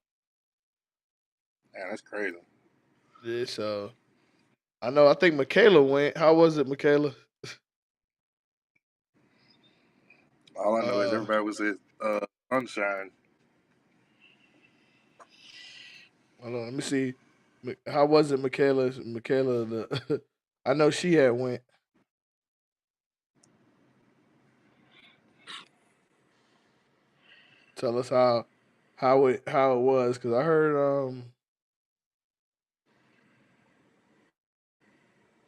Man, that's crazy. Yeah, so I know. I think Michaela went. How was it, Michaela? All I know is everybody was at Sunshine. Hold on, let me see. How was it, Michaela? Michaela, I know she had went. Tell us how it was, because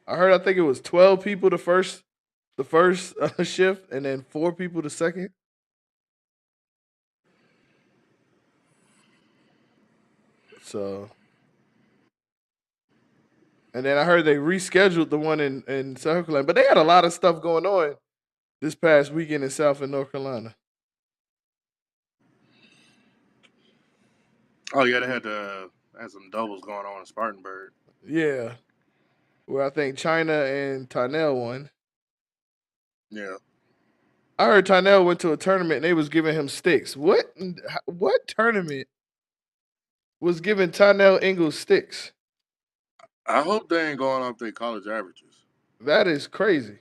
I think it was 12 people the first shift, and then 4 people the second. So, and then I heard they rescheduled the one in South Carolina, but they had a lot of stuff going on this past weekend in South and North Carolina. Oh yeah, they had some doubles going on in Spartanburg. Yeah, where I think Chyna and Tynell won. Yeah. I heard Tynell went to a tournament and they was giving him sticks. What tournament was giving Tynell Ingles sticks? I hope they ain't going off their college averages. That is crazy.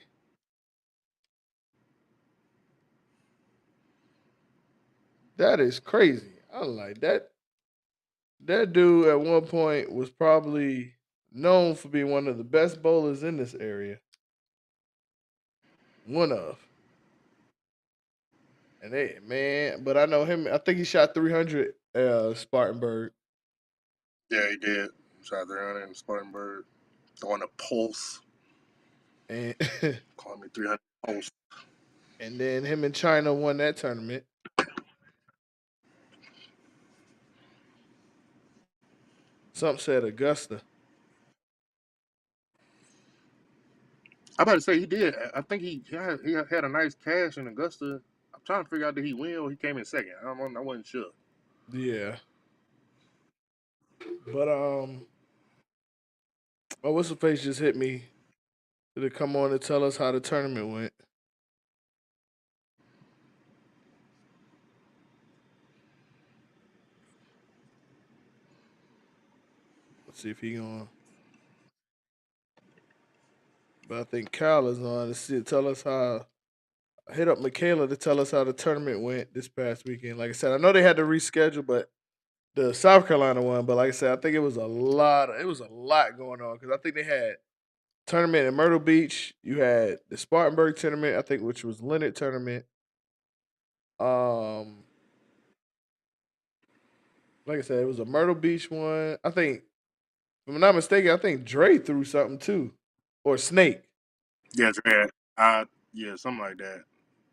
That is crazy. I'm like that. That dude at one point was probably known for being one of the best bowlers in this area. One of. And they man, but I know him. I think he shot 300 Spartanburg. Yeah, he did. Shot 300 in Spartanburg. Throwing a pulse. And Call me 300 pulse. and then him and Chyna won that tournament. Something said Augusta. I'm about to say he did. I think he had a nice cash in Augusta. I'm trying to figure out did he win or he came in second. I wasn't sure. Yeah. But oh, what's the face just hit me to come on and tell us how the tournament went. Let's see if he on. But I think Kyle is on to see tell us hit up Michaela to tell us how the tournament went this past weekend. Like I said, I know they had to reschedule, but the South Carolina one. But like I said, I think it was a lot. It was a lot going on because I think they had tournament in Myrtle Beach. You had the Spartanburg tournament, I think, which was Leonard tournament. Um, like I said, it was a Myrtle Beach one. I think, if I'm not mistaken, I think Dre threw something too, or Snake. Yeah, Trad. Yeah, something like that.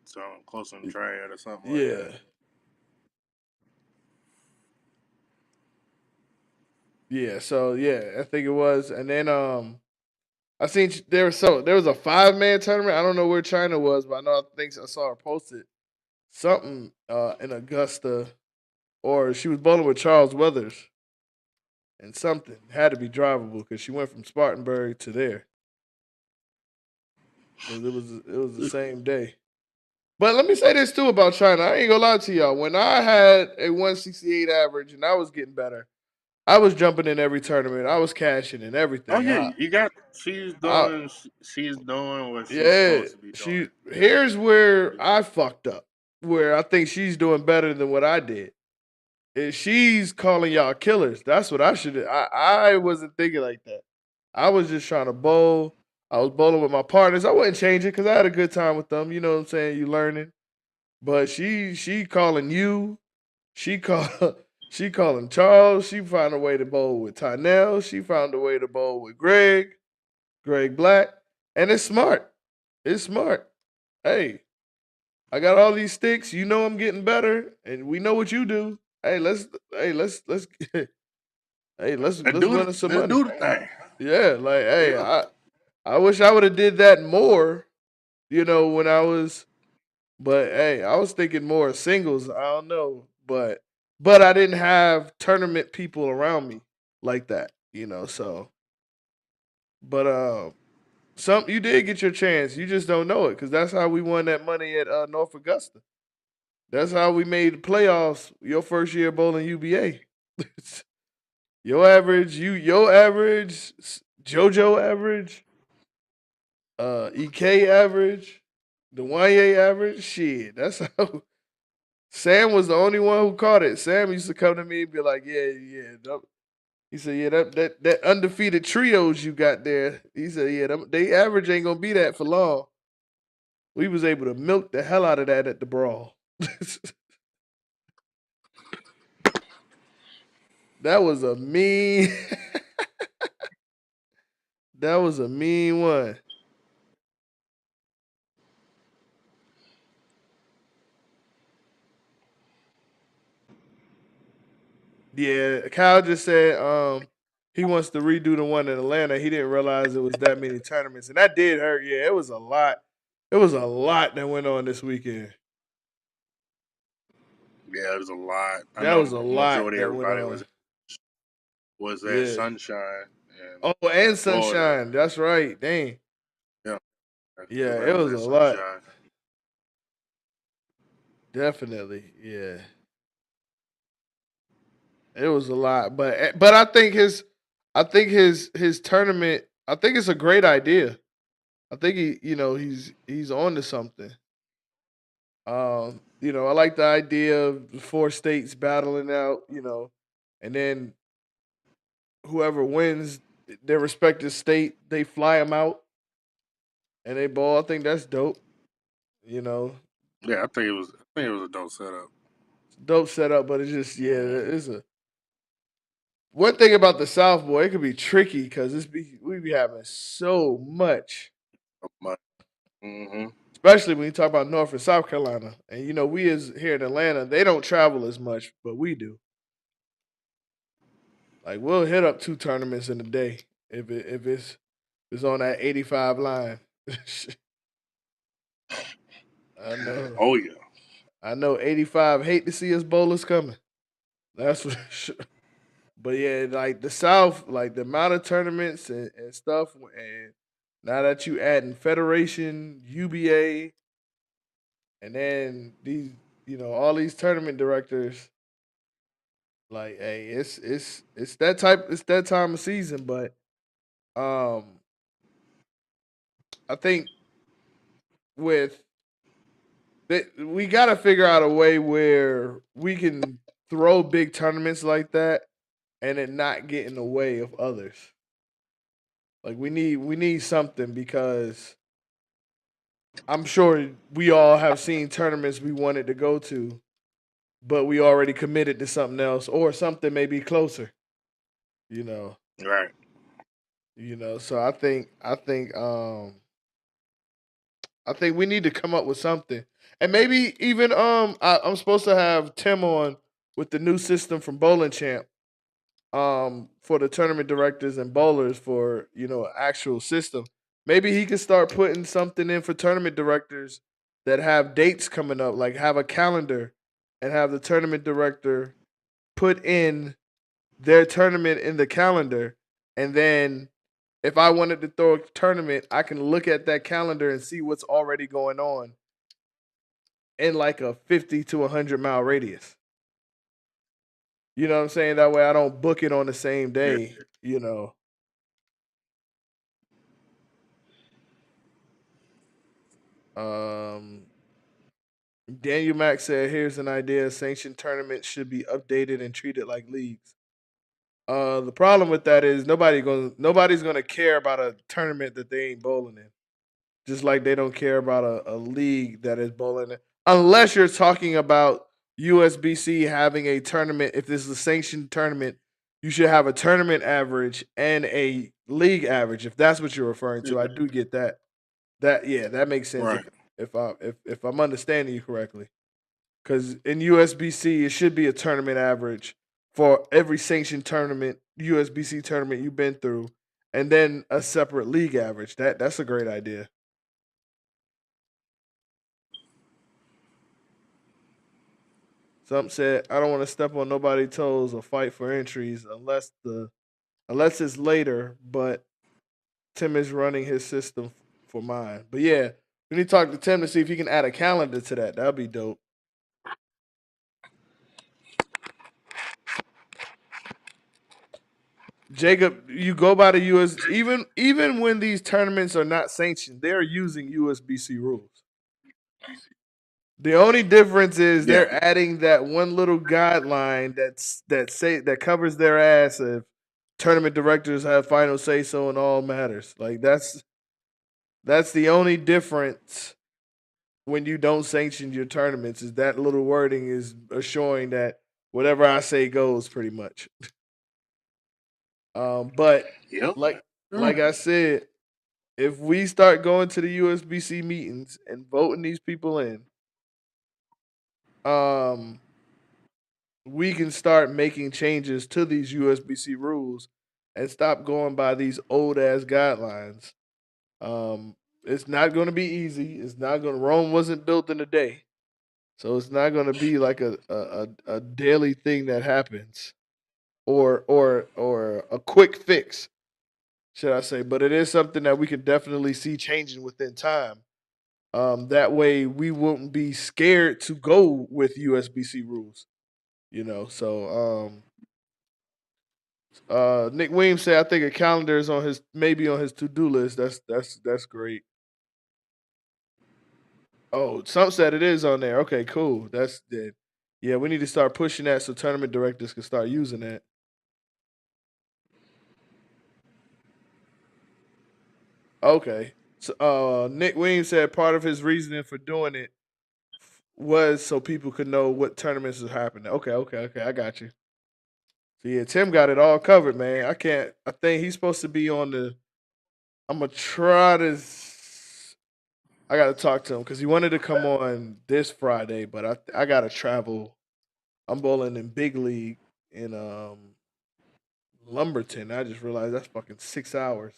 So close on Trad or something like that. Yeah, yeah. So yeah, I think it was, and then I seen there was a 5-man tournament. I don't know where Chyna was, but I know I saw her posted something in Augusta, or she was bowling with Charles Weathers, and something had to be drivable because she went from Spartanburg to there because it was the same day. But let me say this too about China. I ain't gonna lie to y'all. When I had a 168 average and I was getting better, I was jumping in every tournament. I was cashing in Oh everything. yeah, you got. I She's doing what she's yeah. supposed to be doing. She Yeah. here's where I fucked up. Where I think she's doing better than what I did. Is she's calling y'all killers. That's what I should. I wasn't thinking like that. I was just trying to bowl. I was bowling with my partners. I wouldn't change it because I had a good time with them. You know what I'm saying? You learning. But she calling you. She call she calling Charles. She found a way to bowl with Tynell. She found a way to bowl with Greg Black. And it's smart. It's smart. Hey, I got all these sticks. You know I'm getting better, and we know what you do. Hey, let's let's win us some Let's money. do the thing. Yeah, like hey, Yeah. I wish I would have did that more, when I was. But hey, I was thinking more singles. I don't know, but I didn't have tournament people around me like that. So, but some you did get your chance. You just don't know it because that's how we won that money at North Augusta. That's how we made the playoffs your first year bowling UBA. your average, JoJo average, EK average, the Wanye average. Shit, that's how. Sam was the only one who caught it. Sam used to come to me and be like, "Yeah, yeah." He said, "Yeah, that undefeated trios you got there." He said, "Yeah, they average ain't gonna be that for long." We was able to milk the hell out of that at the brawl. That was a mean. That was a mean one. Yeah, Kyle just said he wants to redo the one in Atlanta. He didn't realize it was that many tournaments, and that did hurt. Yeah, it was a lot. It was a lot that went on this weekend. Yeah, there's a lot. I That know was a lot majority that went everybody on. was at Yeah. Sunshine Oh, in and Florida. Sunshine. That's right. Dang. Yeah, Yeah, everybody it was was at a lot. Sunshine. Definitely. Yeah. It was a lot. But I think his tournament, I think it's a great idea. I think he's on to something. I like the idea of the four states battling out, and then whoever wins their respective state, they fly them out and they ball. I think that's dope. You know, Yeah, I think it was a dope setup. dope setup, but it's just Mm-hmm. it's a one thing about the South, boy. It could be tricky because we be having so much, Mm-hmm. especially when you talk about North and South Carolina, and we as here in Atlanta, they don't travel as much, but we do. Like we'll hit up 2 tournaments in a day if it's on that 85 line. I know. Oh yeah. I know 85 hate to see us bowlers coming. That's for sure. But yeah, like the South, like the amount of tournaments and stuff, and now that you adding Federation, UBA, and then all these tournament directors, like, hey, it's that time of season. But um, I think with we got to figure out a way where we can throw big tournaments like that and it not get in the way of others. Like we need something because I'm sure we all have seen tournaments we wanted to go to, but we already committed to something else or something maybe closer. You know, Right. So I think we need to come up with something, and maybe even I'm supposed to have Tim on with the new system from Bowling Champ for the tournament directors and bowlers for actual system. Maybe he could start putting something in for tournament directors that have dates coming up, like have a calendar and have the tournament director put in their tournament in the calendar, and then if I wanted to throw a tournament, I can look at that calendar and see what's already going on in like a 50 to 100 mile radius. You know what I'm saying? That way I don't book it on the same Yeah. day, you know. Um Daniel Mack said, "Here's an idea: sanctioned tournaments should be updated and treated like leagues." The problem with that is nobody's gonna care about a tournament that they ain't bowling in. Just like they don't care about a league that is bowling in. Unless you're talking about USBC having a tournament. If this is a sanctioned tournament, you should have a tournament average and a league average. If that's what you're referring Yeah. to, I do get that. That makes sense Right. if I'm understanding you correctly. Because in USBC, it should be a tournament average for every sanctioned tournament, USBC tournament you've been through, and then a separate league average. That's a great idea. Some said, "I don't want to step on nobody's toes or fight for entries unless it's later." But Tim is running his system for mine. But yeah, we need to talk to Tim to see if he can add a calendar to that. That'd be dope. Jacob, you go by the US even when these tournaments are not sanctioned, they're using USBC rules. The only difference is Yeah. they're adding that one little guideline that covers their ass if tournament directors have final say so in all matters. Like that's the only difference when you don't sanction your tournaments is that little wording is assuring that whatever I say goes pretty much. But Yep. like Mm. like I said, if we start going to the USBC meetings and voting these people in, um, we can start making changes to these USBC rules and stop going by these old ass guidelines. It's not going to be easy. It's not going to. Rome wasn't built in a day, so it's not going to be like a daily thing that happens or a quick fix, should I say? But it is something that we can definitely see changing within time. That way we won't be scared to go with USBC rules. Nick Williams said I think a calendar is on his maybe on his to-do list. That's great. Oh, some said it is on there. Okay, cool. That's good. Yeah, we need to start pushing that so tournament directors can start using that. Okay. So Nick Williams said part of his reasoning for doing it was so people could know what tournaments is happening. Okay. I got you. So yeah, Tim got it all covered, man. I can't. I think he's supposed to be on the. I'm gonna try to. I gotta talk to him because he wanted to come on this Friday, but I gotta travel. I'm bowling in big league in Lumberton. I just realized that's fucking 6 hours.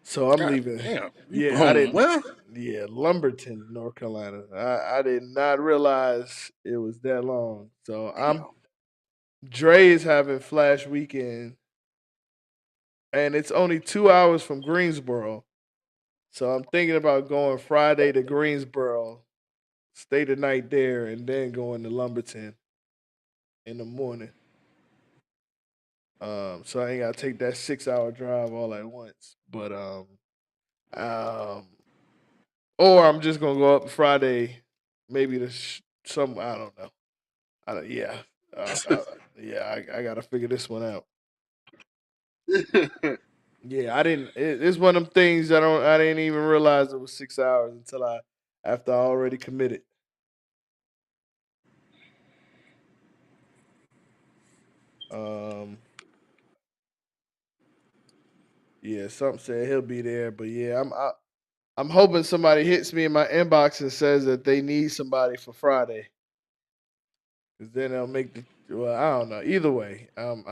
So I'm God leaving. damn. You Yeah, I going didn't. well? Yeah, Lumberton, North Carolina. I did not realize it was that long. So Damn. Dre is having Flash Weekend, and it's only 2 hours from Greensboro. So I'm thinking about going Friday to Greensboro, stay the night there, and then going to Lumberton in the morning. So I ain't gotta take that 6 hour drive all at once. But um Or I'm just gonna go up Friday, maybe to some. I don't know. Yeah, I gotta figure this one out. Yeah, I didn't. It's one of them things I didn't even realize it was 6 hours until after I already committed. Um, yeah, something said he'll be there, but yeah, I'm hoping somebody hits me in my inbox and says that they need somebody for Friday, because then they'll make the. Well, I don't know. Either way, I'm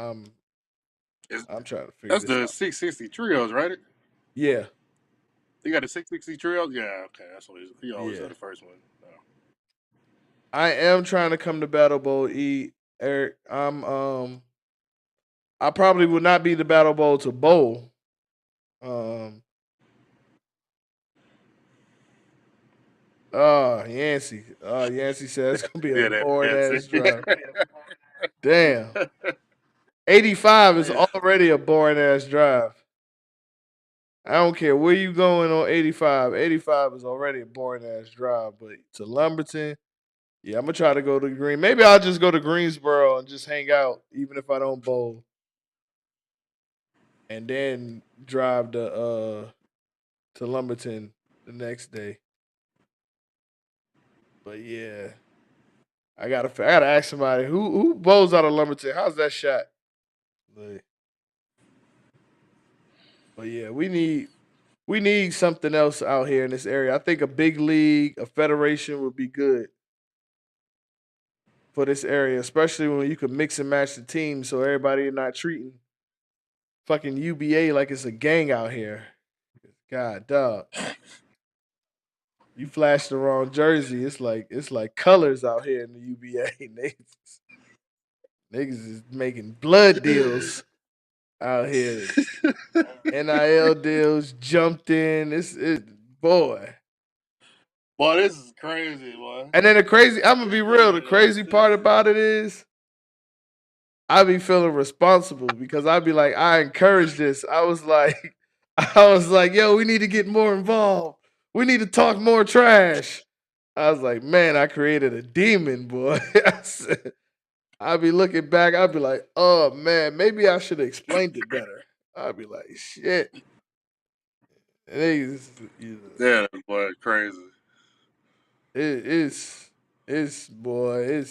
trying to figure That's this the out. 660 trios, right? Yeah, You got the 660 trios? Yeah, okay. That's what he always yeah. had the first one. No. I am trying to come to Battle Bowl. Eric. I probably would not be the Battle Bowl to bowl. Um, Yancey. Yancey said it's gonna be a Yeah, that boring ass drive. fancy. Damn. 85 is already a boring ass drive. I don't care where you going on 85. 85 is already a boring ass drive. But to Lumberton, yeah, I'm gonna try to go to Green. Maybe I'll just go to Greensboro and just hang out, even if I don't bowl, and then drive to Lumberton the next day. But yeah, I gotta ask somebody who bowls out of Lumberton. How's that shot? But, but yeah, we need something else out here in this area. I think a big league, a federation would be good for this area, especially when you can mix and match the teams, so everybody not treating fucking UBA like it's a gang out here. God, dog, you flash the wrong jersey. It's like colors out here in the UBA. Niggas is making blood deals out here. NIL deals jumped in. Boy. Boy, this is crazy, boy. And then I'm gonna be real. The crazy part about it is, I be feeling responsible because I be like, I encourage this. I was like, yo, we need to get more involved. We need to talk more trash. I was like, man, I created a demon, boy. I be looking back. I'd be like, oh man, maybe I should have explained it better. I'd be like, shit. It, Yeah, boy, crazy. it's boy,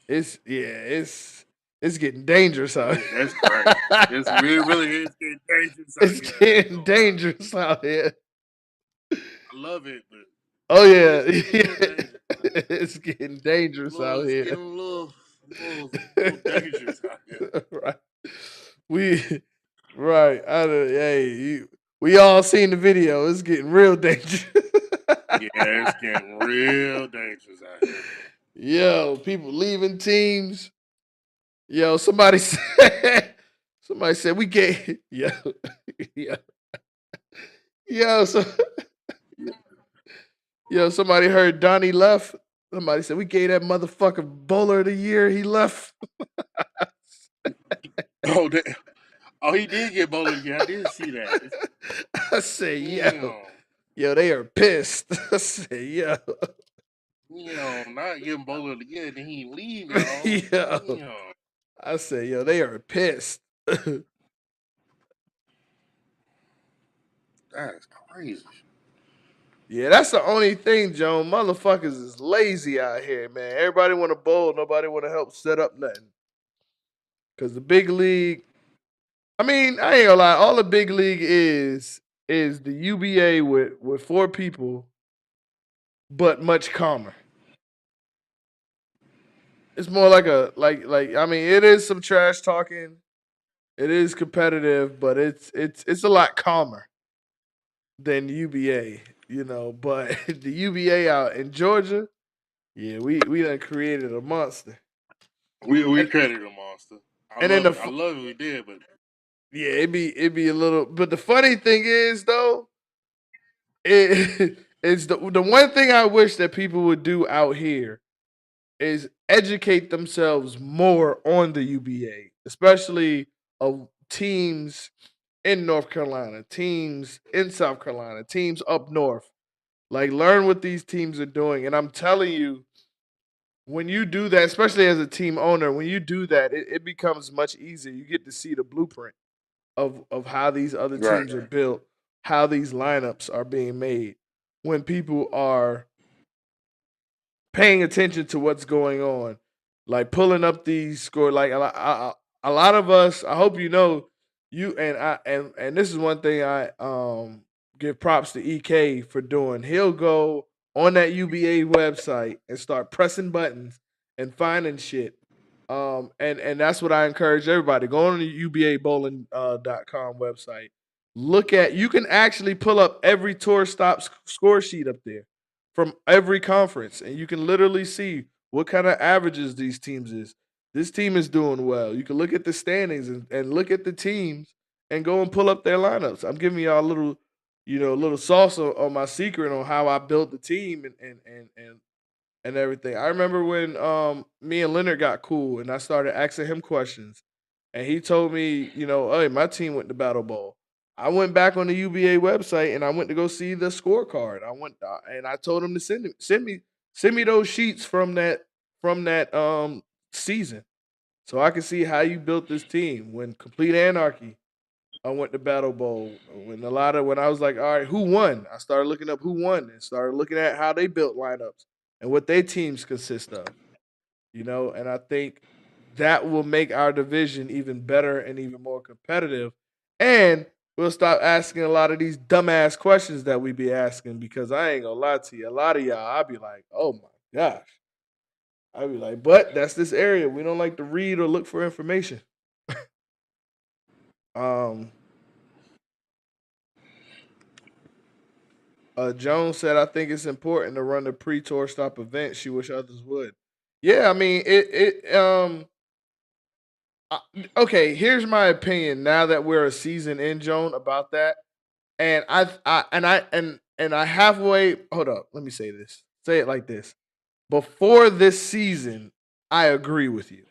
it's getting dangerous out here. That's crazy. It's really is getting dangerous out It's here. getting dangerous out here. I love it, but Oh yeah, it's it's getting dangerous out it's here. getting a little dangerous out here. Right. We right. We all seen the video. It's getting real dangerous. Yeah, it's getting real dangerous out here. Yo, people leaving teams. Yo, somebody said we gave yo, yo, so yo, somebody heard Donnie left. Somebody said we gave that motherfucker bowler of the year. He left. Oh, damn. Oh, he did get bowler. Yeah, I did see that. I say, yo, they are pissed. I say, yo, Not getting bowler of the year, then he leave, y'all. yo. I say, yo, they are pissed. That's crazy. Yeah, that's the only thing, Joan. Motherfuckers is lazy out here, man. Everybody want to bowl. Nobody want to help set up nothing. Because the big league, I mean, I ain't gonna lie. All the big league is the UBA with 4 people, but much calmer. It's more like I mean, it is some trash talking. It is competitive, but it's a lot calmer than UBA, But the UBA out in Georgia, yeah, we done created a monster. We And, created a monster. I and then love it. I love it. We did, but yeah, it'd be a little. But the funny thing is, though, it's the one thing I wish that people would do out here is educate themselves more on the UBA, especially of teams in North Carolina, teams in South Carolina, teams up north. Like, learn what these teams are doing. And I'm telling you, when you do that, especially as a team owner, when you do that, it becomes much easier. You get to see the blueprint of how these other Right. teams are built, how these lineups are being made. When people are paying attention to what's going on, like pulling up these score. Like a lot of us, I hope you know, you and I and this is one thing I give props to EK for doing. He'll go on that UBA website and start pressing buttons and finding shit. And that's what I encourage everybody. Go on the UBAbowling.com website. Look at, you can actually pull up every tour stop score sheet up there from every conference, and you can literally see what kind of averages these teams is. This team is doing well. You can look at the standings and look at the teams and go and pull up their lineups. I'm giving y'all a little, little sauce on my secret on how I built the team and everything. I remember when me and Leonard got cool and I started asking him questions, and he told me, hey, my team went to Battle Bowl. I went back on the UBA website and I went to go see the scorecard. I went and I told him to send me those sheets from that season, so I can see how you built this team. When Complete Anarchy, I went to Battle Bowl. When I was like, all right, who won? I started looking up who won and started looking at how they built lineups and what their teams consist of. And I think that will make our division even better and even more competitive. And we'll stop asking a lot of these dumbass questions that we be asking, because I ain't gonna lie to you, a lot of y'all, I'll be like, oh my gosh. I'll be like, but that's this area. We don't like to read or look for information. Um, Jones said, I think it's important to run the pre-tour stop event. She wish others would. Yeah, I mean, okay, here's my opinion now that we're a season in, Joan, about that. And I halfway, hold up, let me say this. Say it like this. Before this season, I agree with you.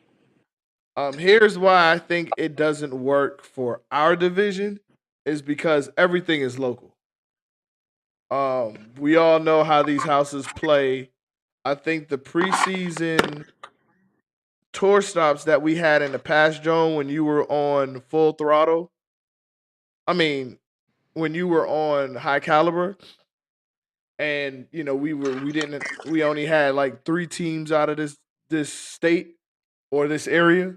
Here's why I think it doesn't work for our division is because everything is local. We all know how these houses play. I think the preseason tour stops that we had in the past, Joan, when you were on Full Throttle, I mean, when you were on High Caliber, and we only had like 3 teams out of this state or this area.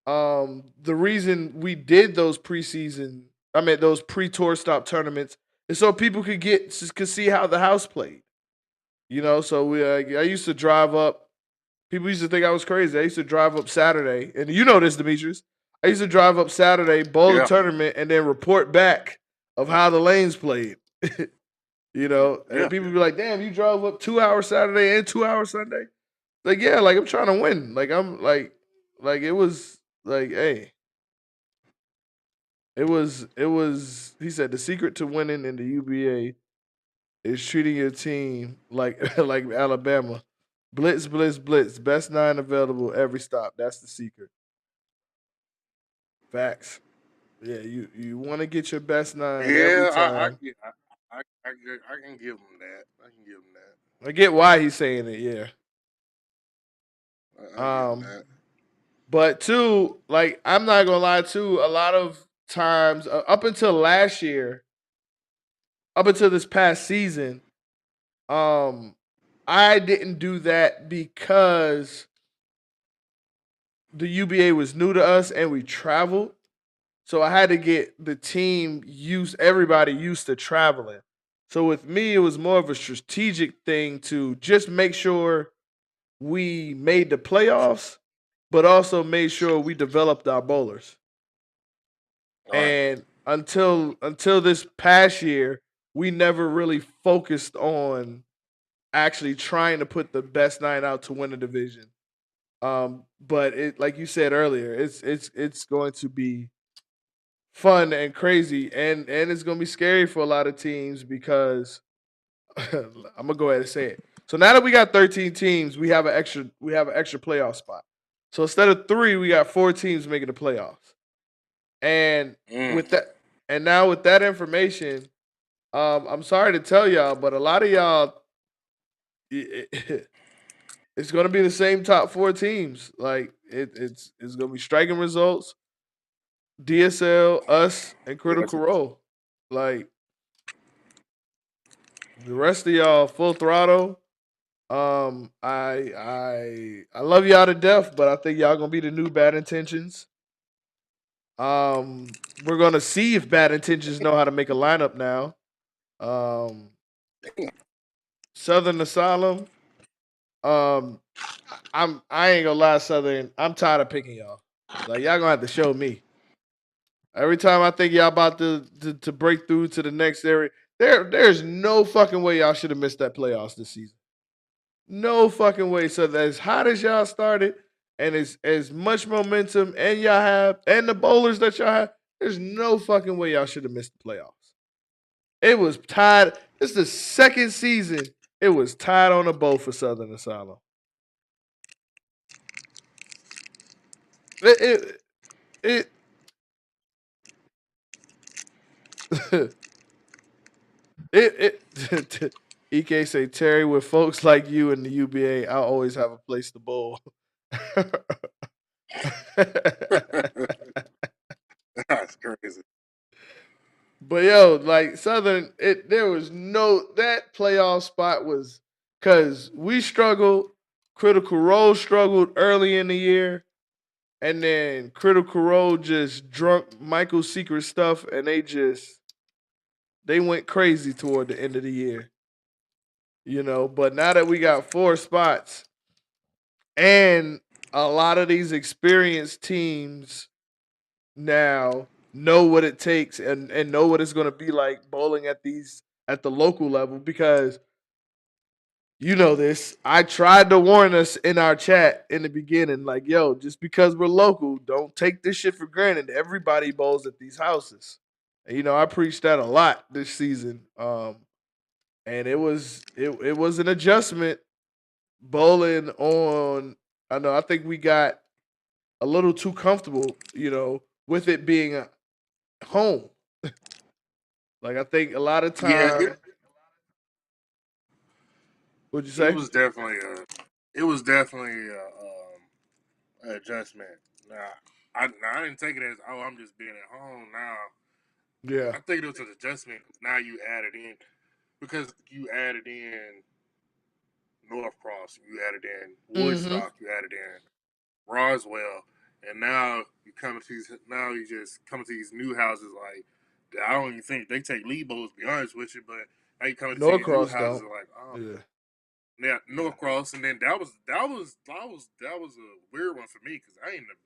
The reason we did those preseason, I mean those pre-tour stop tournaments, is so people could see how the house played. So I used to drive up. People used to think I was crazy. I used to drive up Saturday, and you know this, Demetrius. I used to drive up Saturday, bowl the Yeah. tournament, and then report back of how the lanes played. And Yeah. people be like, "Damn, you drove up 2 hours Saturday and 2 hours Sunday." Like, yeah, like I'm trying to win. Like like it was like, hey, it was. He said the secret to winning in the UBA is treating your team like like Alabama. Blitz, blitz, blitz. Best 9 available every stop. That's the secret. Facts. Yeah, you want to get your best 9 every Yeah, time. I can give him that. I can give him that. I get why he's saying it. Yeah. I give him Um, that. but two, like I'm not gonna lie, too. A lot of times, up until last year, up until this past season, um, I didn't do that because the UBA was new to us and we traveled. So I had to get the team everybody used to traveling. So with me, it was more of a strategic thing to just make sure we made the playoffs, but also made sure we developed our bowlers. All right. And until this past year, we never really focused on actually trying to put the best 9 out to win the division. But it, like you said earlier, it's going to be fun and crazy, and it's gonna be scary for a lot of teams because I'm gonna go ahead and say it. So now that we got 13 teams, we have an extra playoff spot. So instead of 3, we got 4 teams making the playoffs. And Mm. with that And now with that information, I'm sorry to tell y'all, but a lot of y'all, it's going to be the same top four teams. Like it's going to be striking results, DSL, us, and Yes. Critical Role. Like the rest of y'all, full throttle. I love y'all to death, but I think y'all gonna be the new bad intentions. We're gonna see if bad intentions know how to make a lineup now. Um, Southern Asylum. Um, I ain't gonna lie, Southern. I'm tired of picking y'all. Like y'all gonna have to show me. Every time I think y'all about to break through to the next area, there's no fucking way y'all should have missed that playoffs this season. No fucking way. So as hot as y'all started, and as much momentum and y'all have, and the bowlers that y'all have, there's no fucking way y'all should have missed the playoffs. It was tied. It's the second season. It was tied on a bow for Southern Asylum. It it it. EK say Terry, with folks like you in the UBA, I always have a place to bowl. That's crazy. But yo, like Southern, there was no that playoff spot was because we struggled. Critical Role struggled early in the year, and then Critical Role just drunk Michael's secret stuff, and they went crazy toward the end of the year. But now that we got four spots, and a lot of these experienced teams now know what it takes and know what it's going to be like bowling at the local level, because you know this. I tried to warn us in our chat in the beginning, like, yo, just because we're local, don't take this shit for granted. Everybody bowls at these houses. And, I preached that a lot this season. And it was an adjustment bowling on. I think we got a little too comfortable, with it being a home. Like I think a lot of Yeah, time. What'd you it say? was definitely an adjustment. I didn't take it as, oh, I'm just being at home now. Yeah. I think it was an adjustment. Now you added in, because you added in Northcross, you added in Mm-hmm. Woodstock, you added in Roswell, and now you just come to these new houses. Like, I don't even think they take lead bowls, to be honest with you, but now you come to these new Norcross houses don't. like, oh, Yeah. yeah, Northcross, and then that was a weird one for me, because I ain't been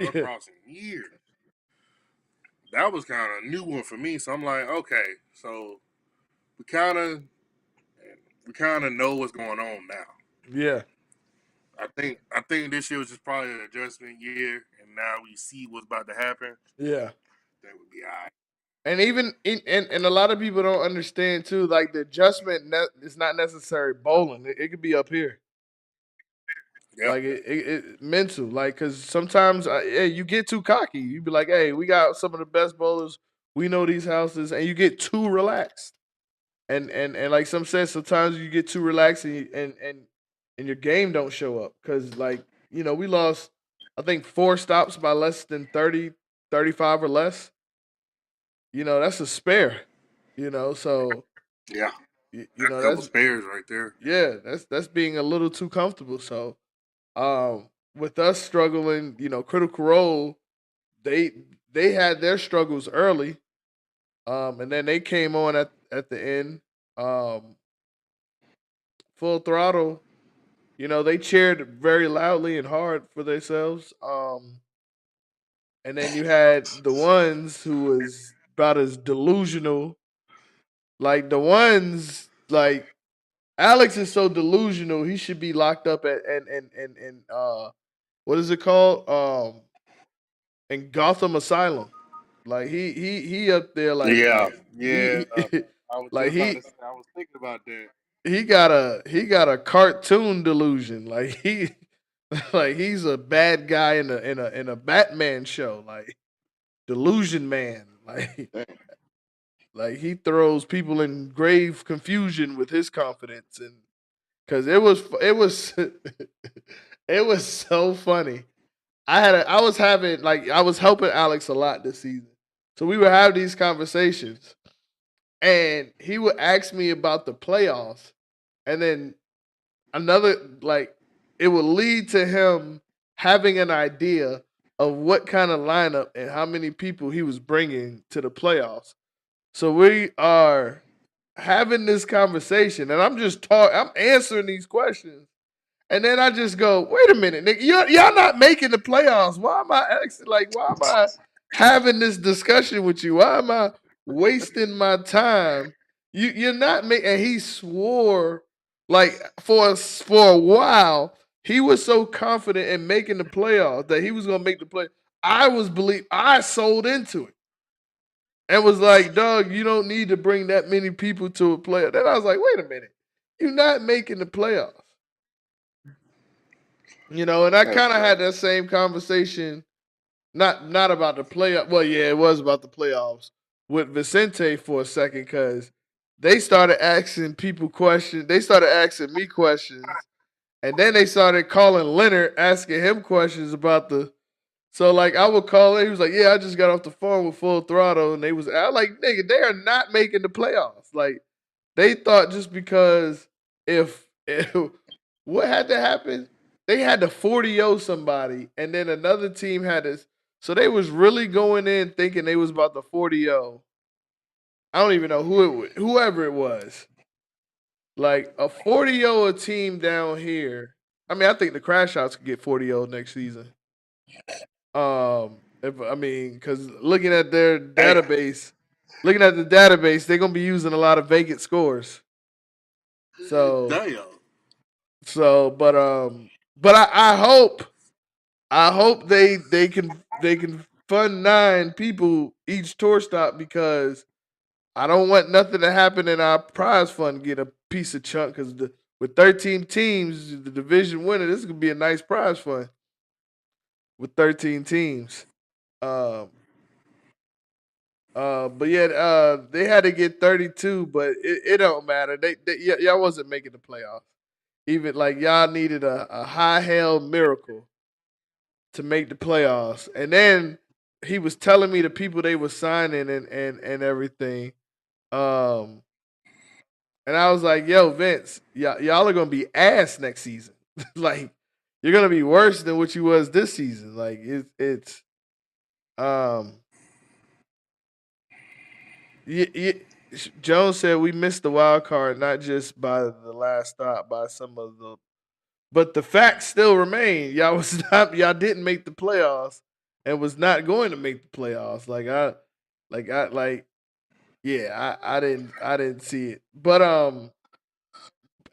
Yeah. Northcross in years. That was kind of a new one for me, so I'm like, okay, so we kind of we kind of know what's going on now. Yeah. I think this year was just probably an adjustment year, and now we see what's about to happen. Yeah. That would be all right. And even and a lot of people don't understand too. Like the adjustment is not necessary bowling. It could be up here. Yep. Like it mental. Like because sometimes you get too cocky. You be like, hey, we got some of the best bowlers. We know these houses, and you get too relaxed. And like some said, sometimes you get too relaxed and your game don't show up because like we lost I think four stops by less than 30, 35 or less. That's a spare. So Yeah. That's a couple that's spares right there. yeah, that's being a little too comfortable. So with us struggling, Critical Role, they they had their struggles early, and then they came on at the end, um, full throttle. They cheered very loudly and hard for themselves. And then you had the ones who was about as delusional, like the ones like Alex is so delusional. He should be locked up at and what is it called? In Gotham Asylum. Like he up there Yeah. like Yeah. he I was like just about to he say, I was thinking about that. he got a cartoon delusion. Like he like he's a bad guy in a Batman show. Like delusion man. Like he throws people in grave confusion with his confidence, and because it was it was so funny. I was having like I was helping Alex a lot this season, so we would have these conversations, and he would ask me about the playoffs, and then another like it would lead to him having an idea of what kind of lineup and how many people he was bringing to the playoffs. So we are having this conversation, and I'm answering these questions, and then I just go, wait a minute, nigga, y'all not making the playoffs. Why am I asking, like, why am I having this discussion with you? Why am I wasting my time? You're not making, and he swore, like, for a while, he was so confident in making the playoffs that he was going to make the play. I sold into it and was like, Doug, you don't need to bring that many people to a playoff. Then I was like, wait a minute, you're not making the playoffs. And I kind of had that same conversation, not about the playoff. Well, yeah, it was about the playoffs with Vicente for a second because they started asking people questions. They started asking me questions, and then they started calling Leonard, asking him questions about the. So like I would call him, he was like, "Yeah, I just got off the phone with Full Throttle," and I was like, "Nigga, they are not making the playoffs." Like they thought just because if what had to happen, they had to 40-0 somebody, and then another team had this. So they was really going in thinking they was about to 40-0. I don't even know whoever it was. Like a 40-0 a team down here. I mean, I think the Crash Outs could get 40-0 next season. Because looking at their database, they're gonna be using a lot of vacant scores. So, but I hope they can fund 9 people each tour stop because I don't want nothing to happen in our prize fund get a piece of chunk because with 13 teams, the division winner, this is gonna be a nice prize fund with 13 teams. Um, but yeah, they had to get 32, but it don't matter. Y'all wasn't making the playoffs. Even like y'all needed a high hell miracle to make the playoffs. And then he was telling me the people they were signing and everything. Um, and I was like, "Yo, Vince, y'all are gonna be ass next season. Like you're gonna be worse than what you was this season. Like it's um." Jones said we missed the wild card not just by the last stop, by some of the, but the facts still remain. Y'all didn't make the playoffs and was not going to make the playoffs. Yeah, I didn't see it. But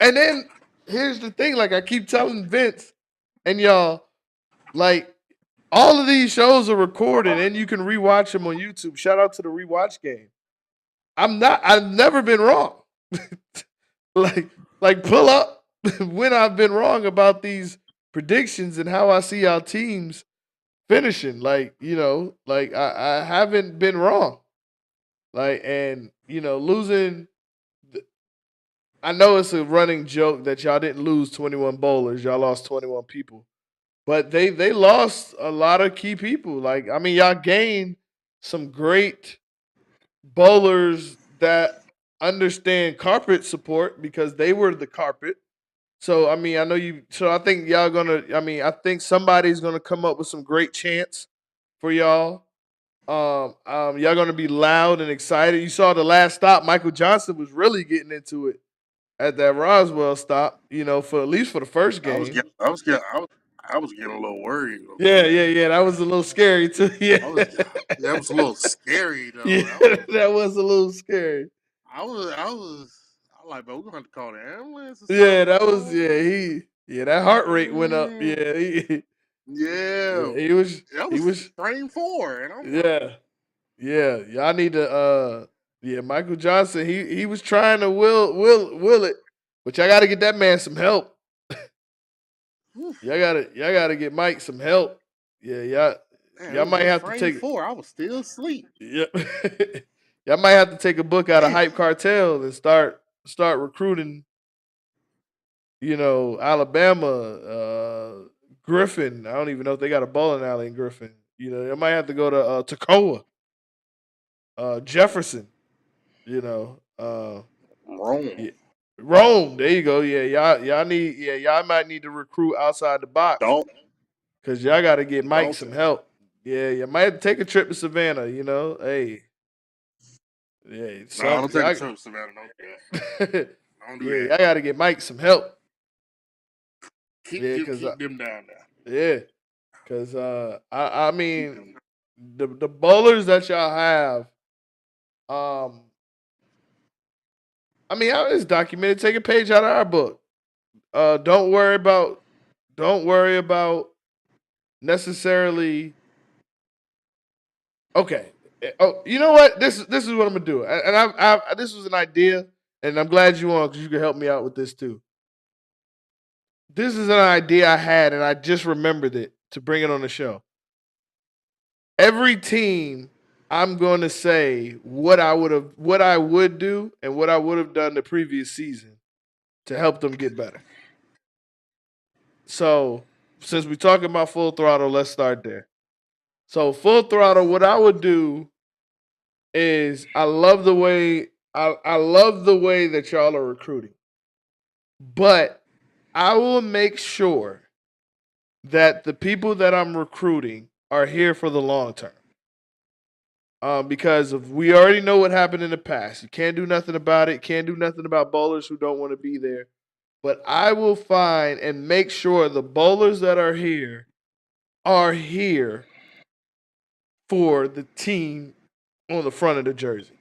and then here's the thing, like I keep telling Vince and y'all, like all of these shows are recorded and you can rewatch them on YouTube. Shout out to the rewatch game. I've never been wrong. like pull up when I've been wrong about these predictions and how I see our teams finishing. Like, like I haven't been wrong. Like, and losing. I know it's a running joke that y'all didn't lose 21 bowlers. Y'all lost 21 people. But they lost a lot of key people. Like, I mean, y'all gained some great bowlers that understand carpet support because they were the carpet. So I mean, I know you. So I think y'all gonna. I mean, I think somebody's gonna come up with some great chants for y'all. Y'all gonna be loud and excited. You saw the last stop. Michael Johnson was really getting into it at that Roswell stop. For at least for the first game. I was getting a little worried. Yeah. That was a little scary too. Yeah, that was a little scary though. Yeah, that was a little scary. I was like, but we're gonna have to call the ambulance. Yeah, that was that heart rate went up. Yeah, he was. That He was frame 4, and I'm yeah. Y'all need to. Michael Johnson. He was trying to will it, but y'all got to get that man some help. Y'all gotta get Mike some help. Yeah. Man, it Y'all was might just have to frame take. 4. I was still asleep. Yep. Y'all might have to take a book out of Hype Cartel and start recruiting. Alabama, Griffin. I don't even know if they got a bowling alley in Griffin. They might have to go to Toccoa, Jefferson. Wrong. Yeah. Rome. There you go. Yeah, y'all might need to recruit outside the box Don't because y'all got to get Mike some Dalton. help. Yeah, you might have to take a trip to Savannah. Hey, yeah, Nah, don't take a y'all, trip, Savannah. Don't do that. Don't do yeah, that. y'all got to get Mike some help. Yeah, Keep them down there. yeah, because I mean the bowlers that y'all have, I mean it's documented. Take a page out of our book. Don't worry about necessarily. Okay. Oh, you know what? This is what I'm gonna do, and this was an idea, and I'm glad you on because you can help me out with this too. This is an idea I had, and I just remembered it to bring it on the show. Every team, I'm going to say what I would do, and what I would have done the previous season to help them get better. So, since we're talking about Full Throttle, let's start there. So, Full Throttle, what I would do is I love the way that y'all are recruiting. But I will make sure that the people that I'm recruiting are here for the long term. Because we already know what happened in the past. You can't do nothing about it. Can't do nothing about bowlers who don't want to be there. But I will find and make sure the bowlers that are here for the team on the front of the jersey.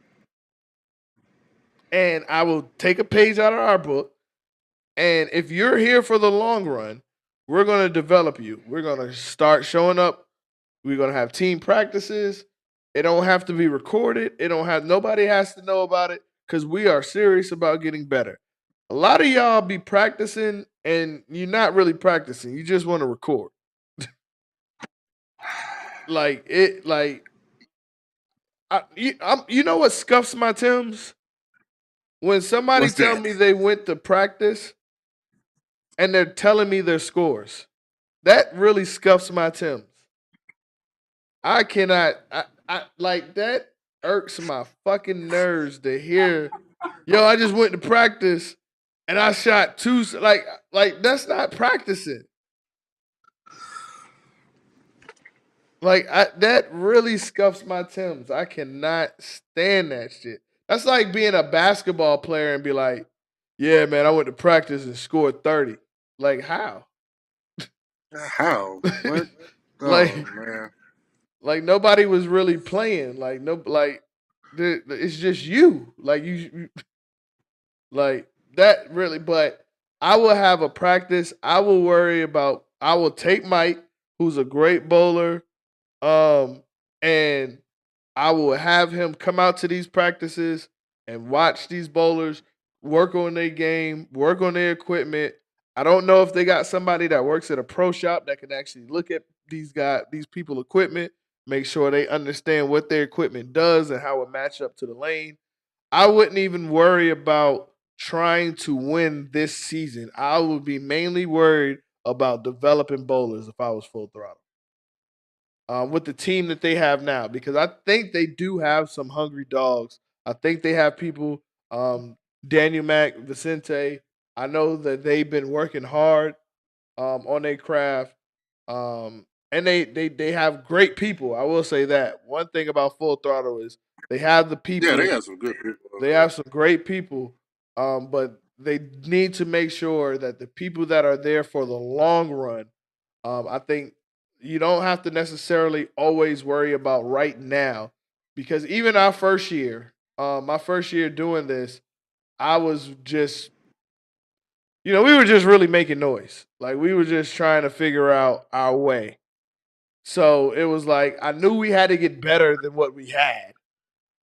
And I will take a page out of our book. And if you're here for the long run, we're going to develop you. We're going to start showing up. We're going to have team practices. It don't have to be recorded. Nobody has to know about it because we are serious about getting better. A lot of y'all be practicing and you're not really practicing. You just want to record. You know what scuffs my Timbs? When somebody What's tell that? me they went to practice and they're telling me their scores. That really scuffs my Timbs. I cannot. I like that irks my fucking nerves to hear. Yo, I just went to practice and I shot two. Like that's not practicing. That really scuffs my Timbs. I cannot stand that shit. That's like being a basketball player and be like, "Yeah, man, I went to practice and scored 30." Like how? How? What? like Oh man. like nobody was really playing. Like no like it's just you. Like you like that really, but I will have a practice. I will take Mike, who's a great bowler, and I will have him come out to these practices and watch these bowlers work on their game, work on their equipment. I don't know if they got somebody that works at a pro shop that can actually look at these people equipment, make sure they understand what their equipment does and how it match up to the lane. I wouldn't even worry about trying to win this season. I would be mainly worried about developing bowlers if I was Full Throttle. With the team that they have now, because I think they do have some hungry dogs. I think they have people, Daniel Mack, Vicente. I know that they've been working hard on their craft. And they have great people. I will say that. One thing about Full Throttle is they have the Yeah, they people. got some good people over They there. have some great people, but they need to make sure that the people that are there for the long run, I think you don't have to necessarily always worry about right now, because even our first year, my first year doing this, I was just, we were just really making noise. Like we were just trying to figure out our way. So it was like I knew we had to get better than what we had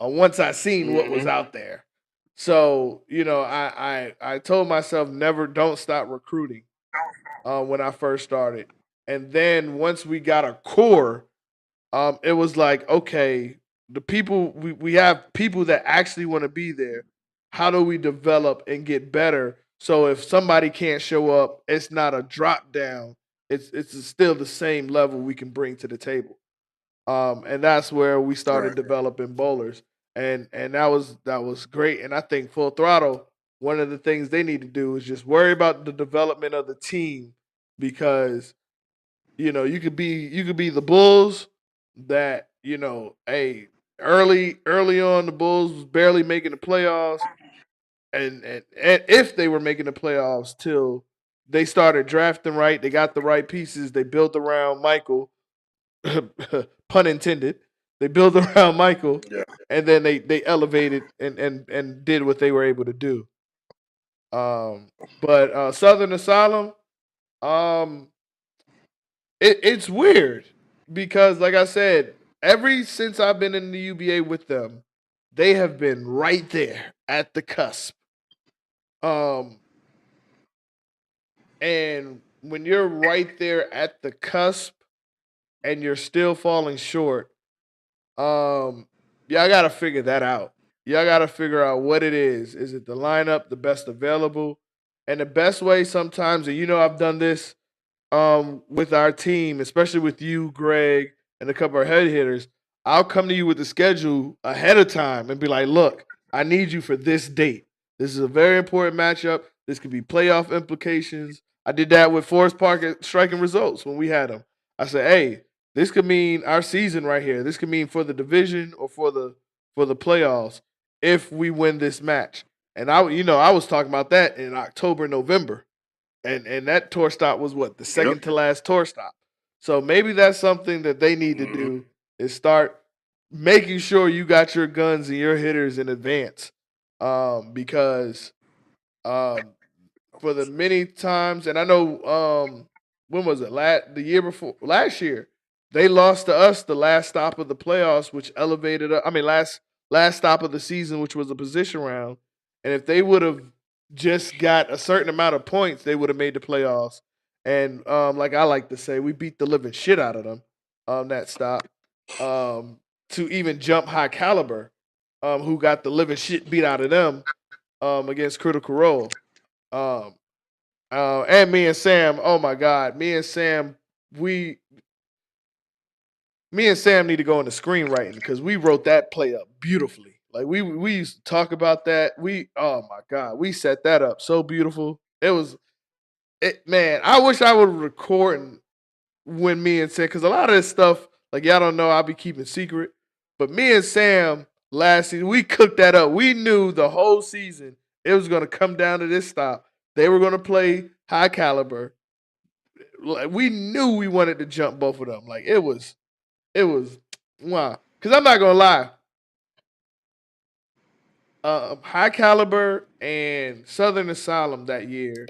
once I seen what was Mm-hmm. out there. So I told myself don't stop recruiting when I first started, and then once we got a core, it was like, okay, the people we have people that actually want to be there. How do we develop and get better? So if somebody can't show up, it's not a drop down. It's still the same level we can bring to the table. And that's where we started Right. developing bowlers, and that was great. And I think Full Throttle, one of the things they need to do is just worry about the development of the team, because you could be the Bulls that hey, early on the Bulls was barely making the playoffs, and if they were making the playoffs till they started drafting right, they got the right pieces, they built around Michael, pun intended. They built around Michael, Yeah. and then they elevated and did what they were able to do. But Southern Asylum, um, it's weird because, like I said, ever since I've been in the UBA with them, they have been right there at the cusp. Um, and when you're right there at the cusp and you're still falling short, Um, y'all gotta figure that out. Y'all gotta figure out what it is. Is it the lineup, the best available? And the best way sometimes, and I've done this with our team, especially with you, Greg, and a couple of head hitters. I'll come to you with the schedule ahead of time and be like, look, I need you for this date. This is a very important matchup. This could be playoff implications. I did that with Forest Park at Striking Results when we had them. I said, hey, this could mean our season right here. This could mean for the division or for the playoffs if we win this match. And I was talking about that in October, November, and that tour stop was what, the Yep. second to last tour stop. So maybe that's something that they need to Hmm. do, is start making sure you got your guns and your hitters in advance, because um, for the many times, and I know when was it? The year before last year, they lost to us the last stop of the playoffs, which elevated. I mean, last stop of the season, which was a position round. And if they would have just got a certain amount of points, they would have made the playoffs. And like I like to say, we beat the living shit out of them on that stop, to even jump High Caliber, who got the living shit beat out of them against Critical Role. Um, and me and Sam, oh my God, we, me and Sam need to go into screenwriting because we wrote that play up beautifully. Like we used to talk about that. Oh my God, we set that up so beautiful. Man. I wish I would record when me and Sam, because a lot of this stuff, like y'all don't know, I'll be keeping secret. But me and Sam last season, we cooked that up. We knew the whole season it was going to come down to this stop. They were going to play High Caliber. Like, we knew we wanted to jump both of them. Like it was wow. Because I'm not gonna lie, High Caliber and Southern Asylum that year.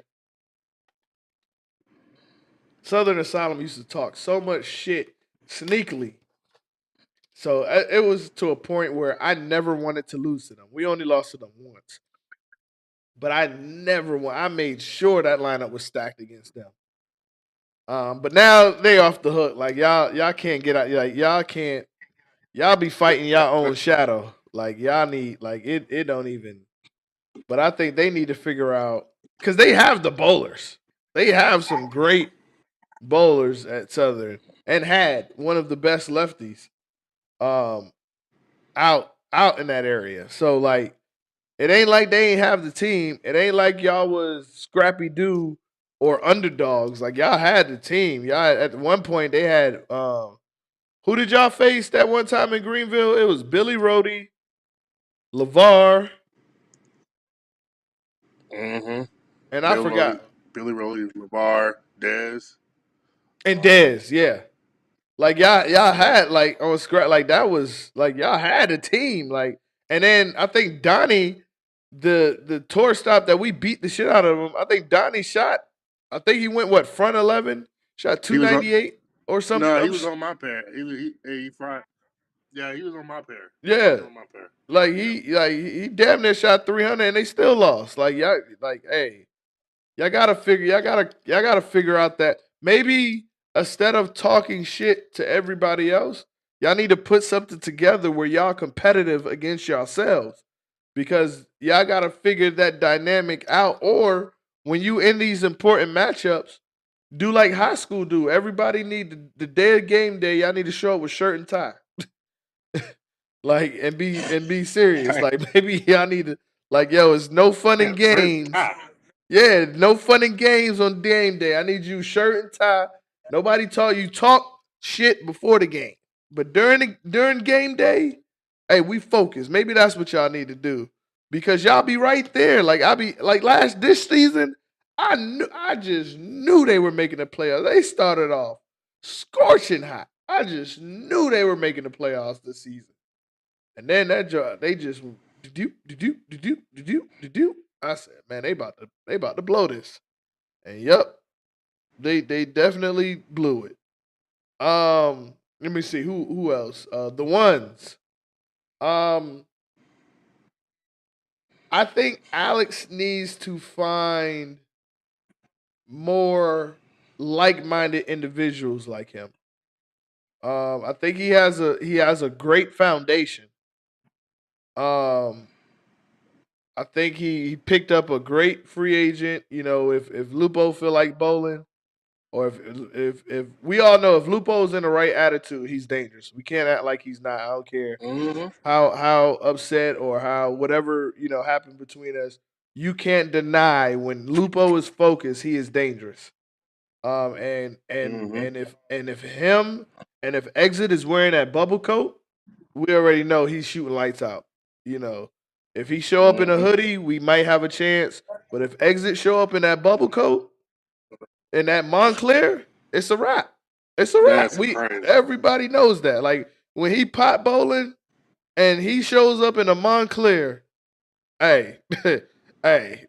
Southern Asylum used to talk so much shit sneakily. So it was to a point where I never wanted to lose to them. We only lost to them once, but I never want. I made sure that lineup was stacked against them. But now they off the hook. Like y'all can't get out. Like y'all can't. Y'all be fighting y'all own shadow. Like y'all need. Like it don't even. But I think they need to figure out, because they have the bowlers. They have some great bowlers at Southern, and had one of the best lefties um out in that area. So like, it ain't like they ain't have the team. It ain't like y'all was Scrappy Doo or underdogs. Like y'all had the team. Y'all at one point they had who did y'all face that one time in Greenville? It was Billy Rhodey, LeVar, Hmm. and I Bill Rowley, forgot, Billy Rowley, LeVar, Dez. and Um, Dez, yeah. Like y'all yeah. had like on scrap, like that was like y'all had a team. Like, and then I think Donnie, the tour stop that we beat the shit out of him. I think Donnie shot. I think he went what, front 11, shot He was on. 298 or some. No, he was on my pair. He fried. Yeah, he was on my pair. He Yeah, was on my pair. like Yeah. he damn near shot 300 and they still lost. Like y'all, like, hey, y'all gotta figure out that maybe instead of talking shit to everybody else, Y'all need to put something together where y'all competitive against yourselves because y'all got to figure that dynamic out. Or when you in these important matchups, do like high school do. Everybody need the day of game day. Y'all need to show up with shirt and tie, like and be serious. Like maybe y'all need to like yo, it's no fun in games. Yeah, no fun in games on game day. I need you shirt and tie. Nobody taught you talk shit before the game, but during game day, hey, we focus. Maybe that's what y'all need to do because y'all be right there. Like I be like this season, I just knew they were making the playoffs. They started off scorching hot. I just knew they were making the playoffs this season, and then that job they just do. I said, man, they about to blow this. And yep, they definitely blew it. Let me see who else. The ones. Um, I think Alex needs to find more like-minded individuals like him. I think he has a great foundation. Um, I think he picked up a great free agent. You know, if Lupo feel like bowling, or if we all know if Lupo's in the right attitude, he's dangerous. We can't act like he's not. I don't care how upset or how whatever happened between us. You can't deny when Lupo is focused, he is dangerous. And if him and if Exit is wearing that bubble coat, we already know he's shooting lights out. You know, if he show up in a hoodie, we might have a chance. But if Exit show up in that bubble coat and that Montclair, it's a wrap. It's a wrap. Everybody knows that. Like when he pot bowling and he shows up in a Montclair, hey, hey,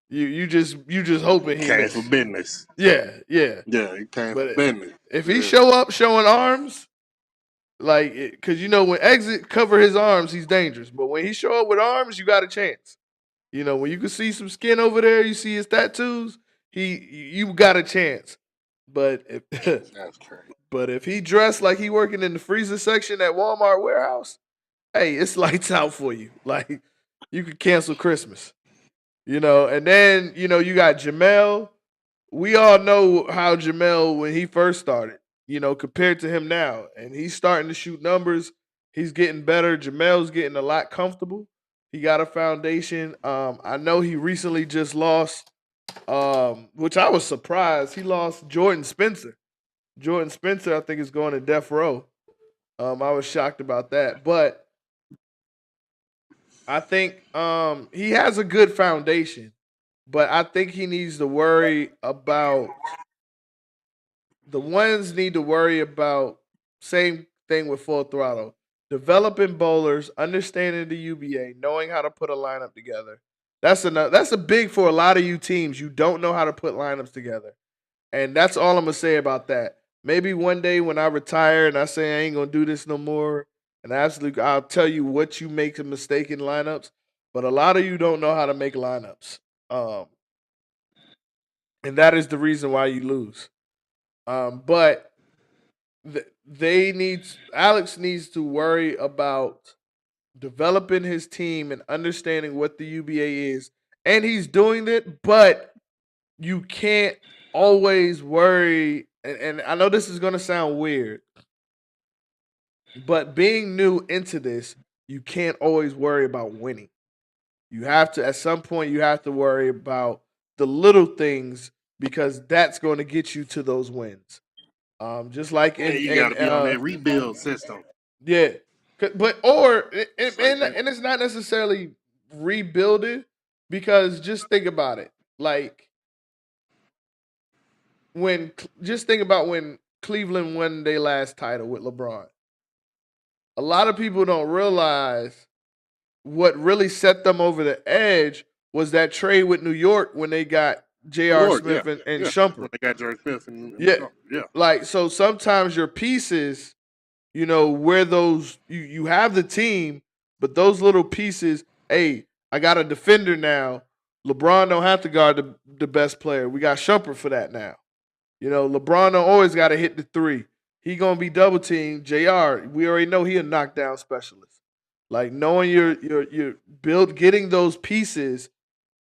you just hoping he came for business. Yeah. He came for business. If he show up showing arms, like because when Exit cover his arms, he's dangerous. But when he show up with arms, you got a chance. When you can see some skin over there, you see his tattoos. You got a chance. But if he dressed like he working in the freezer section at Walmart warehouse, hey, it's lights out for you. Like you could cancel Christmas. And then you got Jamel. We all know how Jamel when he first started, compared to him now, and he's starting to shoot numbers. He's getting better. Jamel's getting a lot comfortable. He got a foundation. I know he recently just lost, which I was surprised. He lost Jordan Spencer. Jordan Spencer, I think, is going to death row. I was shocked about that, but I think he has a good foundation. But I think he needs to worry about the ones need to worry about same thing with Full Throttle. Developing bowlers, understanding the UBA, knowing how to put a lineup together. That's a big for a lot of you teams. You don't know how to put lineups together. And that's all I'm gonna say about that. Maybe one day when I retire and I say I ain't gonna do this no more, and I'll tell you what you make a mistake in lineups. But a lot of you don't know how to make lineups. And that is the reason why you lose. But Alex needs to worry about developing his team and understanding what the UBA is, and he's doing it. But you can't always worry. And I know this is going to sound weird, but being new into this, you can't always worry about winning. You have to, at some point, you have to worry about the little things because that's going to get you to those wins. Just like you got to be on that rebuild system. Yeah, but it's not necessarily rebuilding because just think about it. Like think about when Cleveland won their last title with LeBron. A lot of people don't realize what really set them over the edge was that trade with New York when they got J.R. Smith and Shumpert. When they got J.R. Smith and Shumpert. Like, so sometimes your pieces, where those, you have the team, but those little pieces, hey, I got a defender now. LeBron don't have to guard the best player. We got Shumpert for that now. LeBron don't always got to hit the three. he gonna be double teamed. Jr. We already know he a knockdown specialist. Like knowing your build, getting those pieces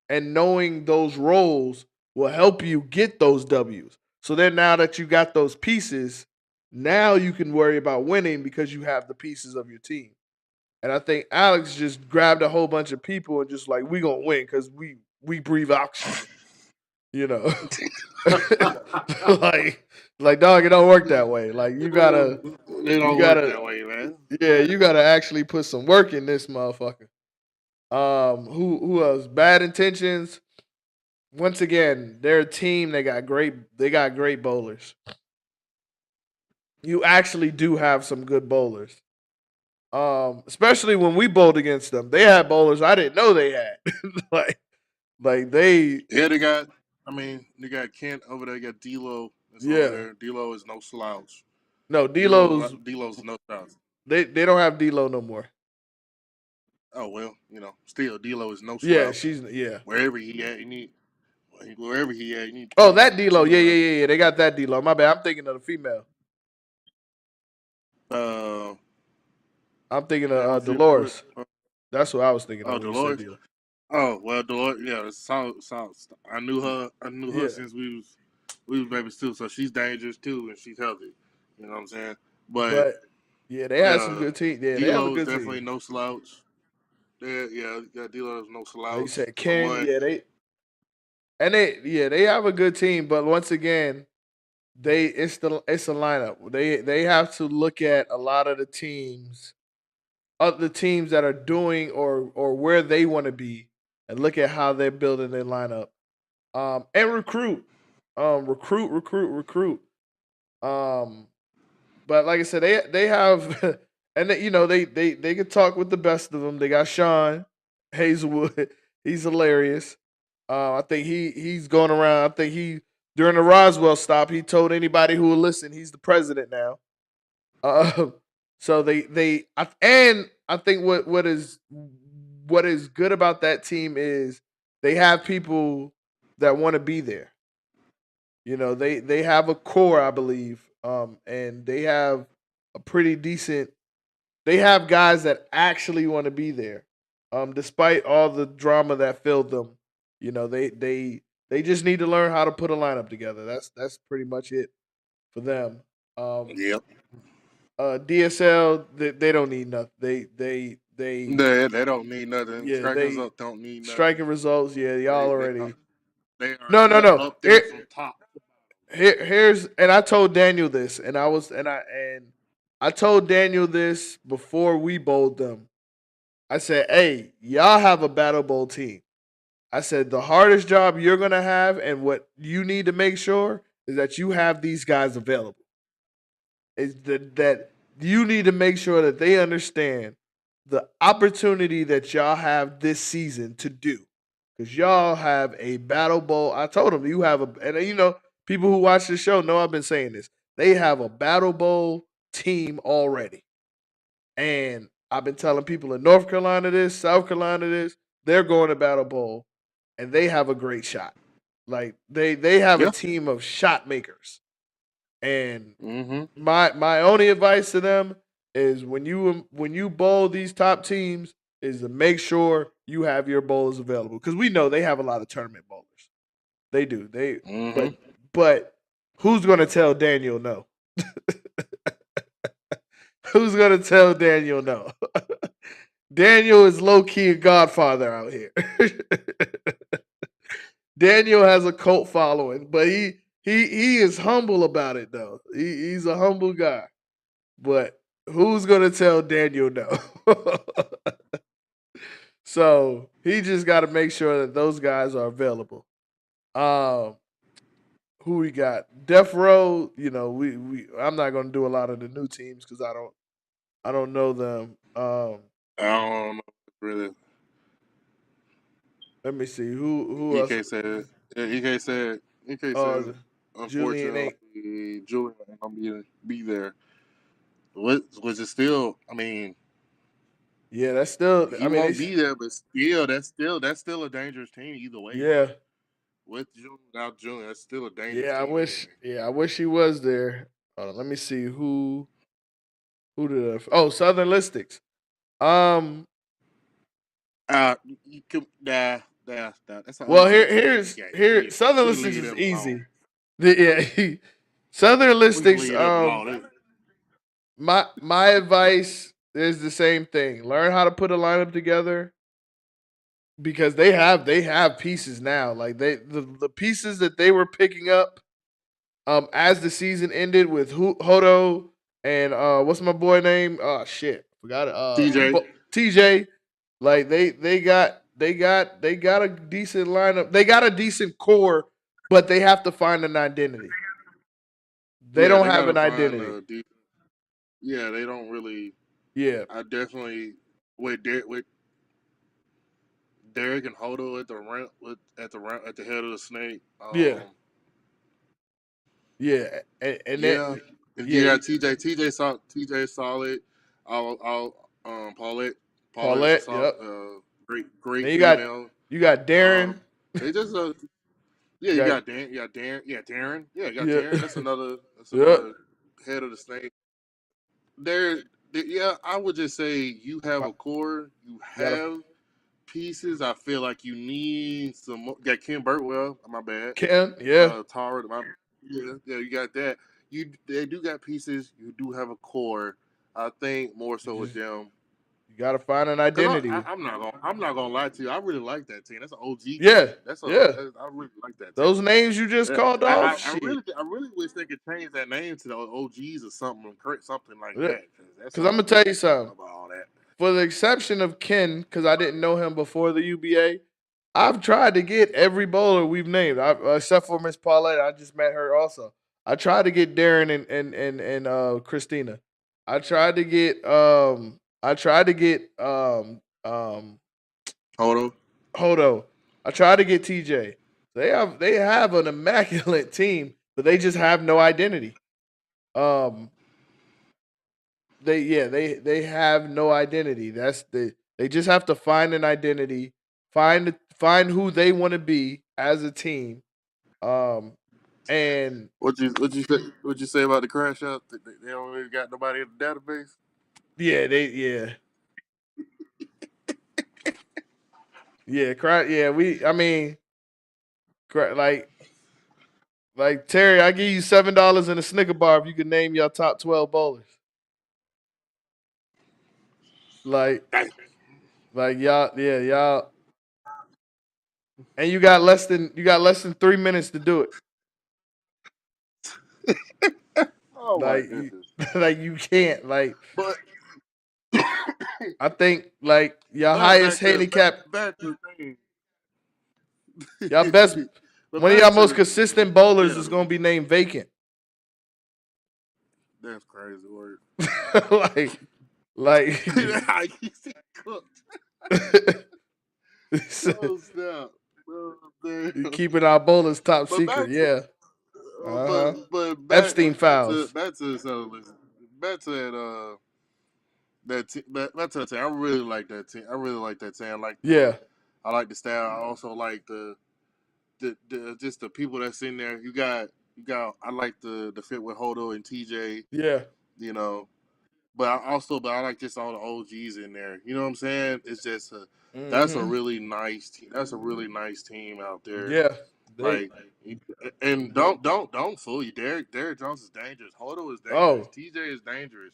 and knowing those roles will help you get those W's. So then now that you got those pieces, now you can worry about winning because you have the pieces of your team. And I think Alex just grabbed a whole bunch of people and just like we gonna win because we breathe oxygen, you know. like like dog, it don't work that way. Like They you don't work gotta that way, man. yeah, you gotta actually put some work in this motherfucker. Who else? Bad intentions. Once again, they're a team. They got great bowlers. You actually do have some good bowlers. Especially when we bowled against them, they had bowlers I didn't know they had. like like they Yeah, they got. I mean, they got Kent over there. They got D'Lo that's over yeah. there. D'Lo is no slouch. No, D'Lo's D'Lo's no slouch. they don't have D'Lo no more. Oh well, still D'Lo is no Yeah, slouch. she's yeah. Wherever he at, wherever he at, you need to Oh, keep that D'Lo. keep Yeah, him yeah, around. yeah, yeah. They got that D'Lo. My bad. I'm thinking of the female. Uh, I'm thinking of damn, what? Dolores. That's what I was thinking Oh, of when you said Dolores. D'Lo. Oh well, Dolores. Yeah, solid. I knew her. I knew her Yeah, since we was babies too. So she's dangerous too, and she's healthy. You know what I'm saying? But but yeah, they had some yeah, good team. Yeah, they have a D'Lo is good definitely team. no slouch. Yeah, D'Lo is no Like you slouch. said, For Ken. one, Yeah, they have a good team. But once again, it's a lineup. They have to look at a lot of the teams, other teams that are doing or where they want to be, and look at how they're building their lineup. And recruit, recruit. Um, but like I said, they have, and they can talk with the best of them. They got Sean Hazelwood. He's hilarious. I think he's going around. I think he during the Roswell stop, he told anybody who will listen, he's the president now. Uh, so and I think what is good about that team is they have people that want to be there. They have a core, I believe, and they have a pretty decent. They have guys that actually want to be there, despite all the drama that filled them. They just need to learn how to put a lineup together. That's pretty much it for them. Um, yep. DSL, they don't need nothing. They They don't need nothing. yeah Strikers they up don't need nothing. striking results. Yeah, y'all They already. they are No, no, no. up there from top. Here's and I told Daniel this, and I told Daniel this before we bowled them. I said, "Hey, y'all have a battle bowl team." I said the hardest job you're gonna have, and what you need to make sure is that you have these guys available. Is that you need to make sure that they understand the opportunity that y'all have this season to do. Because y'all have a battle bowl. I told them you have and people who watch the show know I've been saying this. They have a battle bowl team already. And I've been telling people in North Carolina this, South Carolina this, they're going to battle bowl and they have a great shot. Like they have a Yeah. team of shot makers. And Mm-hmm. my only advice to them is when you bowl these top teams is to make sure you have your bowlers available because we know they have a lot of tournament bowlers. They do. Mm-hmm. But who's gonna tell Daniel no? Who's gonna tell Daniel no? Daniel is low key a godfather out here. Daniel has a cult following, but he is humble about it though. He's a humble guy. But who's gonna tell Daniel no? So he just got to make sure that those guys are available. Um, who we got? Death Row. We I'm not gonna do a lot of the new teams because I don't know them. I don't know really. Let me see who else. EK said. Yeah, EK Uh, said. Julian ain't. Unfortunately, Julian ain't gonna be there. Which is still. I mean, Yeah, that's still. he I mean, won't be there, but still, that's still a dangerous team either way, bro. yeah, With Julian, without Julian, that's still a dangerous yeah. I team to wish. me. Yeah, I wish he was there. Hold on, let me see who did I? Oh, Southern Listics. Um. You could, that's the Well, OG team. Southern We can Listics leave is them alone. easy. Yeah, Southern We can Listics. leave them alone. My advice is the same thing. Learn how to put a lineup together because they have pieces now. Like the pieces that they were picking up as the season ended with Hodo and what's my boy name? Oh shit, forgot it. TJ. TJ. Like they got a decent lineup. They got a decent core, but they have to find an identity. They Yeah, don't they have gotta an find identity. yeah, they don't really. Yeah, I definitely with Derek and Hodo at the at the head of the snake. yeah, yeah, and that Yeah, and yeah, you got TJ solid. I'll Paulette's a Paulette. solid, Yep. great Then you got female. you got Darren. They just yeah, You you got got Dan, yeah, Darren, yeah, Darren, yeah, you got yeah, Darren. That's yep. another head of the snake. There, yeah, I would just say you have a core, you You got a have pieces. I feel like you need some more. Got Ken Burtwell, my bad. Ken. Yeah, Tara, yeah, you got that. They do got pieces. You do have a core. I think more so with them. you got to find an Cause identity. I'm not gonna lie to you. I really like that team. That's an OG team. Yeah, yeah. I really like that team. Those names you just called off, shit. I really wish they could change that name to the OGs or something like Yeah. that. Cause that's Because I'm all gonna tell you something. about all that. For the exception of Ken, because I didn't know him before the UBA, I've tried to get every bowler we've named, except for Miss Paulette. I just met her also. I tried to get Darren and Christina. I tried to get Hold on. Hodo. I tried to get TJ. They have an immaculate team, but they just have no identity. Um, they have no identity. They just have to find an identity, find who they want to be as a team. Um, and What you say about the crash out? They don't really got nobody in the database. yeah. Like Terry, I give you $7 in a Snicker bar if you can name your top 12 bowlers. Like y'all, yeah, y'all, and you got less than 3 minutes to do it. Oh my Like goodness! like you can't But I think like your but highest handicap, back to the thing. y'all best But one of back y'all most to consistent bowlers yeah, is gonna be named vacant. that's crazy word. like like You said cooked. Oh snap! Oh, damn. keeping our bowlers top But secret, back to yeah. Uh-huh. but Epstein files. back to back to back to that team. I really like that team. I really like that team. Yeah. I like the style. I also like the just the people that's in there. I like the fit with Hodo and TJ. Yeah. You know, but I like just all the OGs in there. You know what I'm saying? It's just that's a Mhm. really nice team. That's a really nice team out there. Yeah. They Like, and don't fool you. Derek Jones is dangerous. Hodo is dangerous. oh, TJ is dangerous.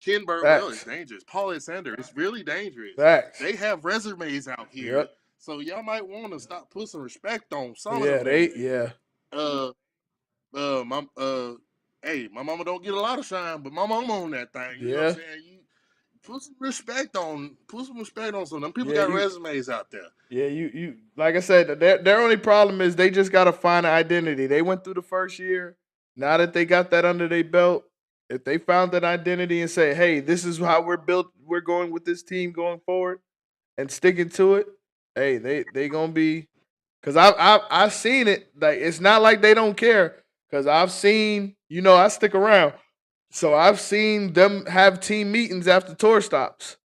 Ken Burtwell is facts. dangerous. Paul Alexander is really dangerous. Facts. They have resumes out here, Yep. so y'all might want to stop put some respect on some of Yeah, them niggas. yeah. Uh, my hey, my mama don't get a lot of shine, but my mama on that thing. You know what I'm Yeah. saying? You put some respect on some. Them people Yeah, got resumes out there. you like I said, their only problem is they just gotta find an identity. They went through the first year. Now that they got that under their belt, if they found that identity and say, "Hey, this is how we're built. We're going with this team going forward," and sticking to it, hey, they gonna be. Cause I've seen it. Like it's not like they don't care. Cause I've seen, I stick around, so I've seen them have team meetings after tour stops,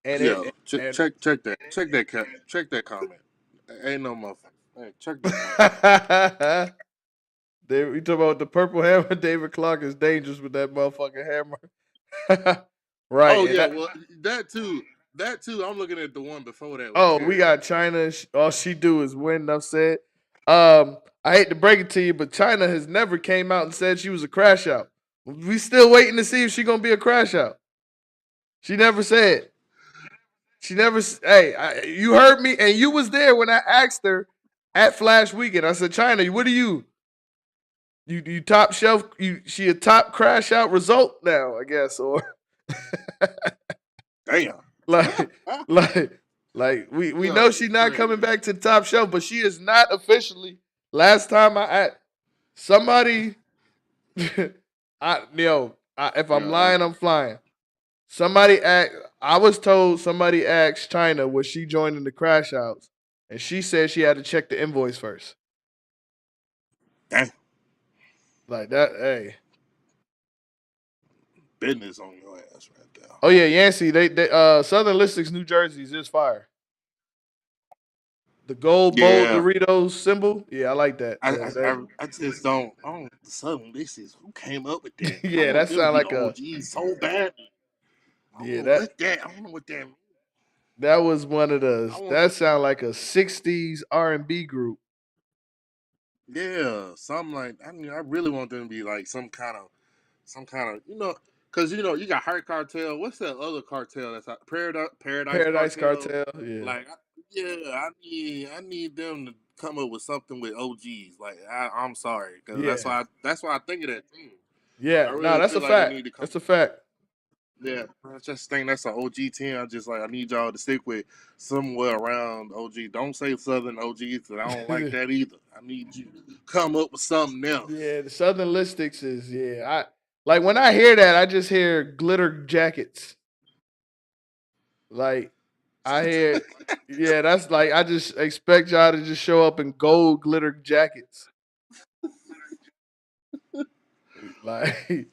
and Yo, it and check that comment. Ain't no motherfucker. Hey, check that comment. We talk about the purple hammer. David Clark is dangerous with that motherfucking hammer. Right. Oh And yeah, well that too. That too. I'm looking at the one before that one. oh, we got Chyna. All she do is win. Enough said. I hate to break it to you, but Chyna has never came out and said she was a crash out. We still waiting to see if she gonna be a crash out. She never said. She never. Hey, you heard me, and you was there when I asked her at Flash Weekend. I said, Chyna, what are you? You top shelf. She a top crash out result now, I guess, or Damn. like like we know she's not coming back to the top shelf, but she is not officially. Last time somebody, if I'm lying, I'm flying. I was told somebody asked Chyna was she joining the crash outs, and she said she had to check the invoice first. Damn. Like that, hey. Business on your ass right there. Oh yeah, Yancey. They Southern Listics, New Jersey's is fire. The gold bowl Doritos symbol. Yeah, I like that. I just don't. Southern Listics. Who came up with that? Yeah, that sound like a OG so bad. Yeah, that I don't know what that means. That was one of those. That sound like a '60s R&B group. Yeah, something like. I mean, I really want them to be like some kind of, because you got Heart Cartel. What's that other cartel that's out? Paradise Cartel. Yeah. Like, I need them to come up with something with OGs. Like, I'm sorry, because that's why I think of that team. Yeah, really that's a fact. That's a fact. Yeah, I just think that's an OG team. I need y'all to stick with somewhere around OG. Don't say Southern OG because I don't like that either. I need you to come up with something else. Yeah, the Southern Listics is I like when I hear that, I just hear glitter jackets. Like I hear, yeah, that's like I just expect y'all to just show up in gold glitter jackets. Like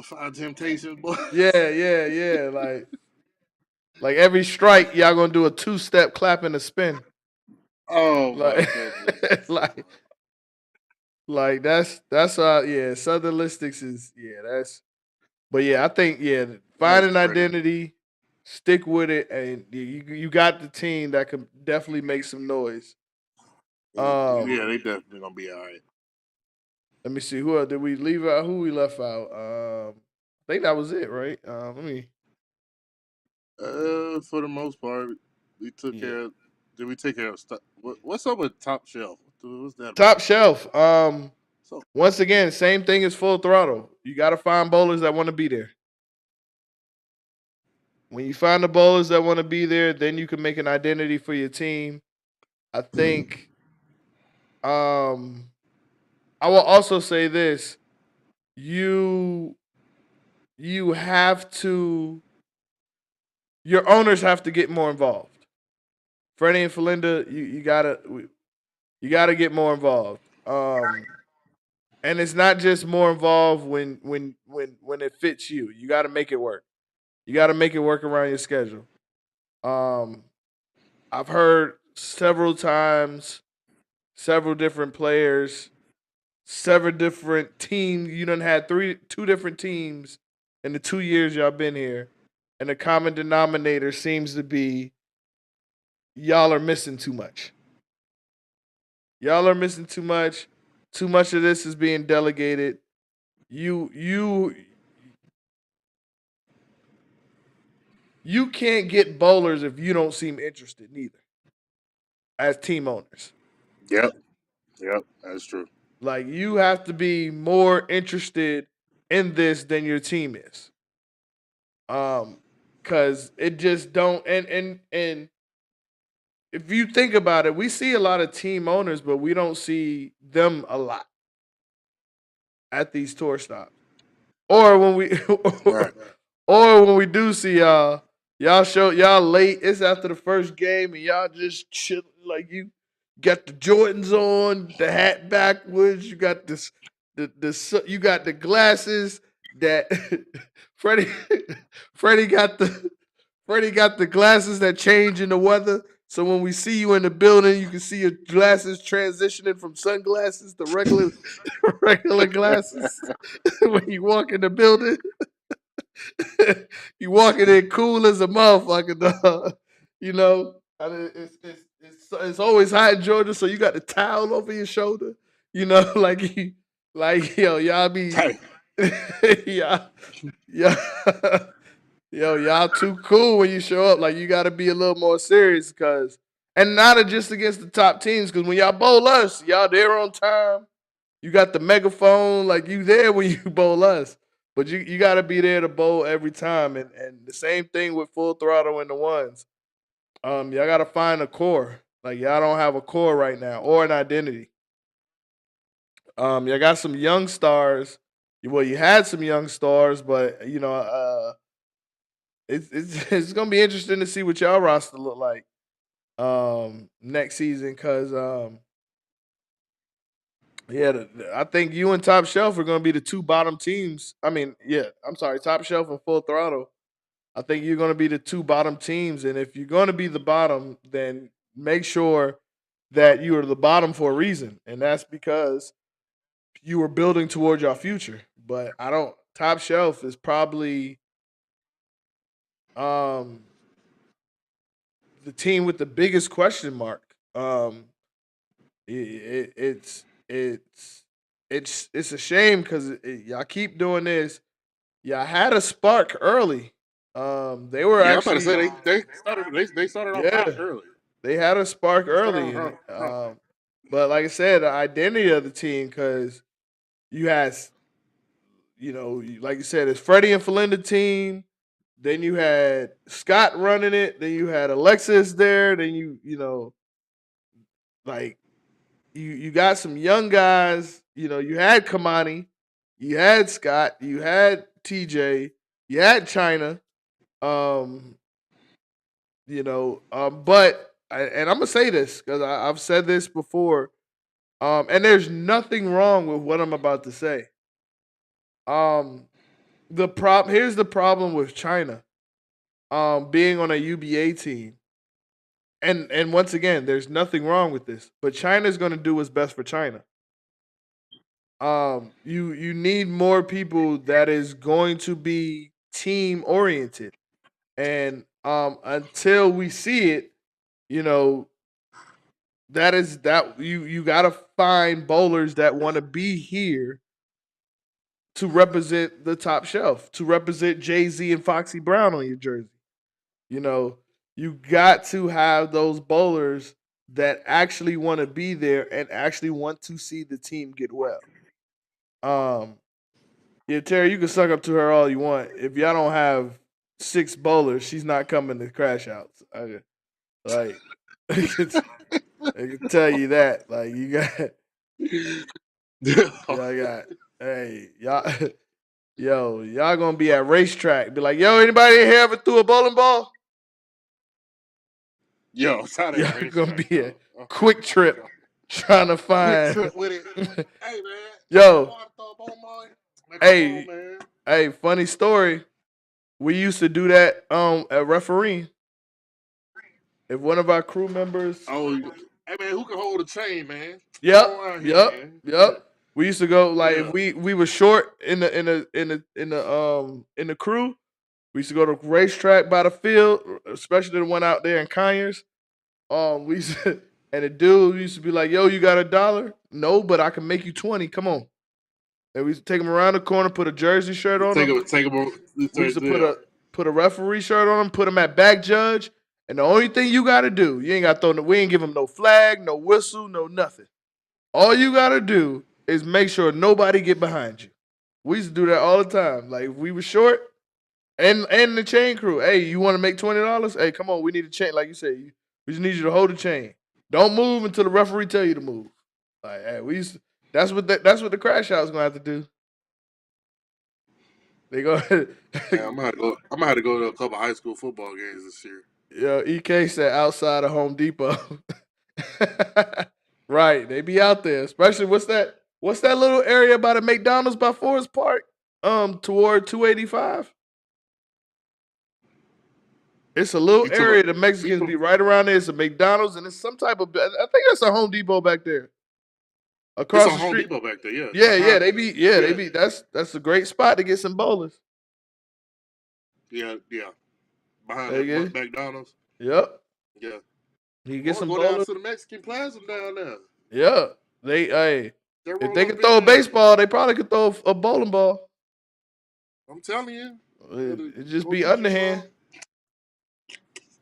Five Temptations, boy. Yeah. Like every strike, y'all gonna do a 2-step clap and a spin. Oh, like that's Southern Listics is that's. But yeah, I think find an identity, stick with it, and you got the team that can definitely make some noise. They definitely gonna be all right. Let me see. Who did we leave out? Who we left out? I think that was it, right? Let me. For the most part, we took care of. Did we take care of stuff? What's up with Top Shelf? What's that? Top Shelf. Once again, same thing as Full Throttle. You got to find bowlers that want to be there. When you find the bowlers that want to be there, then you can make an identity for your team. I think. I will also say this: you have to. Your owners have to get more involved. Freddie and Felinda, you gotta get more involved. And it's not just more involved when it fits you. You got to make it work. You got to make it work around your schedule. I've heard several times, several different players, several different teams. You done had two different teams in the 2 years y'all been here, and the common denominator seems to be y'all are missing too much. Y'all are missing too much. Too much of this is being delegated. You can't get bowlers if you don't seem interested neither. As team owners. Yep, that's true. Like you have to be more interested in this than your team is. Cause it just don't and if you think about it, we see a lot of team owners, but we don't see them a lot at these tour stops. Or when we or when we do see y'all late. It's after the first game and y'all just chill like you got the Jordans on, the hat backwards. You got this you got the glasses that Freddie got the glasses that change in the weather. So when we see you in the building, you can see your glasses transitioning from sunglasses to regular glasses. When you walk in the building, you walking in cool as a motherfucker, dog. You know, it's always hot in Georgia, so you got the towel over your shoulder. You know, like y'all be Hey, yeah yeah. Yo, y'all too cool when you show up. Like you got to be a little more serious, cause and not just against the top teams. Cause when y'all bowl us, y'all there on time. You got the megaphone, like you there when you bowl us. But you got to be there to bowl every time, and the same thing with full throttle and the ones. Y'all got to find a core. Like y'all don't have a core right now or an identity. Y'all got some young stars. Well, you had some young stars, but it's gonna be interesting to see what y'all roster look like next season because I think you and Top Shelf are gonna be the two bottom teams. I mean, yeah, I'm sorry, Top Shelf and Full Throttle. I think you're gonna be the two bottom teams, and if you're gonna be the bottom, then make sure that you are the bottom for a reason, and that's because you are building towards your future. But I don't. Top Shelf is probably um the team with the biggest question mark. It's a shame because y'all keep doing this. Y'all had a spark early. They were yeah, I'm about to actually say they started off hot yeah early. they had a spark They started early, off and hot. but like I said, the identity of the team because you had like you said, it's Freddie and Felinda team. Then you had Scott running it. Then you had Alexis there. Then like you got some young guys. You had Kamani, you had Scott, you had TJ, you had China. Um, and I'm gonna say this because I've said this before. And there's nothing wrong with what I'm about to say. Um, here's the problem with China. Being on a UBA team. And once again, there's nothing wrong with this, but China's going to do what's best for China. You need more people that is going to be team oriented, and until we see it, you know that you got to find bowlers that want to be here to represent the top shelf, to represent Jay Z and Foxy Brown on your jersey. You know, you got to have those bowlers that actually want to be there and actually want to see the team get well. Um, yeah, Terry, you can suck up to her all you want. If y'all don't have six bowlers, she's not coming to crash outs. Like, I can tell you that. Like, y'all got, hey, y'all, yo, y'all gonna be at racetrack. Be like, yo, anybody here ever threw a bowling ball? Yo, it's how that Y'all gonna racetrack, be a yo. quick trip trying to Quick find. trip with it. Hey man, you Yo, want to throw a ball, boy? Man, come on, hey, man. hey, funny story. We used to do that at refereeing. If one of our crew members, Oh, hey man, who can hold a chain, man? Come yep, on around here, yep, man. yep. We used to go like if Yeah. we were short in the crew, we used to go to racetrack by the field, especially the one out there in Conyers. We used to, and the dude used to be like, "Yo, you got $1? No, but I can make you 20. Come on." And we used to take him around the corner, put a jersey shirt on him. Take him. We used to Yeah. put a referee shirt on him, put him at back judge, and the only thing you got to do, you ain't got to throw. We ain't give him no flag, no whistle, no nothing. All you got to do is make sure nobody get behind you. We used to do that all the time. Like if we were short, and the chain crew. Hey, you want to make $20? Hey, come on, we need a chain. Like you said, we just need you to hold the chain. Don't move until the referee tell you to move. Like, hey, we used to, that's what the crash out's gonna have to do. They go, Yeah, I'm gonna have to go. I'm gonna have to go to a couple high school football games this year. EK said outside of Home Depot. Right, they be out there. Especially What's that little area by the McDonald's by Forest Park? Toward 285. It's a little You talking area about- the Mexicans be right around there. It's a McDonald's and it's some type of. I think that's a Home Depot back there. It's Across on the Home street. Depot back there, yeah. Yeah, they Yeah. be. That's a great spot to get some bowlers. Yeah. Behind Hey, yeah. the McDonald's. Yep. Yeah. You get Or some go down bowlers. to the Mexican Plaza down there. Yeah. Hey, They're if rolling they up could in throw a there. baseball, they probably could throw a bowling ball. I'm telling you. It just be underhand.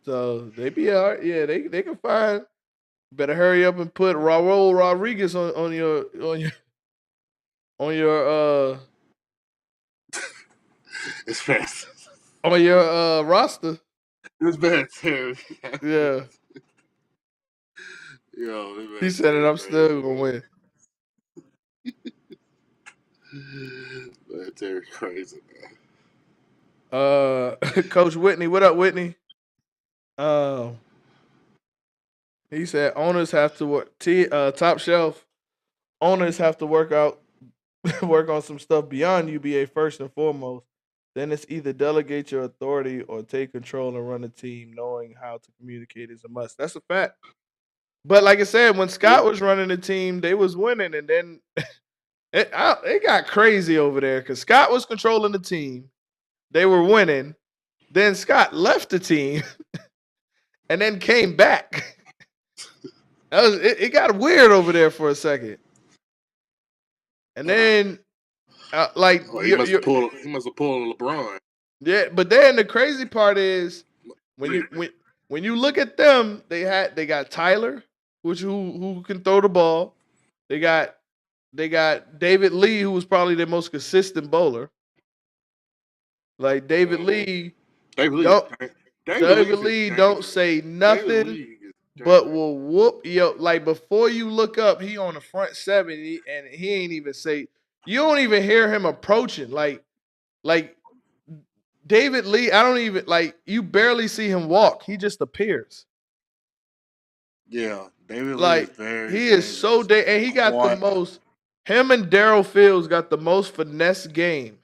So they be all right. Yeah, they can find. Better hurry up and put Raul Rodriguez on your It's fast. on your roster. It's bad, Terry. Yeah. Yo, He said it. I'm still gonna win. Man, Terry crazy, man. Coach Whitney, what up, Whitney? He said owners have to work. Top shelf owners have to work on some stuff beyond UBA first and foremost. Then it's either delegate your authority or take control and run a team. Knowing how to communicate is a must. That's a fact. But like I said, when Scott was running the team, they was winning, and then it got crazy over there because Scott was controlling the team. They were winning. Then Scott left the team and then came back. It got weird over there for a second. And then he must have pulled LeBron. Yeah, but then the crazy part is when you look at them, they got Tyler, who can throw the ball. They got David Lee, who was probably their most consistent bowler. Like David Lee don't say nothing, but will whoop yo. Like before you look up, he on the front seven, and he ain't even say. You don't even hear him approaching. Like David Lee, I don't even like. You barely see him walk. He just appears. Yeah, David Lee Like is very. he is so and he got the most. Him and Daryl Fields got the most finesse game.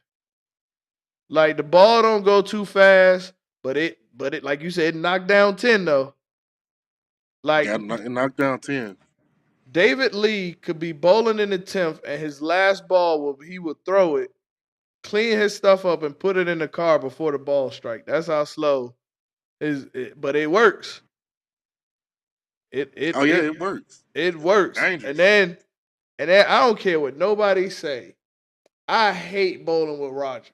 Like the ball don't go too fast, but it like you said, it knocked down 10 though. Like it knocked down 10. David Lee could be bowling in the 10th, and his last ball he would throw it, clean his stuff up, and put it in the car before the ball strike. That's how slow but it works. It works. It works. Dangerous. And then I don't care what nobody say. I hate bowling with Roger.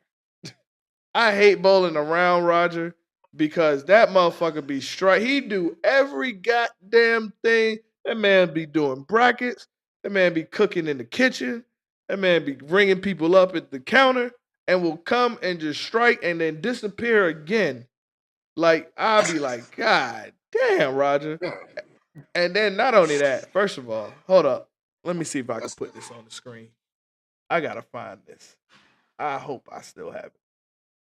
I hate bowling around Roger because that motherfucker be straight. He do every goddamn thing. That man be doing brackets. That man be cooking in the kitchen. That man be ringing people up at the counter and will come and just strike and then disappear again. Like, I'll be like, God damn, Roger. And then not only that, first of all, hold up. Let me see if I can put this on the screen. I gotta find this. I hope I still have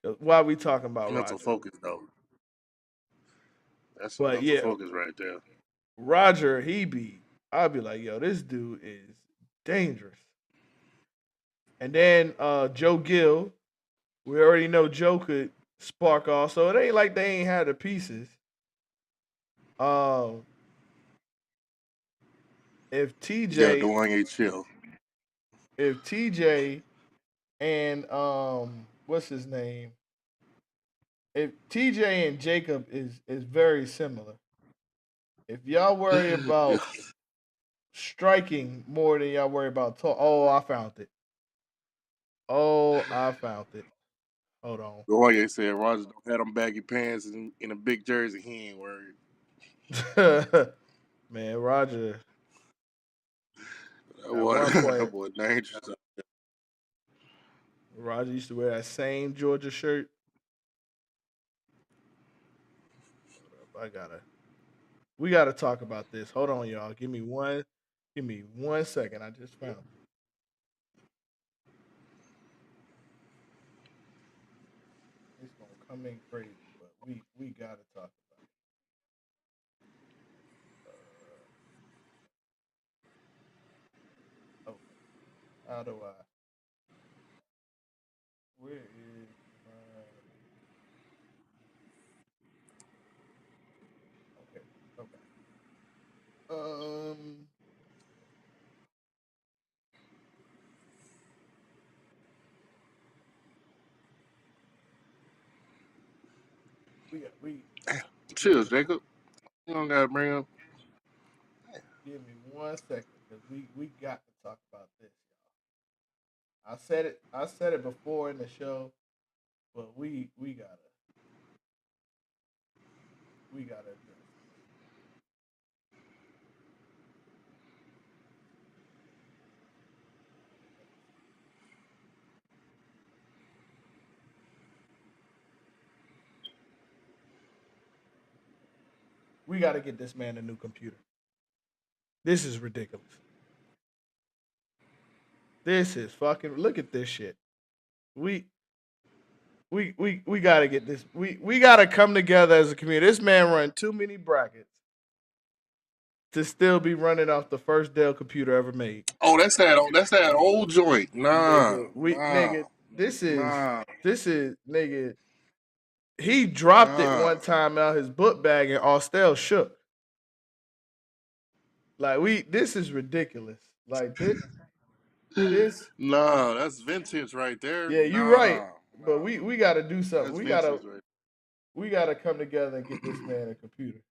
it. Why are we talking about mental Roger? Focus though? That's mental focus right there. Roger, I'll be like, yo, this dude is dangerous. And then Joe Gill, we already know Joe could spark off, so it ain't like they ain't had the pieces. If TJ, Dwayne chill. If TJ and what's his name? If TJ and Jacob is very similar. If y'all worry about striking more than y'all worry about I found it. I found it. Hold on. Dwayne said Roger don't have them baggy pants in a big jersey. He ain't worried. Man, Roger. That boy dangerous. Roger used to wear that same Georgia shirt. We gotta talk about this. Hold on, y'all. Give me one second. I just found it. It's gonna come in crazy, but we gotta talk about it. Okay. How do I? Where is my? we Cheers, Jacob. You don't gotta bring up. give me 1 second because we got to talk about this, y'all. I said it before in the show, but we gotta address. We got to get this man a new computer. This is ridiculous. This is fucking. Look at this shit. We we got to get this. We got to come together as a community. This man run too many brackets to still be running off the first Dell computer ever made. Oh, that's that. That's that old joint. Nah, Nigga, this is nah, nigga. He dropped it nah. one time out his book bag and Austell shook. Like this is ridiculous. Like this. Nah, that's vintage right there. Yeah, you're right. Nah, But we got to do something. that's We vintage gotta right. we gotta come together and get this man a computer.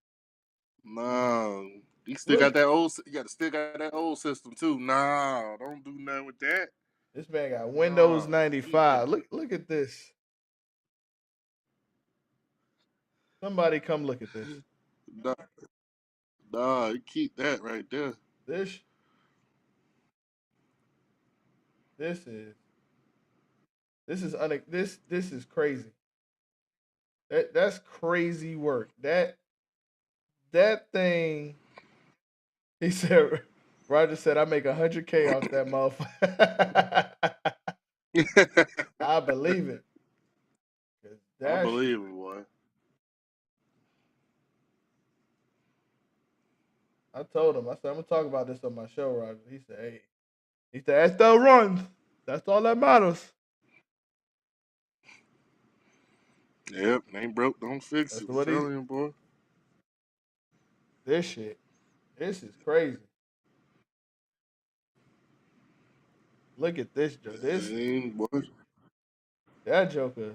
Nah, you still Look, got that old. You got still got that old system too. Nah, don't do nothing with that. this man got Windows Nah, 95. Look at this. Somebody come look at this. nah, nah, you keep that right there. This this is this is crazy. That's crazy work. That thing. He said. Roger said, "I make 100K off that motherfucker." I believe it. I believe it, boy. I told him. I said, "I'm gonna talk about this on my show, Roger." He said, "Hey," he said, "That's the runs. That's all that matters." Yep, ain't broke, don't fix That's it. what I'm he. telling you, boy. This shit. This is crazy. Look at this joke. Boy. That Joker.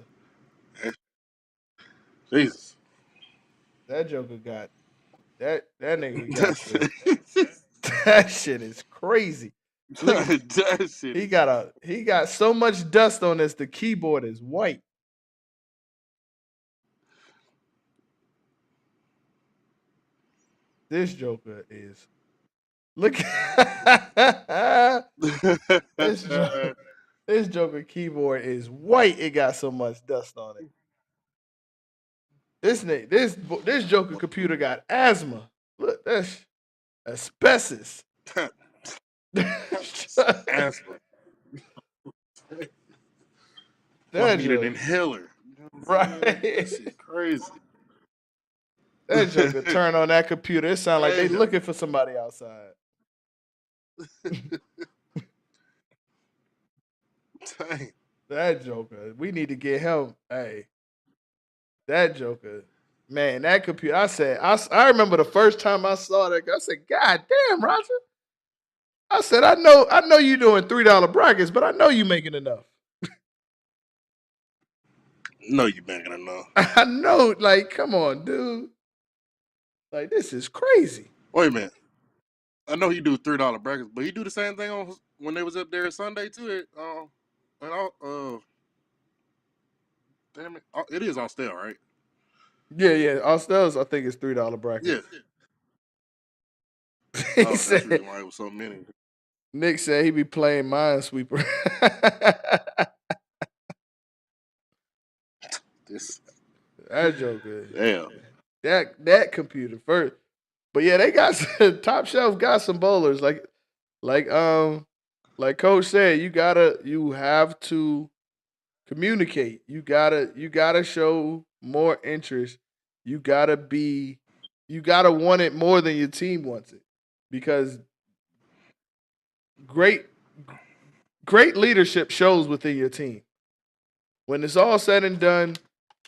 Jesus. That Joker got that nigga got the. That shit is crazy. Look at that shit. he got so much dust on this. The keyboard is white. This Joker is. Look. This Joker keyboard is white. It got so much dust on it. This Joker computer got asthma. Look, that's asbestos. Asthma. That need an Joker, inhaler. right? That shit crazy. That Joker turn on that computer. It sounds like they looking for somebody outside. Dang. That Joker, we need to get him. Hey, that Joker, man, that computer. I remember the first time I saw that. I said, "God damn, Roger." I said, I know you doing $3 brackets, but I know you making enough. No, you making enough. I know, like, come on, dude. Like, this is crazy. Wait a minute. I know he do $3 brackets, but he do the same thing on when they was up there Sunday too. Damn it, it is Austell, right? Yeah. Austell's, I think it's $3 brackets. Yeah. He said, that's the reason why it was so many. Nick said he be playing Minesweeper. That Joker. Damn. That computer first. But yeah, they got Top Shelf got some bowlers. Like Coach said, you have to communicate. You gotta show more interest. You gotta want it more than your team wants it. Because great leadership shows within your team. When it's all said and done,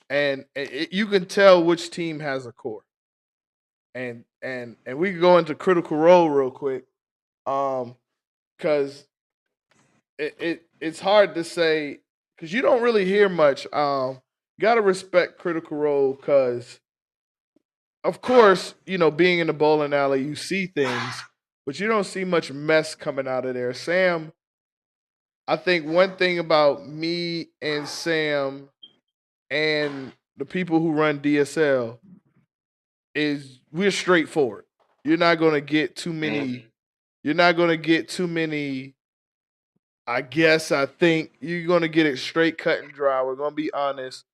and you can tell which team has a core. And we can go into critical role real quick, because it's hard to say because you don't really hear much. gotta respect Critical Role because, of course, being in the bowling alley, you see things, but you don't see much mess coming out of there. Sam, I think one thing about me and Sam and the people who run DSL is we're straightforward. You're not gonna get too many. You're not gonna get too many. I think you're gonna get it straight cut and dry. We're gonna be honest,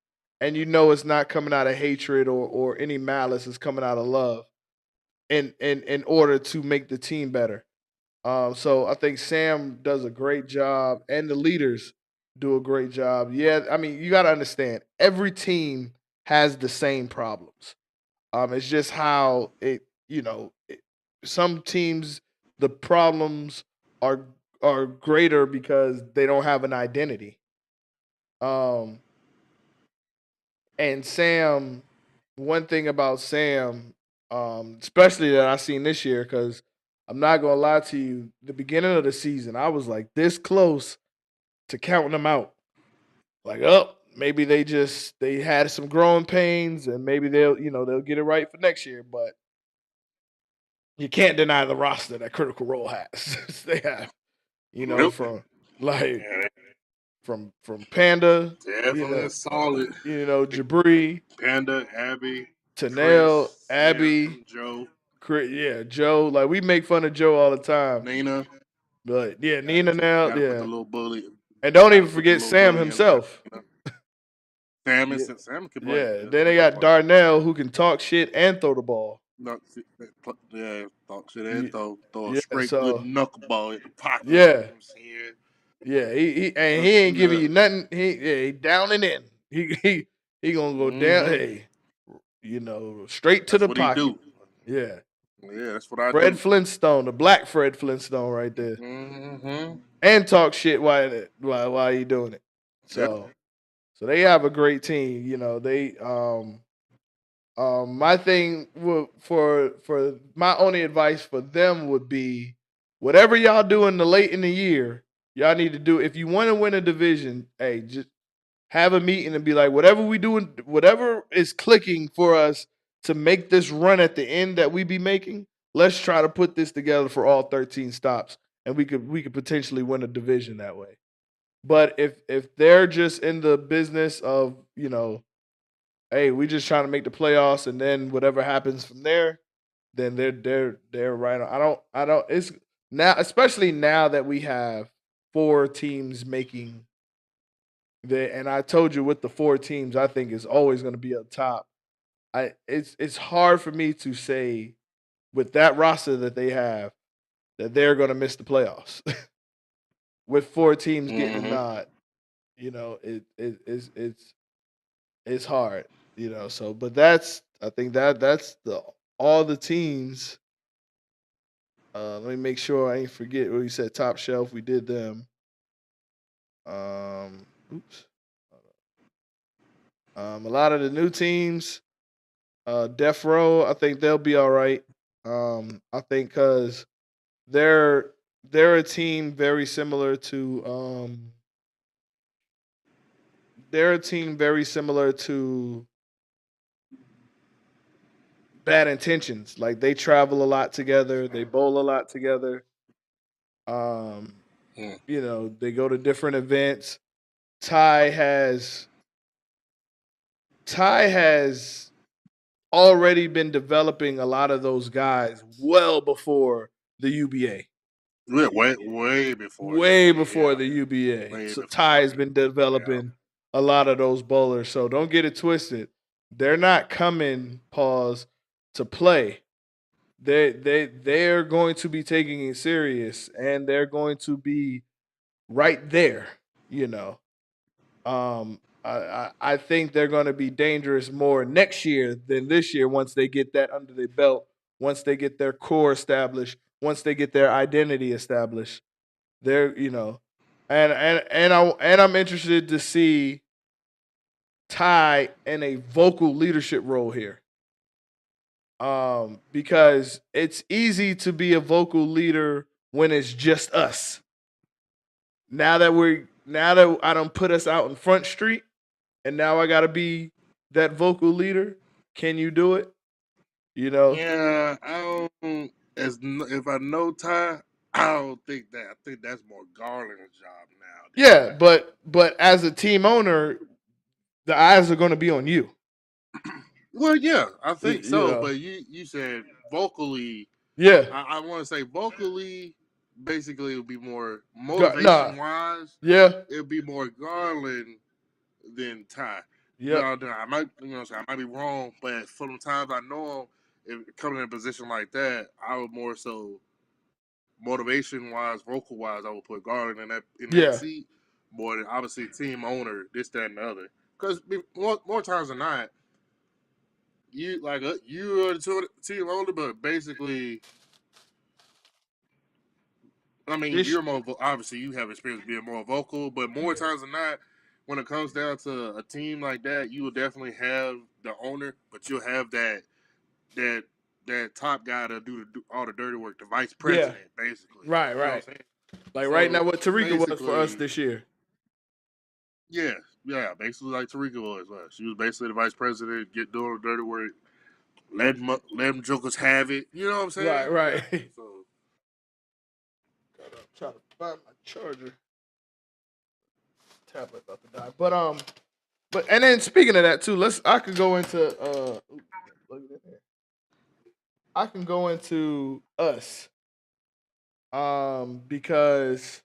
and it's not coming out of hatred or any malice. It's coming out of love, in order to make the team better. So I think Sam does a great job, and the leaders do a great job. Yeah, I mean, you got to understand, every team has the same problems. It's just how some teams, the problems are are greater because they don't have an identity. Um, and Sam, one thing about Sam, especially that I seen this year, because I'm not gonna lie to you, the beginning of the season, I was like this close to counting them out. Like, oh, maybe they had some growing pains, and maybe they'll get it right for next year. But you can't deny the roster that Critical Role has. They have, Nope. from like from Panda, Definitely solid. Jabri, Panda, Abby, Tanel, Chris, Abby, Sam, Joe. Yeah, Joe. Like, we make fun of Joe all the time. Nina. But yeah, Nina now, Gotta yeah. put the little bully. And don't even forget Sam himself. Sam Yeah. can play. Yeah. Then they got Darnell, who can talk shit and throw the ball. Yeah, talk shit and throw a Yeah, straight good knuckleball in the pocket. Yeah. You know what I'm saying? Yeah, he ain't giving you nothing. He down and in. He gonna go down. Hey, straight to the pocket. He do. Yeah. Yeah, that's what I Fred do. Flintstone, the black Fred Flintstone, right there, and talk shit while you doing it. So they have a great team. They my thing for my only advice for them would be, whatever y'all do in the year, y'all need to do. If you want to win a division, hey, just have a meeting and be like, whatever we doing, whatever is clicking for us to make this run at the end that we be making, let's try to put this together for all 13 stops, and we could potentially win a division that way. But if they're just in the business of, hey, we just trying to make the playoffs, and then whatever happens from there, then they're right on. I don't. It's now, especially now that we have 4 teams making and I told you, with the 4 teams, I think is always going to be up top. It's hard for me to say, with that roster that they have, that they're going to miss the playoffs. With 4 teams getting a nod, it's hard, So, but I think that's all the teams. Let me make sure I ain't forget what you said. Top shelf, we did them. Oops. A lot of the new teams, Death Row, I think they'll be all right. I think because they're a team very similar to Bad Intentions. Like, they travel a lot together, they bowl a lot together. They go to different events. Ty has already been developing a lot of those guys well before the UBA. Way before. Way before the UBA. So Ty has been developing a lot of those bowlers. So don't get it twisted. They're not coming, to play. They're going to be taking it serious, and they're going to be right there. I think they're going to be dangerous more next year than this year, once they get that under their belt, once they get their core established, once they get their identity established. They're, and I'm interested to see Ty in a vocal leadership role here. Because it's easy to be a vocal leader when it's just us. Now that I don't put us out in Front Street, and now I gotta be that vocal leader. Can you do it? You know? Yeah, I don't. If I know Ty, I don't think that. I think that's more Garland's job now than Yeah, Ty. but as a team owner, the eyes are gonna be on you. Well, yeah, I think You so. know? But you said vocally. Yeah. I want to say vocally. Basically, it would be more Nah. motivation wise. Yeah. It would be more Garland than Ty. Yep. Now, I might, I might be wrong, but from the times I know him, if coming in a position like that, I would more so motivation wise, vocal wise, I would put Garland in that Yeah. seat more than obviously team owner, this, that, and the other. Because more times than not, you like you are the team owner, but basically, I mean, This you're more obviously you have experience being more vocal, but more yeah. times than not, when it comes down to a team like that, you will definitely have the owner, but you'll have that that top guy to do all the dirty work, the vice Yeah. president, basically. Right, You know what I'm right. saying? Like right now So what Tarika was for us basically, this year. yeah, basically like Tarika was. She was basically the vice president, doing the dirty work, let them jokers have it. You know what I'm Right, saying? Yeah. right. So I'm trying to find my charger. Tablet about to die. But and then speaking of that too, I could go into look at here. I can go into us. Because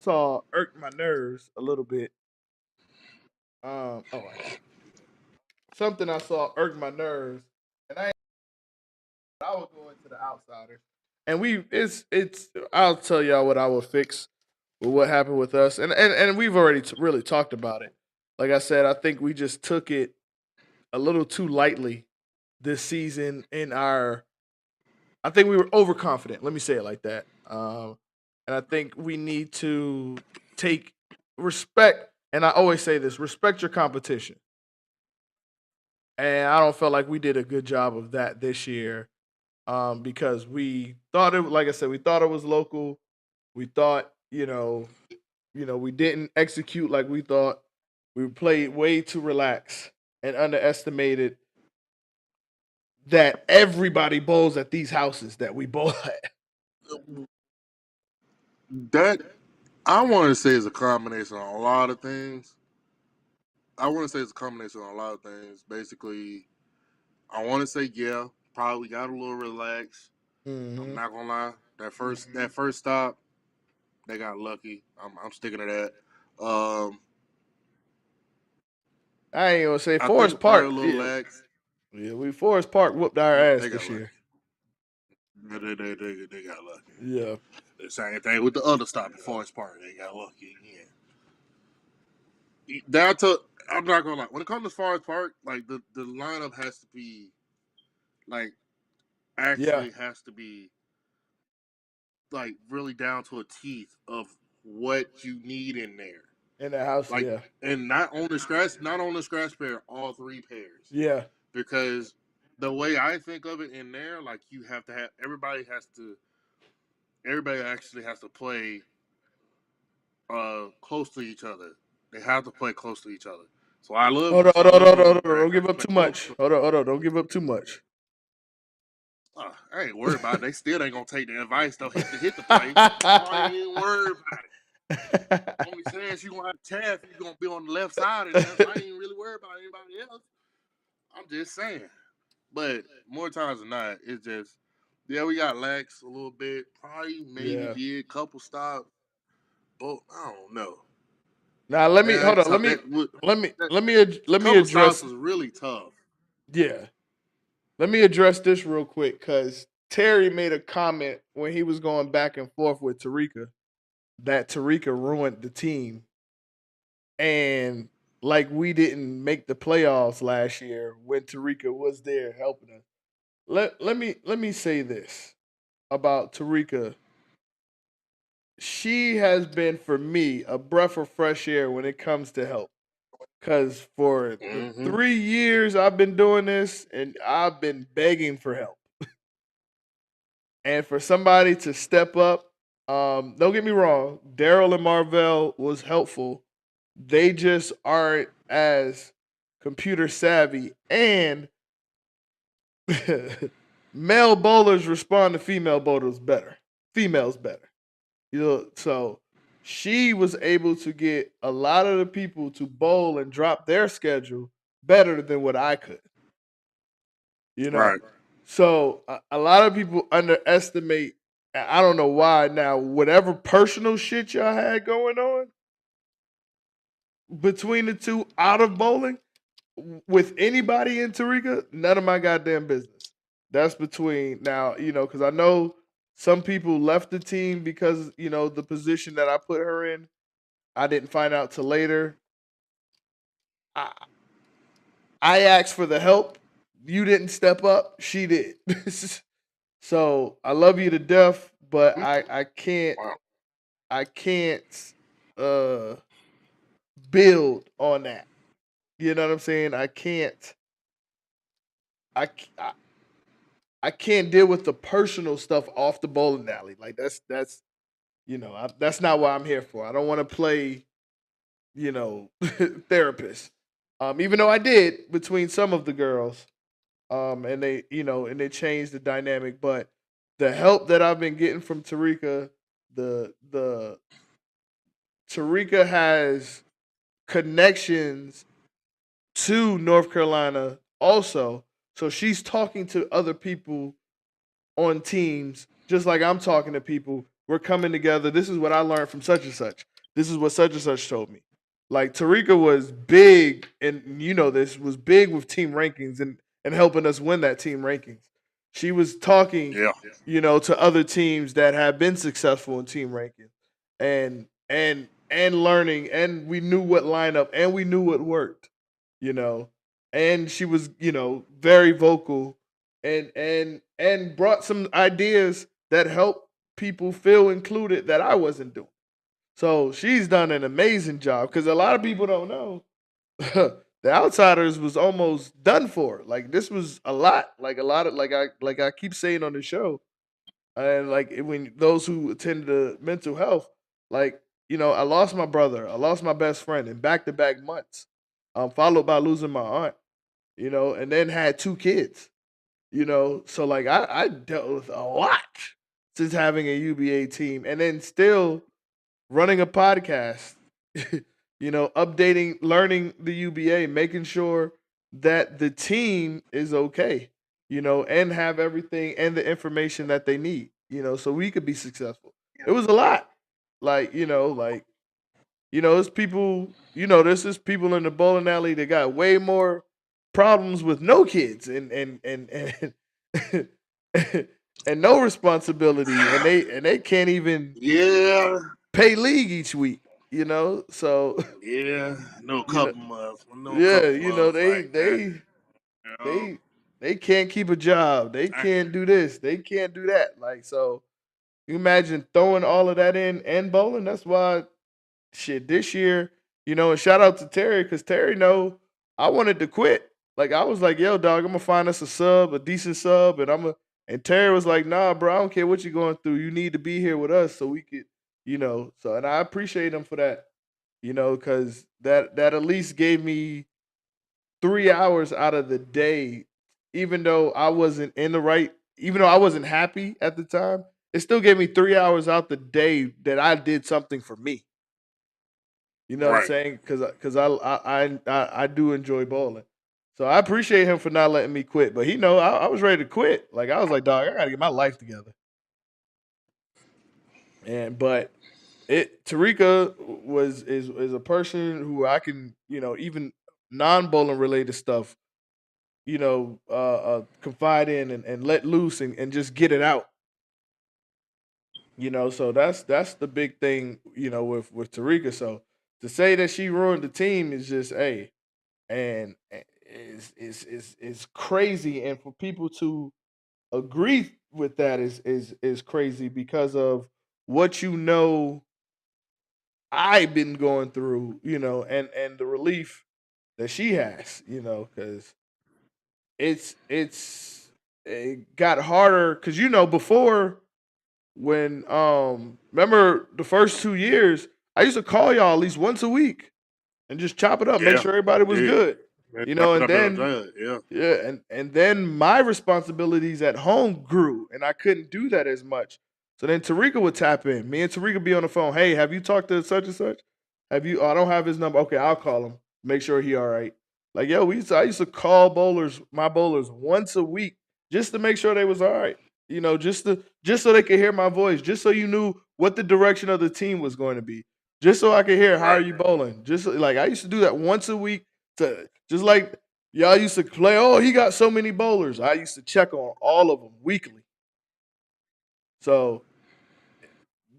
saw irked my nerves a little bit. Oh, something I saw irked my nerves, and I would go into the outsider, and it's I'll tell y'all what I would fix with what happened with us, and we've already really talked about it. Like I said, I think we just took it a little too lightly this season in our. I think we were overconfident. Let me say it like that. And I think we need to take respect. And I always say this: respect your competition. And I don't feel like we did a good job of that this year, because we thought it. Like I said, we thought it was local. We thought, we didn't execute like we thought. We played way too relaxed and underestimated that everybody bowls at these houses that we bowl at. that I want to say is a combination of a lot of things. I want to say it's a combination of a lot of things. Basically, I want to say yeah, probably got a little relaxed. I'm Mm-hmm. not gonna lie. That first stop, they got lucky. I'm sticking to that. I ain't gonna say I Forest think probably a Park. little Yeah, lax. yeah. We Forest Park whooped our ass They got this lucky. year. They got lucky. Yeah, The same thing with the other stop at Forest Park. They got lucky again. I'm not gonna lie. When it comes to Forest Park, like the lineup has to be like yeah. actually has to be like really down to a teeth of what you need in there. In the house. Like Yeah, and not on the scratch pair, all three pairs. yeah. Because the way I think of it in there, like you have to have everybody actually has to play close to each other. They have to play close to each other. So Hold on, hold on, hold on, hold on. when Don't they give up play too close. much. Hold on, hold on. Don't give up too much. I ain't worried about it. They still ain't gonna take the advice though. Hit the play. I ain't worried about it. Only chance you gonna have Taff, you gonna be on the left side of them. So I ain't really worried about anybody else. I'm just saying. But more times than not, it's just yeah, we got lax a little bit. Probably maybe Yeah. did a couple stops, but I don't know. Now let me hold That on. tough. That Let me couple stops address. was really tough. Yeah. Let me address this real quick because Terry made a comment when he was going back and forth with Tarika that Tarika ruined the team, and like we didn't make the playoffs last year when Tarika was there helping us. Let me say this about Tarika. She has been for me a breath of fresh air when it comes to help. Cause for the Mm-hmm. 3 years I've been doing this and I've been begging for help. And for somebody to step up, don't get me wrong, Daryl and Marvell was helpful, They just aren't as computer savvy, and male bowlers respond to female bowlers better. Females better. So she was able to get a lot of the people to bowl and drop their schedule better than what I could. You know, Right. so a lot of people underestimate. I don't know why. Now, whatever personal shit y'all had going on between the two out of bowling with anybody in Tarika, none of my goddamn business. That's between now, because I know some people left the team because the position that I put her in. I didn't find out till later. I, I asked for the help. You didn't step up. She did. So I love you to death, but I can't Wow. I can't uh build on that. You know what I'm saying? I I, I can't deal with the personal stuff off the bowling alley. Like that's that's not what I'm here for. I don't want to play therapist. Even though I did between some of the girls, and they changed the dynamic, but the help that I've been getting from Tarika, the Tarika has connections to North Carolina also. So she's talking to other people on teams, just like I'm talking to people. We're coming together. This is what I learned from such and such. This is what such and such told me. Like Tarika was big, and this was big with team rankings and helping us win that team rankings. She was talking, Yeah. to other teams that have been successful in team ranking, and learning, and we knew what lineup, and we knew what worked, you know. And she was, very vocal and brought some ideas that help people feel included that I wasn't doing. So she's done an amazing job because a lot of people don't know the Outsiders was almost done for. Like this was a lot, like a lot of like I keep saying on the show, and like when those who attend to mental health, like I lost my brother, I lost my best friend in back to back months, followed by losing my aunt, and then had two kids. So like I dealt with a lot since having a UBA team, and then still running a podcast, updating, learning the UBA, making sure that the team is okay, and have everything and the information that they need, so we could be successful. It was a lot. Like, there's people, there's just people in the bowling alley that got way more problems with no kids and and no responsibility, and they can't even Yeah. pay league each week, So Yeah. No you know, couple months. No yeah, couple months they like that. they You know. they they can't keep a job. They I, can't do this. They can't do that. Like so, you imagine throwing all of that in and bowling. That's why shit this year, and shout out to Terry because Terry know I wanted to quit. Like I was like, yo, dog, I'm gonna find us a sub, a decent sub, and Terry was like, nah, bro, I don't care what you're going through. You need to be here with us so we could, so and I appreciate him for that, because that at least gave me 3 hours out of the day, even though I wasn't in the right, even though I wasn't happy at the time, it still gave me 3 hours out the day that I did something for me. You know what I'm right. saying? Because I do enjoy bowling, so I appreciate him for not letting me quit. But he know I was ready to quit. Like I was like, dog, I gotta get my life together. And but it Tarika is a person who I can even non bowling related stuff confide in and let loose and just get it out. So that's the big thing with Tarika. So to say that she ruined the team is just and is crazy, and for people to agree with that is crazy because of what I've been going through, and the relief that she has, because it got harder because before when remember the first 2 years I used to call y'all at least once a week. and just chop it up, make Yeah, sure everybody was good. man, You chop know, it and up in a then jug. Yeah, and then my responsibilities at home grew, and I couldn't do that as much. So then Tarika would tap in. Me and Tarika be on the phone. Hey, have you talked to such and such? Have you? Oh, I don't have his number. Okay, I'll call him. Make sure he all right. Like yo, I used to call my bowlers once a week just to make sure they was all right. You know, just so they could hear my voice, just so you knew what the direction of the team was going to be, just so I could hear how are right. you bowling. Just like I used to do that once a week to just like y'all used to play. Oh, he got so many bowlers. I used to check on all of them weekly. So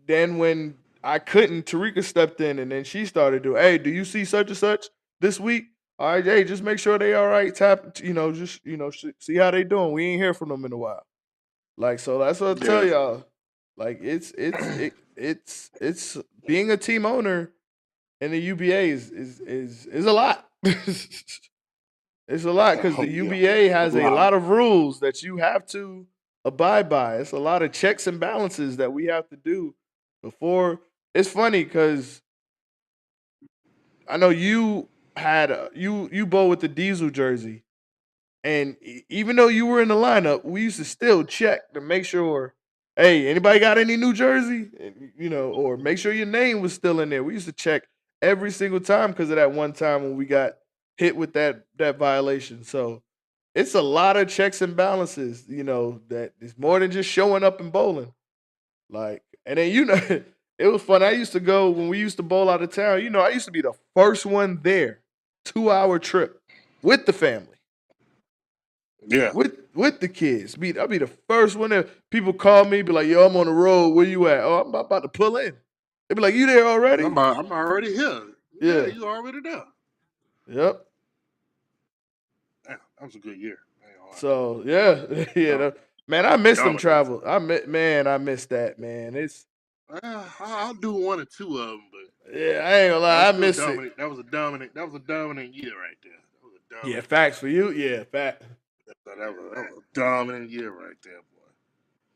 then when I couldn't, Tarika stepped in and then she started doing, hey, do you see such and such this week? All right, hey, just make sure they all right. Tap, just see how they doing. We ain't hear from them in a while. Like so, that's what I tell Yeah, y'all. Like it's being a team owner in the UBA is a lot. It's a lot because the yeah, UBA a has a lot. lot of rules that you have to abide by. It's a lot of checks and balances that we have to do before. It's funny because I know you had you bowl with the Diesel jersey, and even though you were in the lineup, we used to still check to make sure, hey, anybody got any New Jersey? Or make sure your name was still in there. We used to check every single time because of that one time when we got hit with that violation. So it's a lot of checks and balances, that is more than just showing up and bowling. Like, and then it was fun. I used to go when we used to bowl out of town. I used to be the first one there, 2 hour trip with the family Yeah, with the kids. I'll be the first one that people call me, be like, "Yo, I'm on the road. Where you at? Oh, I'm about to pull in." They be like, "You there already?" I'm already here. Yeah, Yeah. you already there. Yep. Damn, that was a good year. I ain't gonna lie. So yeah, yeah. Dom- Man, I miss them Dominated. travel. I miss that, man. It's I'll do one or two of them, but yeah. I ain't gonna that was lie. I still miss it. dominant. That was a dominant. That was a dominant year right there. That was a Yeah, dominant year. facts for you. Yeah, fact. That was a dominant year right there, boy.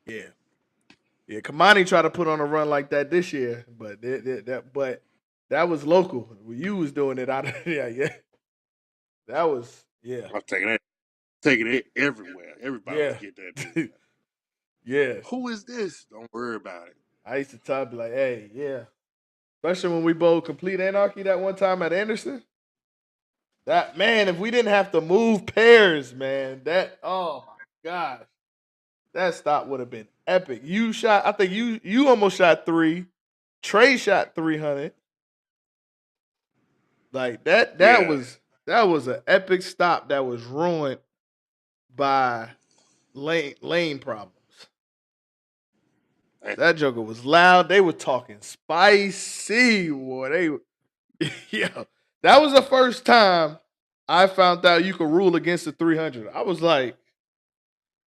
Yeah, yeah. Kamani tried to put on a run like that this year, but that was local. You was doing it out of yeah. That was yeah. I was taking it everywhere. Everybody was Yeah. getting that bitch. Yeah. Who is this? Don't worry about it. I used to tell be like, hey, yeah. Especially when we bowled complete anarchy that one time at Anderson. That man, if we didn't have to move pairs, man, that oh my gosh. That stop would have been epic. I think you almost shot three. Trey shot 300. Like that Yeah. was an epic stop that was ruined by lane problems. Hey, That joker was loud. They were talking spicy, boy. Yeah, that was the first time I found out you could rule against the 300.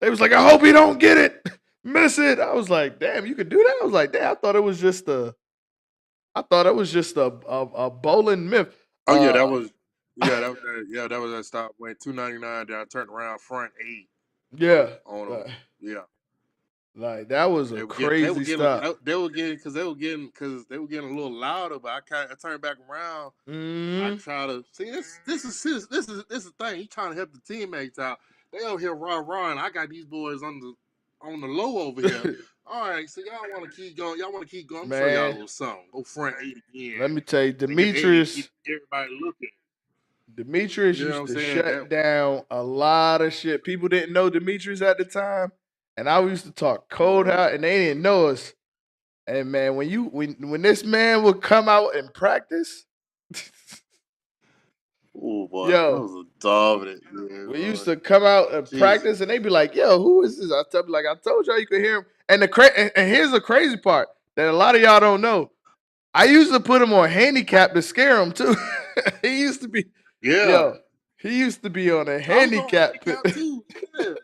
They was like, I hope he don't get it, miss it. I was like, damn, you could do that. I was like, damn, I thought it was just a bowling myth. oh yeah, Uh, that was that stop. Went 299 down, turned around front 8 yeah, on them. like, Yeah. like that was a crazy stop. They were getting a little louder, but I turned back around. I Mm. try to see this is the thing. He trying to help the teammates out. They over here rah, and I got these boys on the low over here. All right, so y'all want to keep going. Y'all want to keep going. I'm gonna show y'all a Man, little something. Go front 8 let again. me tell you, Get Demetrius. everybody looking. Demetrius You know what used I'm to saying? That shut down a lot of shit. People didn't know Demetrius at the time, and I used to talk code out, and they didn't know us. And man, when this man would come out and practice, oh boy, that yo, was a dominant. Yeah, we used boy. to come out and Jesus. practice, and they'd be like, "Yo, who is this?" I tell me like, "I told y'all you could hear him." And and here's the crazy part that a lot of y'all don't know. I used to put him on handicap to scare him too. he used to be, Yeah. yo, he used to be on a I was on handicap. handicap too. Yeah.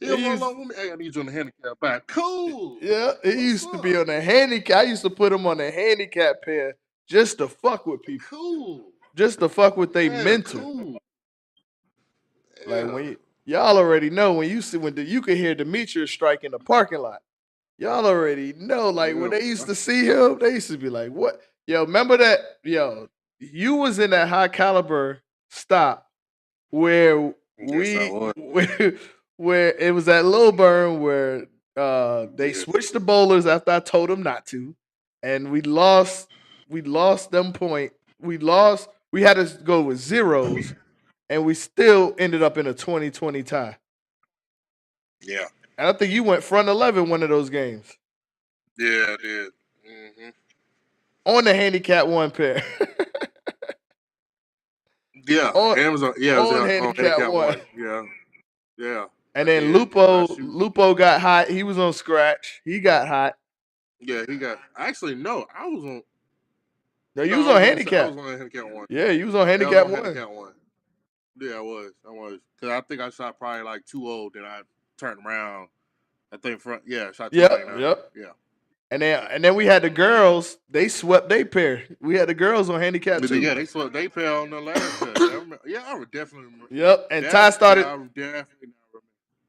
He'll he roll used, over with me. Hey, I need you on the handicap back. Cool. yeah, he What's used to be up? on a handicap. I used to put him on a handicap pair just to fuck with people, Cool. just to fuck with they Yeah, mental. cool. Like Yeah. y'all already know when you could hear Demetrius strike in the parking lot. Y'all already know. Like when Yeah. they used to see him, they used to be like, "What?" Yo, remember that? Yo, you was in that high caliber stop where Yes, I we was. where it was at Lilburn where they Yes. switched the bowlers after I told them not to, and we lost them point. We had to go with zeros, and we still ended up in a 20-20 tie. Yeah. And I think you went front 11 one of those games Yeah, I did. Hmm. on the handicap one pair. Yeah, on Amazon. Yeah, it was on on handicap handicap one. one. Yeah, yeah, And I then did. I Lupo shoot. Lupo got hot. He was on scratch. He got hot. Yeah, he got. Actually, no, I was on. No, you No, was I on was on. I handicap. was on handicap one. Yeah, you was on Yeah, I was handicap on one. handicap one. Yeah, I was. I was. Cause I think I shot probably like 2-0. Then I turned around. I think front. Yeah, I shot Yep, 299. yep. Yeah. And then we had the girls. They swept their pair. We had the girls on handicap But too. yeah, they swept. They paid on the last cut. Yeah, I remember, yeah, I would definitely remember Yep. And that. Yeah, I would definitely remember.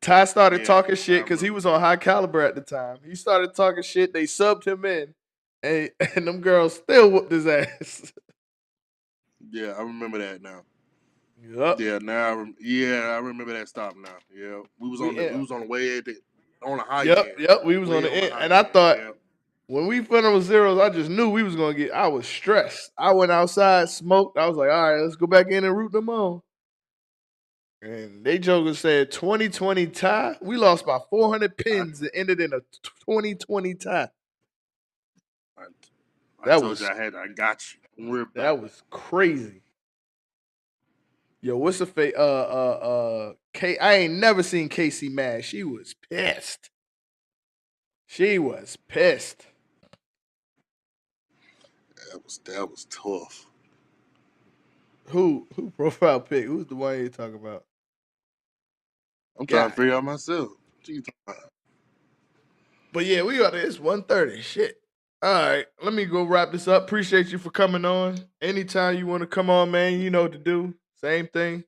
Ty started Yeah, talking I shit because he remember was that. on high caliber at the time. He started talking shit. They subbed him in, and and them girls still whooped his ass. Yeah, I remember that now. Yep. Yeah, now yeah, I remember that stop now. Yeah, We we was on the way at on the high Yep, end, yep. We was on way the on the end, high and I end. thought Yeah, when we put on zeros, I just knew we was gonna get. I was stressed. I went outside, smoked. I was like, all right, let's go back in and root them on. And they jokers said 20-20 tie. We lost by 400 I, pins. It ended in a 20-20 tie. I, I That told you was I got you. Don't worry about that it. was crazy. Yo, what's the fate? K. I ain't never seen Casey mad. She was pissed. She was pissed. That was tough. Who profile pic? Who's the one you talking about? I'm trying to God. figure out myself. What you talking about? But yeah, we got it's 1:30. Shit. All right, let me go wrap this up. Appreciate you for coming on. Anytime you want to come on, man, you know what to do. Same thing.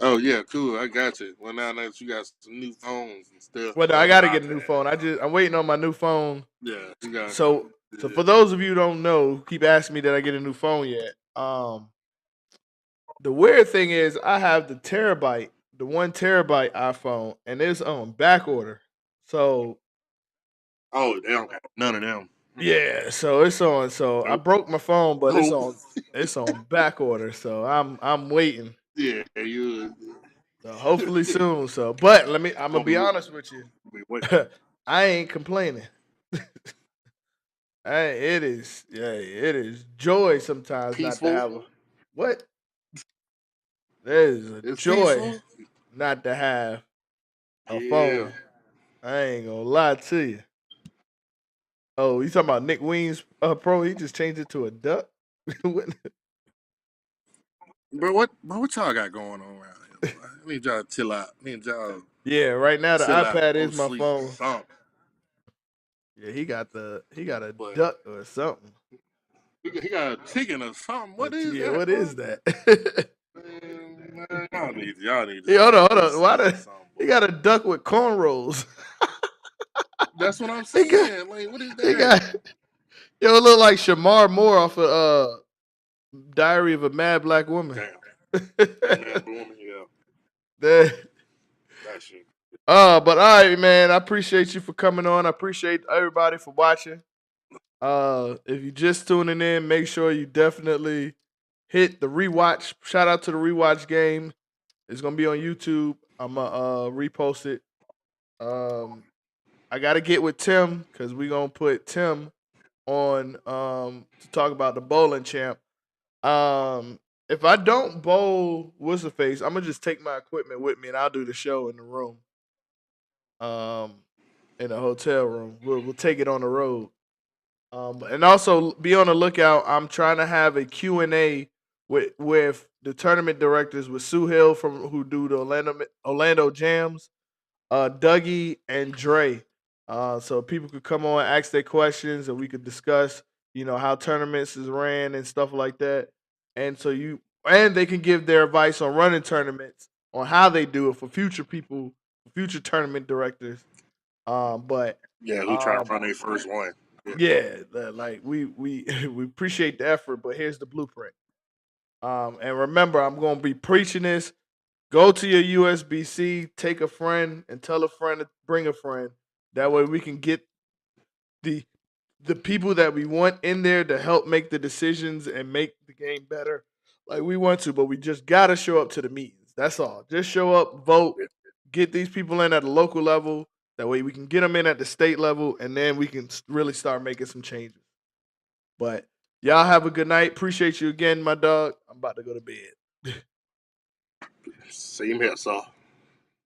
Oh yeah, cool. I got you. Well, now that you got some new phones and stuff, Well, or I new got to get a new iPad. phone. I'm waiting on my new phone. Yeah, you got. So Yeah. for those of you who don't know, who keep asking me that I get a new phone yet. The weird thing is I have the 1 terabyte iPhone, and it's on back order. So Oh, they don't got none of them. yeah, so it's on. So I Nope. broke my phone, but it's Nope. on. It's on back order. So I'm waiting. Yeah, you. So hopefully soon. So, but I'm gonna Gonna be be, honest with you. be wait. I ain't complaining. It is, yeah, it is joy sometimes not to Peaceful. have a what? There is a It's joy peaceful. not to have a Yeah. phone. I ain't gonna lie to you. Oh, you talking about Nick Weems Pro? He just changed it to a duck. But what y'all got going on around here? Boy? I need y'all to chill out. I need y'all to Yeah, right now the chill out, iPad go is to my sleep, phone. something. Yeah, he got a But duck or something. he got a chicken or something. What is Yeah, that, what boy? is that? Man, y'all need to Yeah, hold on, go hold to on. Why sleep or the something, he boy. got a duck with cornrows? That's what I'm he got saying. Like, what is he that? got yo, it look like Shamar Moore off of Diary of a Mad Black Woman. Damn. Man, boom, yeah. That- That shit. but all right, man. I appreciate you for coming on. I appreciate everybody for watching. If you just tuning in, make sure you definitely hit the rewatch. Shout out to the rewatch game. It's gonna be on YouTube. I'm gonna repost it. Um, I gotta get with Tim because we gonna put Tim on to talk about the bowling champ. Um, if I don't bowl, what's the face? I'm gonna just take my equipment with me and I'll do the show in the room. Um, in the hotel room. We'll take it on the road. And also be on the lookout. I'm trying to have a Q&A with the tournament directors with Sue Hill from who do the Orlando Jams, Dougie and Dre. So people could come on, ask their questions, and we could discuss, how tournaments is ran and stuff like that. And they can give their advice on running tournaments on how they do it for future people, future tournament directors. But Yeah, who trying to um, run their first one? Yeah, like we appreciate the effort, but here's the blueprint. And remember, I'm gonna be preaching this. Go to your USBC, take a friend, and tell a friend to bring a friend. That way, we can get the people that we want in there to help make the decisions and make the game better, like we want to. But we just gotta show up to the meetings. That's all. Just show up, vote, get these people in at the local level. That way, we can get them in at the state level, and then we can really start making some changes. But y'all have a good night. Appreciate you again, my dog. I'm about to go to bed. Same here, so.